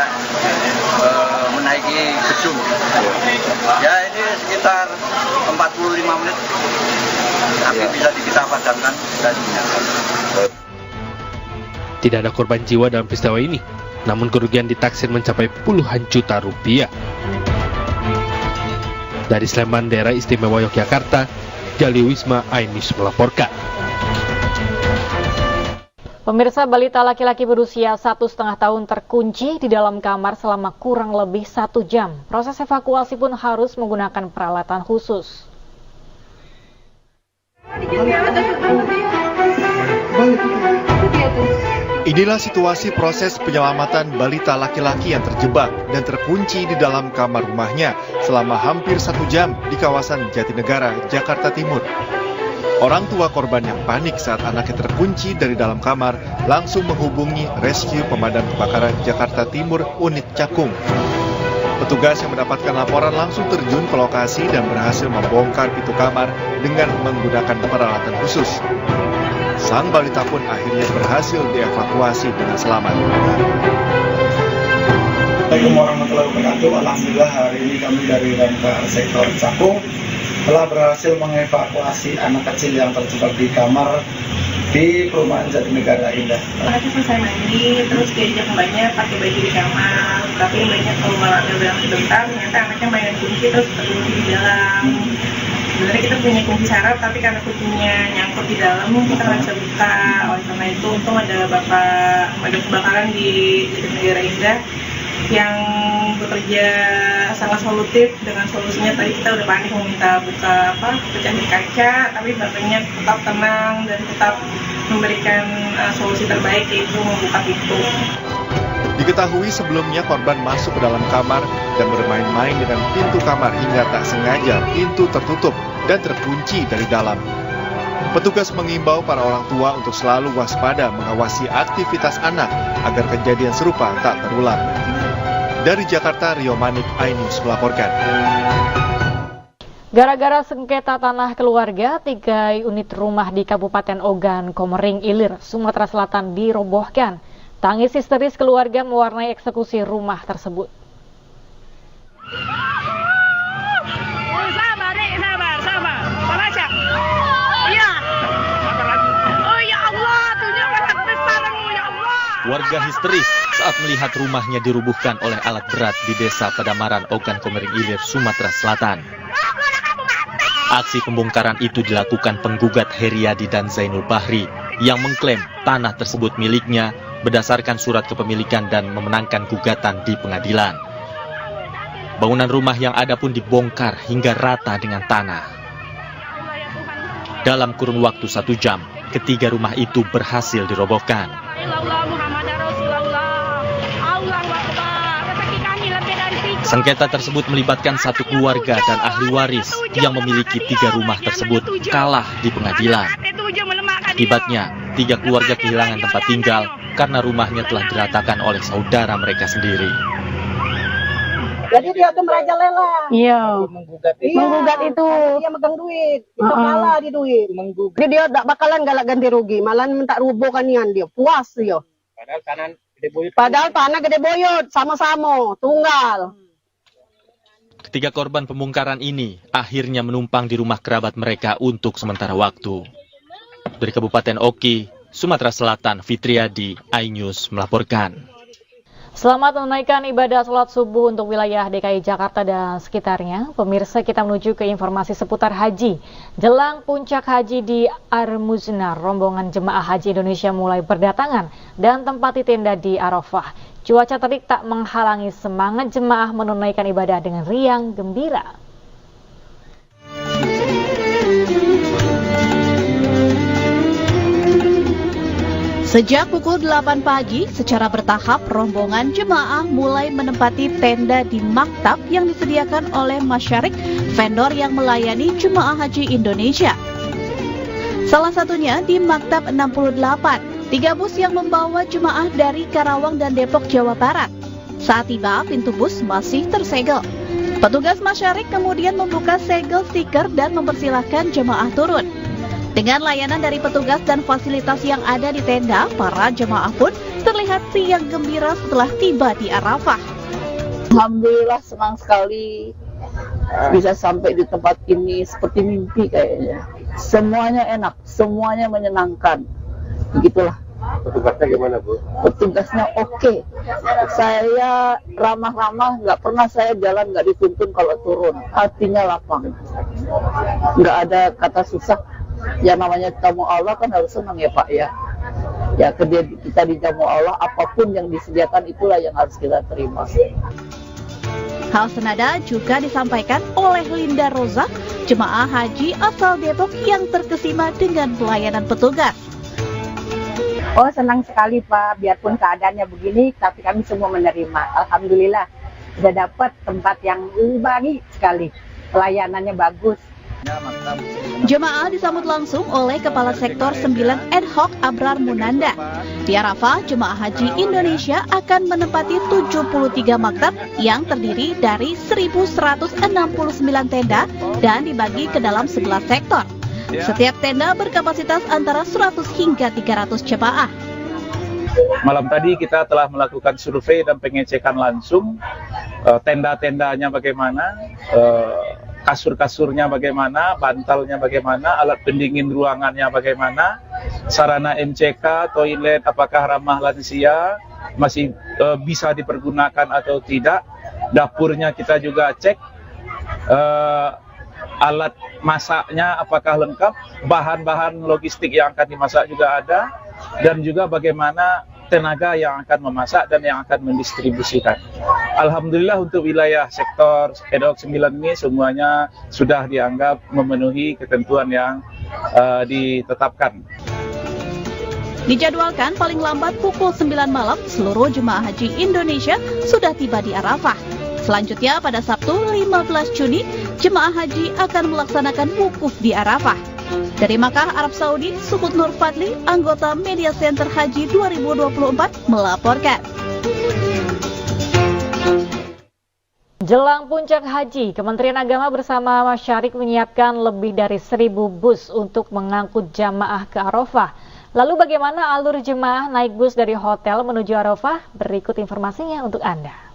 menaiki gedung. Ya ini sekitar 45 menit api bisa kita padamkan dan dinyalakan.
Tidak ada korban jiwa dalam peristiwa ini, namun kerugian ditaksir mencapai puluhan juta rupiah. Dari Sleman, Daerah Istimewa Yogyakarta, Gali Wisma, iNews melaporkan.
Pemirsa, balita laki-laki berusia 1,5 tahun terkunci di dalam kamar selama kurang lebih 1 jam. Proses evakuasi pun harus menggunakan peralatan khusus.
Inilah situasi proses penyelamatan balita laki-laki yang terjebak dan terkunci di dalam kamar rumahnya selama hampir 1 jam di kawasan Jatinegara, Jakarta Timur. Orang tua korban yang panik saat anaknya terkunci dari dalam kamar langsung menghubungi Rescue Pemadam Kebakaran Jakarta Timur Unit Cakung. Petugas yang mendapatkan laporan langsung terjun ke lokasi dan berhasil membongkar pintu kamar dengan menggunakan peralatan khusus. Sang balita pun akhirnya berhasil dievakuasi dengan selamat.
Assalamualaikum warahmatullahi wabarakatuh. Alhamdulillah hari ini kami dari Damkar Sektor Cakung telah berhasil mengevakuasi anak kecil yang terjebak di kamar di perumahan Jatinegara Indah.
Anaknya selesai mandi, terus diajak mbaknya pakai baju di kamar, tapi mbaknya keluar agak bilang sebentar, ternyata anaknya mainan kunci terus terkunci di dalam. Sebenarnya kita punya kunci syarat, tapi karena kuncinya nyangkut di dalam, kita nggak bisa buka. Oleh karena itu, untung ada bapak pemadam kebakaran di Jatinegara Indah yang bekerja sangat solutif. Dengan solusinya tadi kita udah panik meminta buka pecahin kaca, tapi bapaknya tetap tenang dan tetap memberikan solusi terbaik, yaitu membuka pintu.
Diketahui sebelumnya korban masuk ke dalam kamar dan bermain-main dengan pintu kamar hingga tak sengaja pintu tertutup dan terkunci dari dalam. Petugas mengimbau para orang tua untuk selalu waspada mengawasi aktivitas anak agar kejadian serupa tak terulang. Dari Jakarta, Rio Manik, iNews melaporkan.
Gara-gara sengketa tanah keluarga, 3 unit rumah di Kabupaten Ogan, Komering Ilir, Sumatera Selatan dirobohkan. Tangis histeris keluarga mewarnai eksekusi rumah tersebut.
Sabar. Baca. Iya. Oh ya Allah, tunjukkan kebesaran-Mu ya Allah.
Warga histeris saat melihat rumahnya dirubuhkan oleh alat berat di Desa Padamaran, Ogan, Komering Ilir, Sumatera Selatan. Aksi pembongkaran itu dilakukan penggugat Heriadi dan Zainul Bahri yang mengklaim tanah tersebut miliknya berdasarkan surat kepemilikan dan memenangkan gugatan di pengadilan. Bangunan rumah yang ada pun dibongkar hingga rata dengan tanah. Dalam kurun waktu 1 jam, ketiga rumah itu berhasil dirobohkan. Sengketa tersebut melibatkan satu keluarga dan ahli waris yang memiliki 3 rumah tersebut kalah di pengadilan. Akibatnya, 3 keluarga kehilangan tempat tinggal karena rumahnya telah diratakan oleh saudara mereka sendiri.
Jadi dia tuh merajalela.
Iya.
Menggugat
itu.
Dia megang duit. Itu kalah di duit. Jadi dia tak bakalan galak ganti rugi. Malah minta rubuh kanian dia. Puas dia. Padahal tanah gede boyot. Sama-sama. Tunggal.
Ketiga korban pembongkaran ini akhirnya menumpang di rumah kerabat mereka untuk sementara waktu. Dari Kabupaten Oki, Sumatera Selatan, Fitriadi, iNews melaporkan.
Selamat menunaikan ibadah sholat subuh untuk wilayah DKI Jakarta dan sekitarnya. Pemirsa, kita menuju ke informasi seputar haji. Jelang puncak haji di Ar-Muznar, rombongan jemaah haji Indonesia mulai berdatangan dan tempati tenda di Arafah. Cuaca terik tak menghalangi semangat jemaah menunaikan ibadah dengan riang gembira.
Sejak pukul 8 pagi, secara bertahap rombongan jemaah mulai menempati tenda di maktab yang disediakan oleh Masyarik, vendor yang melayani jemaah haji Indonesia. Salah satunya di Maktab 68, 3 bus yang membawa jemaah dari Karawang dan Depok, Jawa Barat. Saat tiba, pintu bus masih tersegel. Petugas Masyarik kemudian membuka segel stiker dan mempersilahkan jemaah turun. Dengan layanan dari petugas dan fasilitas yang ada di tenda, para jemaah pun terlihat riang gembira setelah tiba di Arafah.
Alhamdulillah senang sekali bisa sampai di tempat ini, seperti mimpi kayaknya. Semuanya enak, semuanya menyenangkan. Begitulah.
Petugasnya gimana, Bu?
Petugasnya oke. Saya ramah-ramah, nggak pernah saya jalan nggak dituntun kalau turun. Hatinya lapang. Nggak ada kata susah. Ya namanya tamu Allah kan harus senang ya Pak ya. Ya kita dijamu Allah, apapun yang disediakan itulah yang harus kita terima.
Hal senada juga disampaikan oleh Linda Roza, jemaah haji asal Depok yang terkesima dengan pelayanan petugas.
Oh senang sekali Pak, biarpun keadaannya begini, tapi kami semua menerima. Alhamdulillah, sudah dapat tempat yang baik sekali, pelayanannya bagus.
Jemaah disambut langsung oleh Kepala Sektor 9 Ad Hoc Abrar Munanda. Di Arafah, jemaah haji Indonesia akan menempati 73 maktab yang terdiri dari 1.169 tenda dan dibagi ke dalam 11 sektor. Setiap tenda berkapasitas antara 100 hingga 300 jemaah.
Malam tadi kita telah melakukan survei dan pengecekan langsung tenda-tendanya bagaimana, kasur-kasurnya bagaimana, bantalnya bagaimana, alat pendingin ruangannya bagaimana, sarana MCK, toilet apakah ramah lansia, masih bisa dipergunakan atau tidak, dapurnya kita juga cek, alat masaknya apakah lengkap, bahan-bahan logistik yang akan dimasak juga ada, dan juga bagaimana tenaga yang akan memasak dan yang akan mendistribusikan. Alhamdulillah untuk wilayah sektor Edok 9 ini semuanya sudah dianggap memenuhi ketentuan yang ditetapkan.
Dijadwalkan paling lambat pukul 9 malam seluruh jemaah haji Indonesia sudah tiba di Arafah. Selanjutnya pada Sabtu 15 Juni, jemaah haji akan melaksanakan wukuf di Arafah. Dari Makkah, Arab Saudi, Suhud Nur Fadli, anggota Media Center Haji 2024, melaporkan.
Jelang puncak haji, Kementerian Agama bersama Masyarik menyiapkan lebih dari 1.000 bus untuk mengangkut jamaah ke Arafah. Lalu bagaimana alur jemaah naik bus dari hotel menuju Arafah? Berikut informasinya untuk Anda.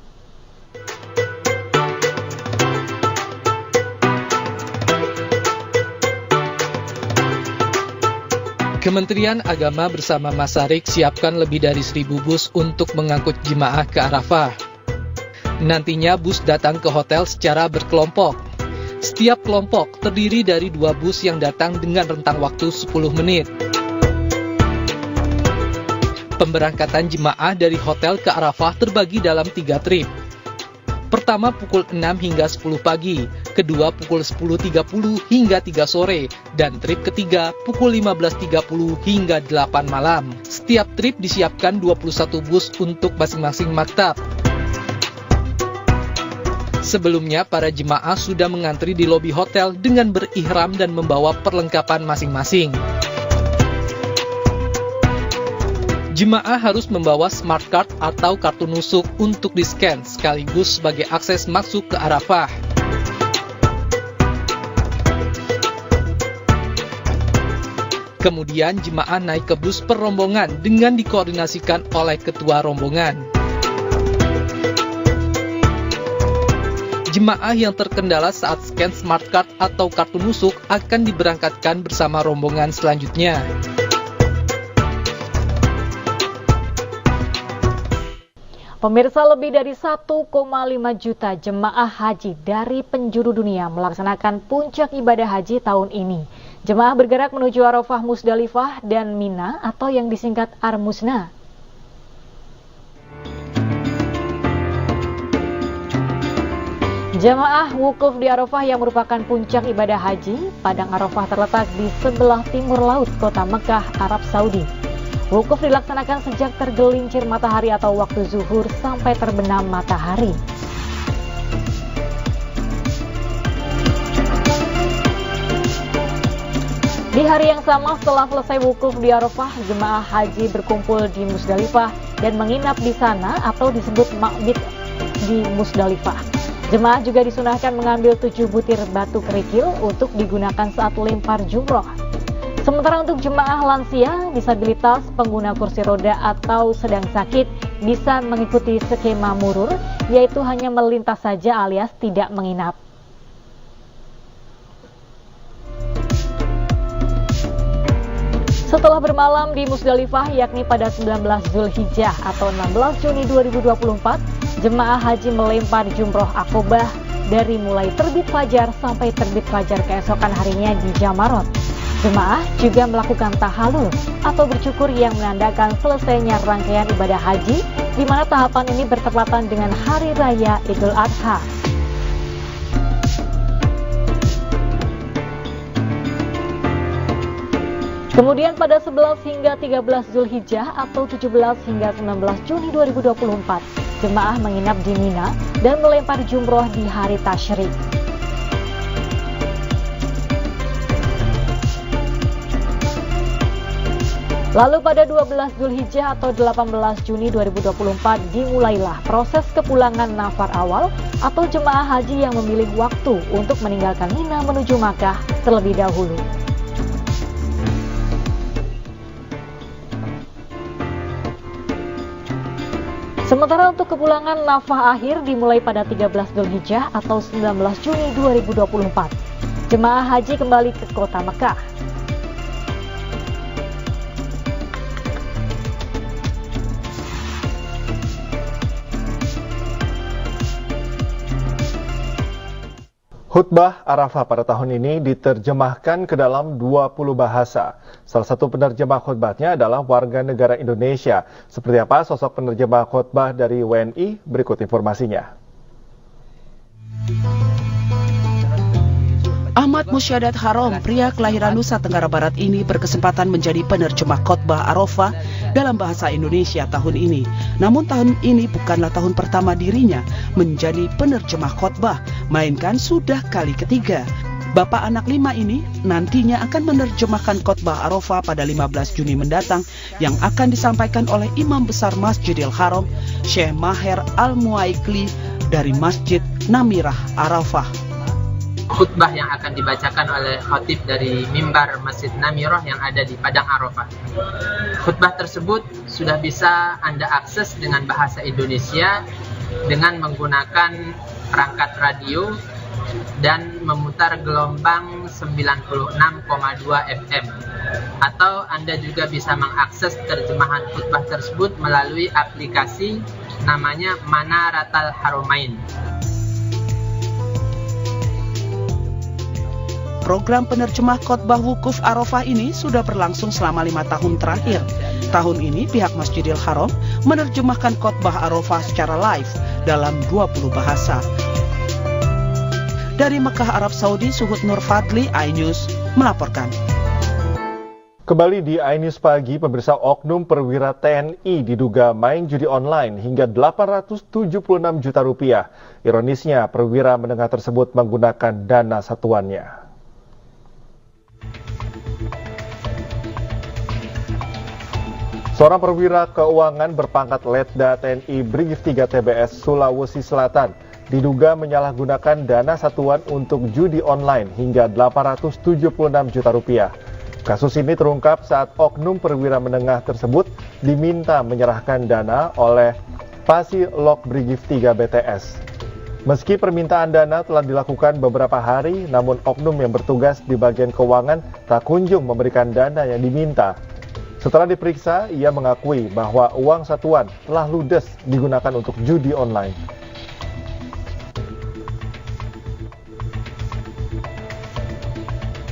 Kementerian Agama bersama Masyarik siapkan lebih dari 1.000 bus untuk mengangkut jemaah ke Arafah. Nantinya bus datang ke hotel secara berkelompok. Setiap kelompok terdiri dari 2 bus yang datang dengan rentang waktu 10 menit. Pemberangkatan jemaah dari hotel ke Arafah terbagi dalam 3 trip. Pertama pukul 6 hingga 10 pagi, kedua pukul 10.30 hingga 3 sore, dan trip ketiga pukul 15.30 hingga 8 malam. Setiap trip disiapkan 21 bus untuk masing-masing maktab. Sebelumnya, para jemaah sudah mengantri di lobi hotel dengan berihram dan membawa perlengkapan masing-masing. Jemaah harus membawa smart card atau kartu nusuk untuk di-scan sekaligus sebagai akses masuk ke Arafah. Kemudian jemaah naik ke bus per rombongan dengan dikoordinasikan oleh ketua rombongan. Jemaah yang terkendala saat scan smart card atau kartu nusuk akan diberangkatkan bersama rombongan selanjutnya.
Pemirsa, lebih dari 1,5 juta jemaah haji dari penjuru dunia melaksanakan puncak ibadah haji tahun ini. Jemaah bergerak menuju Arafah, Musdalifah, dan Mina atau yang disingkat Armusna. Jemaah wukuf di Arafah yang merupakan puncak ibadah haji. Padang Arafah terletak di sebelah timur laut kota Mekah, Arab Saudi. Wukuf dilaksanakan sejak tergelincir matahari atau waktu zuhur sampai terbenam matahari. Di hari yang sama setelah selesai wukuf di Arafah, jemaah haji berkumpul di Musdalifah dan menginap di sana atau disebut mabit di Musdalifah. Jemaah juga disunahkan mengambil 7 butir batu kerikil untuk digunakan saat lempar jumroh. Sementara untuk jemaah lansia, disabilitas, pengguna kursi roda atau sedang sakit bisa mengikuti skema murur, yaitu hanya melintas saja alias tidak menginap. Setelah bermalam di Musdalifah, yakni pada 19 Zulhijjah atau 16 Juni 2024, jemaah haji melempar jumroh akobah dari mulai terbit fajar sampai terbit fajar keesokan harinya di Jamarot. Jemaah juga melakukan tahalul atau bercukur yang menandakan selesainya rangkaian ibadah haji, di mana tahapan ini bertepatan dengan Hari Raya Idul Adha. Kemudian pada 11 hingga 13 Zulhijjah atau 17 hingga 19 Juni 2024, jemaah menginap di Mina dan melempar jumroh di hari tasyrik. Lalu pada 12 Zulhijjah atau 18 Juni 2024 dimulailah proses kepulangan nafar awal atau jemaah haji yang memilih waktu untuk meninggalkan Mina menuju Makkah terlebih dahulu. Sementara untuk kepulangan nafah akhir dimulai pada 13 Zulhijjah atau 19 Juni 2024. Jemaah haji kembali ke kota Mekah.
Khutbah Arafah pada tahun ini diterjemahkan ke dalam 20 bahasa. Salah satu penerjemah khutbahnya adalah warga negara Indonesia. Seperti apa sosok penerjemah khutbah dari WNI? Berikut informasinya.
Ahmad Musyadat Harom, pria kelahiran Nusa Tenggara Barat ini berkesempatan menjadi penerjemah khotbah Arafah dalam bahasa Indonesia tahun ini. Namun tahun ini bukanlah tahun pertama dirinya menjadi penerjemah khotbah, melainkan sudah kali ketiga. Bapak anak 5 ini nantinya akan menerjemahkan khotbah Arafah pada 15 Juni mendatang yang akan disampaikan oleh Imam Besar Masjidil Haram, Syekh Maher Al-Muaikli dari Masjid Namirah Arafah.
Khutbah yang akan dibacakan oleh khatib dari mimbar Masjid Namirah yang ada di Padang Arafah. Khutbah tersebut sudah bisa Anda akses dengan bahasa Indonesia dengan menggunakan perangkat radio dan memutar gelombang 96,2 FM. Atau Anda juga bisa mengakses terjemahan khutbah tersebut melalui aplikasi namanya Manaratal Haramain.
Program penerjemah khotbah wukuf Arafah ini sudah berlangsung selama 5 tahun terakhir. Tahun ini pihak Masjidil Haram menerjemahkan khotbah Arafah secara live dalam 20 bahasa. Dari Mekah, Arab Saudi, Suhud Nur Fadli, iNews melaporkan.
Kembali di iNews Pagi, pemirsa, oknum perwira TNI diduga main judi online hingga 876 juta rupiah. Ironisnya, perwira menengah tersebut menggunakan dana satuannya. Seorang perwira keuangan berpangkat Letda TNI Brigif 3 TBS Sulawesi Selatan diduga menyalahgunakan dana satuan untuk judi online hingga 876 juta rupiah. Kasus ini terungkap saat oknum perwira menengah tersebut diminta menyerahkan dana oleh Pasilok Brigif 3 BTS. Meski permintaan dana telah dilakukan beberapa hari, namun oknum yang bertugas di bagian keuangan tak kunjung memberikan dana yang diminta. Setelah diperiksa, ia mengakui bahwa uang satuan telah ludes digunakan untuk judi online.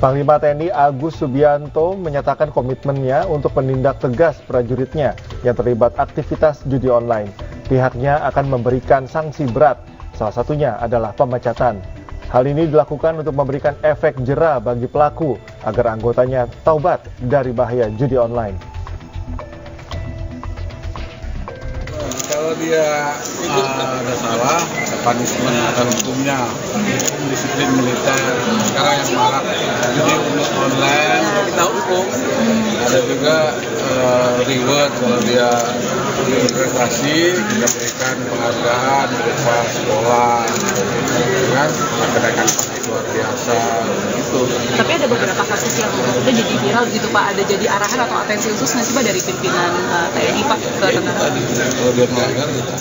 Panglima TNI Agus Subianto menyatakan komitmennya untuk menindak tegas prajuritnya yang terlibat aktivitas judi online. Pihaknya akan memberikan sanksi berat, salah satunya adalah pemecatan. Hal ini dilakukan untuk memberikan efek jera bagi pelaku agar anggotanya taubat dari bahaya judi online.
Kalau dia ada salah, ada punishment, ada hukumnya, hukum disiplin militer. Sekarang yang marak judi online, kita hukum. Ada juga reward kalau dia berprestasi, kita berikan penghargaan berupa sekolah, dengan kenaikan pangkat luar biasa, gitu.
Tapi ada beberapa kasus yang udah jadi viral gitu Pak, ada jadi arahan atau atensi khusus nggak sih Pak dari pimpinan TNI Pak ke tentara?
Kalau dia melanggar, gitu.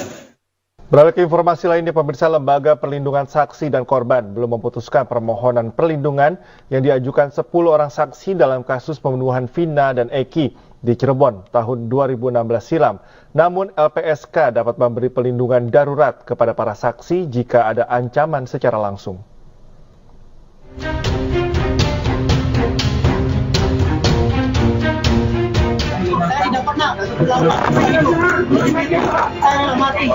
Beralih ke informasi lainnya, pemirsa, Lembaga Perlindungan Saksi dan Korban belum memutuskan permohonan perlindungan yang diajukan 10 orang saksi dalam kasus pembunuhan Vina dan Eki di Cirebon tahun 2016 silam. Namun LPSK dapat memberi perlindungan darurat kepada para saksi jika ada ancaman secara langsung.
Saya tidak pernah mati.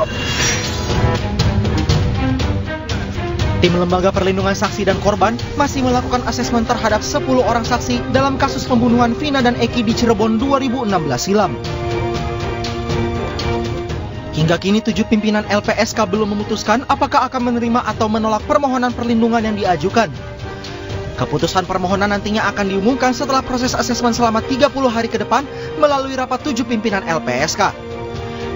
Tim Lembaga Perlindungan Saksi dan Korban masih melakukan asesmen terhadap 10 orang saksi dalam kasus pembunuhan Vina dan Eki di Cirebon 2016 silam. Hingga kini 7 pimpinan LPSK belum memutuskan apakah akan menerima atau menolak permohonan perlindungan yang diajukan. Keputusan permohonan nantinya akan diumumkan setelah proses asesmen selama 30 hari ke depan melalui rapat 7 pimpinan LPSK.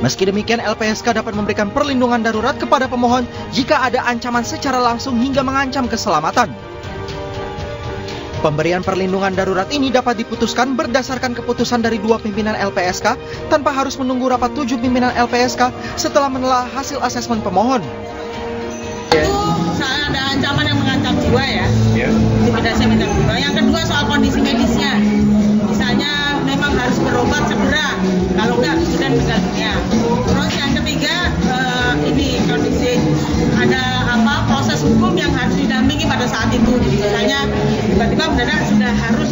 Meski demikian, LPSK dapat memberikan perlindungan darurat kepada pemohon jika ada ancaman secara langsung hingga mengancam keselamatan. Pemberian perlindungan darurat ini dapat diputuskan berdasarkan keputusan dari 2 pimpinan LPSK tanpa harus menunggu rapat 7 pimpinan LPSK setelah menelaah hasil asesmen pemohon.
Soal ada ancaman yang mengancam jiwa ya, intimidasi mental jiwa. Yang kedua soal kondisi medisnya, misalnya memang harus berobat segera, kalau enggak sudah meninggal dunia. Terus yang ketiga ini kondisi ada proses hukum yang harus didampingi pada saat itu. Misalnya tiba-tiba mendadak sudah harus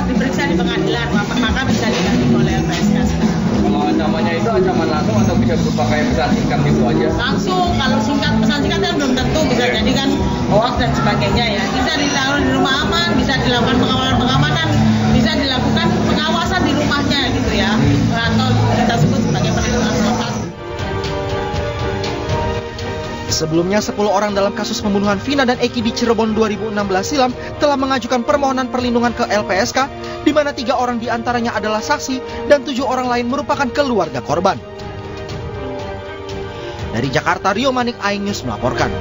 diperiksa di pengadilan, maka bisa didampingi oleh LPSK sekarang.
Kalau ancamannya itu ancaman langsung atau bisa berupa kayak pesan singkat gitu aja?
Langsung, kalau pesan singkat kan belum tentu, bisa jadi kan hoax dan sebagainya ya. Bisa dilakukan di rumah aman, bisa dilakukan pengamanan, bisa dilakukan pengawasan di rumahnya gitu ya. Atau kita sebut sebagai perlindungan lokal.
Sebelumnya 10 orang dalam kasus pembunuhan Vina dan Eki di Cirebon 2016 silam telah mengajukan permohonan perlindungan ke LPSK, di mana 3 orang diantaranya adalah saksi dan 7 orang lain merupakan keluarga korban. Dari Jakarta, Rio Manik, iNews melaporkan.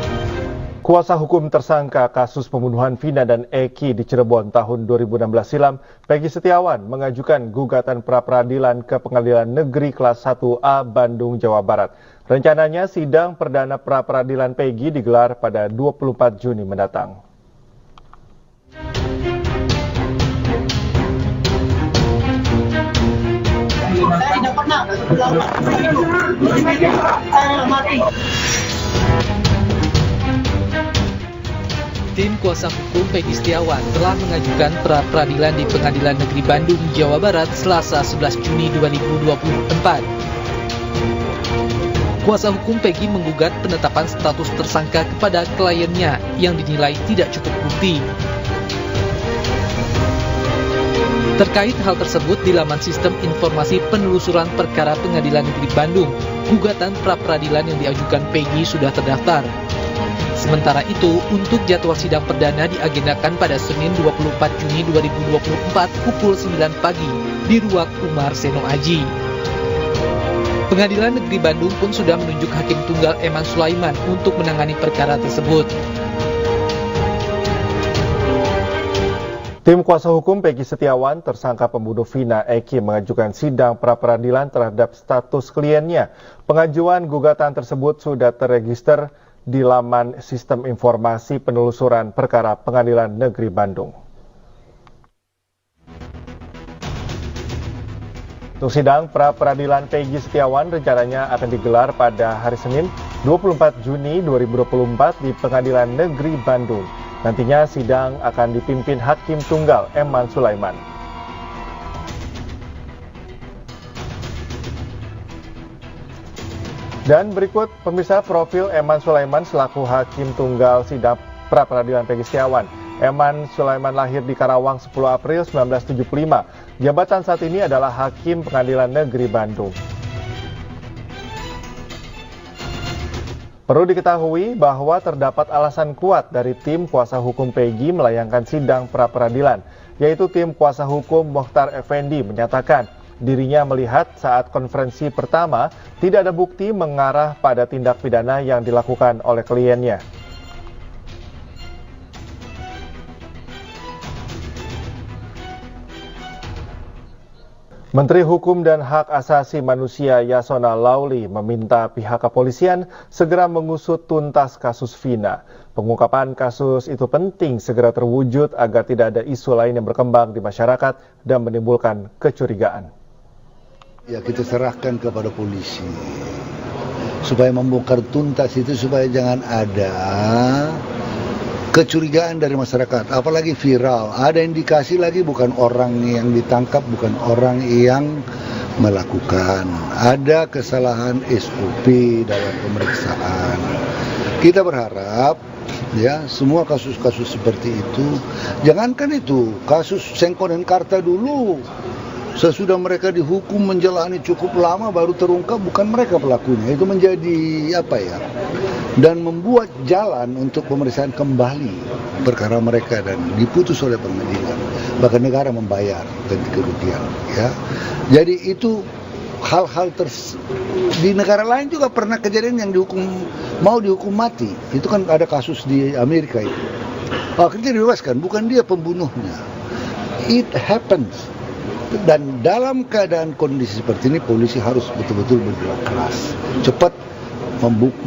Kuasa hukum tersangka kasus pembunuhan Vina dan Eki di Cirebon tahun 2016 silam, Peggy Setiawan, mengajukan gugatan pra-peradilan ke Pengadilan Negeri Kelas 1A Bandung, Jawa Barat. Rencananya sidang perdana pra-peradilan Peggy digelar pada 24 Juni mendatang.
Saya tidak pernah mati.
Tim kuasa hukum Peggy Setiawan telah mengajukan pra-peradilan di Pengadilan Negeri Bandung, Jawa Barat, Selasa 11 Juni 2024. Kuasa hukum Peggy menggugat penetapan status tersangka kepada kliennya yang dinilai tidak cukup bukti. Terkait hal tersebut, di laman sistem informasi penelusuran perkara Pengadilan Negeri Bandung, gugatan pra-peradilan yang diajukan Peggy sudah terdaftar. Sementara itu, untuk jadwal sidang perdana diagendakan pada Senin 24 Juni 2024 pukul 9 pagi di Ruang Umar Seno Aji. Pengadilan Negeri Bandung pun sudah menunjuk Hakim Tunggal Eman Sulaiman untuk menangani perkara tersebut.
Tim kuasa hukum Peggy Setiawan, tersangka pembunuh Vina Eki, mengajukan sidang pra-peradilan terhadap status kliennya. Pengajuan gugatan tersebut sudah terregister di laman Sistem Informasi Penelusuran Perkara Pengadilan Negeri Bandung. Untuk sidang pra-peradilan Peggy Setiawan rencananya akan digelar pada hari Senin 24 Juni 2024 di Pengadilan Negeri Bandung. Nantinya sidang akan dipimpin Hakim Tunggal Eman Sulaiman. Dan berikut pemirsa profil Eman Sulaiman selaku Hakim Tunggal sidang pra-peradilan Peggy Setiawan. Eman Sulaiman lahir di Karawang 10 April 1975. Jabatan saat ini adalah Hakim Pengadilan Negeri Bandung. Perlu diketahui bahwa terdapat alasan kuat dari tim kuasa hukum Peggy melayangkan sidang pra-peradilan, yaitu tim kuasa hukum Mokhtar Effendi menyatakan dirinya melihat saat konferensi pertama tidak ada bukti mengarah pada tindak pidana yang dilakukan oleh kliennya. Menteri Hukum dan Hak Asasi Manusia Yasona Lauli meminta pihak kepolisian segera mengusut tuntas kasus Vina. Pengungkapan kasus itu penting segera terwujud agar tidak ada isu lain yang berkembang di masyarakat dan menimbulkan kecurigaan.
Ya, kita serahkan kepada polisi supaya membongkar tuntas itu, supaya jangan ada kecurigaan dari masyarakat, apalagi viral. Ada indikasi lagi bukan orang yang ditangkap, bukan orang yang melakukan. Ada kesalahan SOP dalam pemeriksaan. Kita berharap ya semua kasus-kasus seperti itu, jangankan itu, kasus Sengkon dan Karta dulu. Sesudah mereka dihukum menjalani cukup lama baru terungkap bukan mereka pelakunya. Itu menjadi apa ya? Dan membuat jalan untuk pemeriksaan kembali perkara mereka dan diputus oleh pengadilan. Bahkan negara membayar ganti kerugian, ya. Jadi itu hal-hal di negara lain juga pernah kejadian yang mau dihukum mati. Itu kan ada kasus di Amerika itu. Akhirnya dibebaskan, bukan dia pembunuhnya. It happens. Dan dalam keadaan kondisi seperti ini polisi harus betul-betul bergerak keras, cepat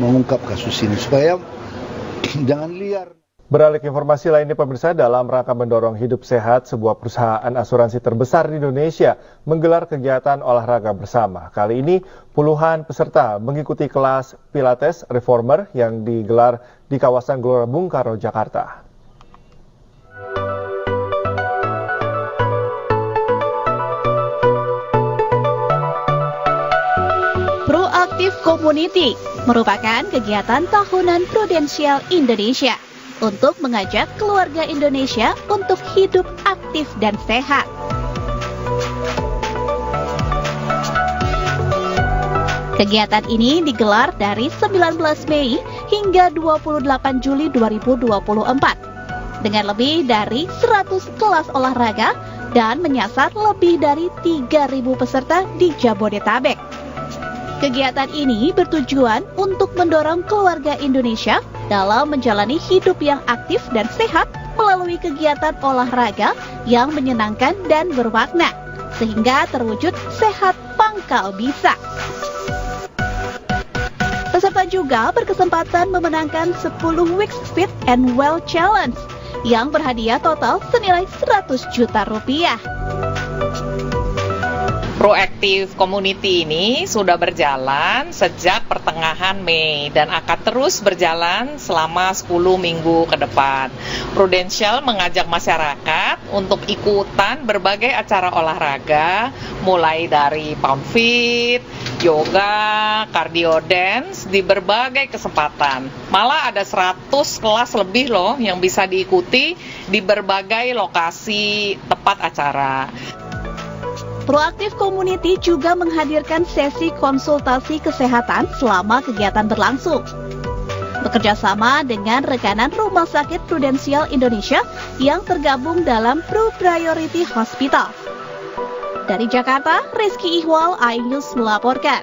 mengungkap kasus ini supaya jangan liar.
Beralih ke informasi lainnya pemirsa, dalam rangka mendorong hidup sehat, sebuah perusahaan asuransi terbesar di Indonesia menggelar kegiatan olahraga bersama. Kali ini puluhan peserta mengikuti kelas Pilates Reformer yang digelar di kawasan Gelora Bung Karno, Jakarta.
Proaktif Community merupakan kegiatan tahunan Prudential Indonesia untuk mengajak keluarga Indonesia untuk hidup aktif dan sehat. Kegiatan ini digelar dari 19 Mei hingga 28 Juli 2024 dengan lebih dari 100 kelas olahraga dan menyasar lebih dari 3.000 peserta di Jabodetabek. Kegiatan ini bertujuan untuk mendorong keluarga Indonesia dalam menjalani hidup yang aktif dan sehat melalui kegiatan olahraga yang menyenangkan dan bermakna, sehingga terwujud sehat pangkal bisa. Peserta juga berkesempatan memenangkan 10 Weeks Fit and Well Challenge yang berhadiah total senilai 100 juta rupiah.
Proaktif Community ini sudah berjalan sejak pertengahan Mei dan akan terus berjalan selama 10 minggu ke depan. Prudential mengajak masyarakat untuk ikutan berbagai acara olahraga, mulai dari pound fit, yoga, cardio dance di berbagai kesempatan. Malah ada 100 kelas lebih loh yang bisa diikuti di berbagai lokasi tempat acara.
Proaktif Community juga menghadirkan sesi konsultasi kesehatan selama kegiatan berlangsung. bekerja sama dengan rekanan Rumah Sakit Prudensial Indonesia yang tergabung dalam Pro Priority Hospital. Dari Jakarta, Rizky Ihwal, iNews melaporkan.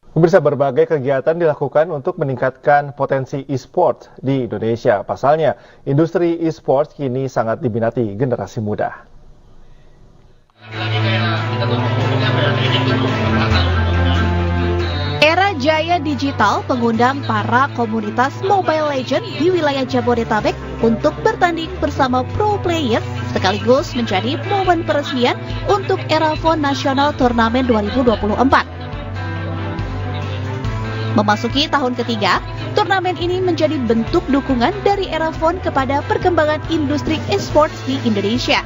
Pemirsa, berbagai kegiatan dilakukan untuk meningkatkan potensi e-sport di Indonesia. Pasalnya, industri e-sport kini sangat diminati generasi muda.
Era jaya digital mengundang para komunitas Mobile Legends di wilayah Jabodetabek untuk bertanding bersama pro player sekaligus menjadi momen peresmian untuk Erafon Nasional Turnamen 2024. Memasuki tahun ketiga, turnamen ini menjadi bentuk dukungan dari Erafon kepada perkembangan industri e-sports di Indonesia.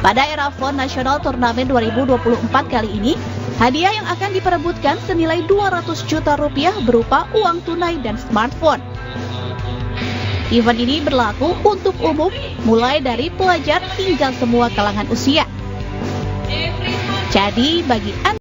Pada Erafon Nasional Turnamen 2024 kali ini, hadiah yang akan diperebutkan senilai 200 juta rupiah berupa uang tunai dan smartphone. Event ini berlaku untuk umum, mulai dari pelajar hingga semua kalangan usia. Jadi bagi Anda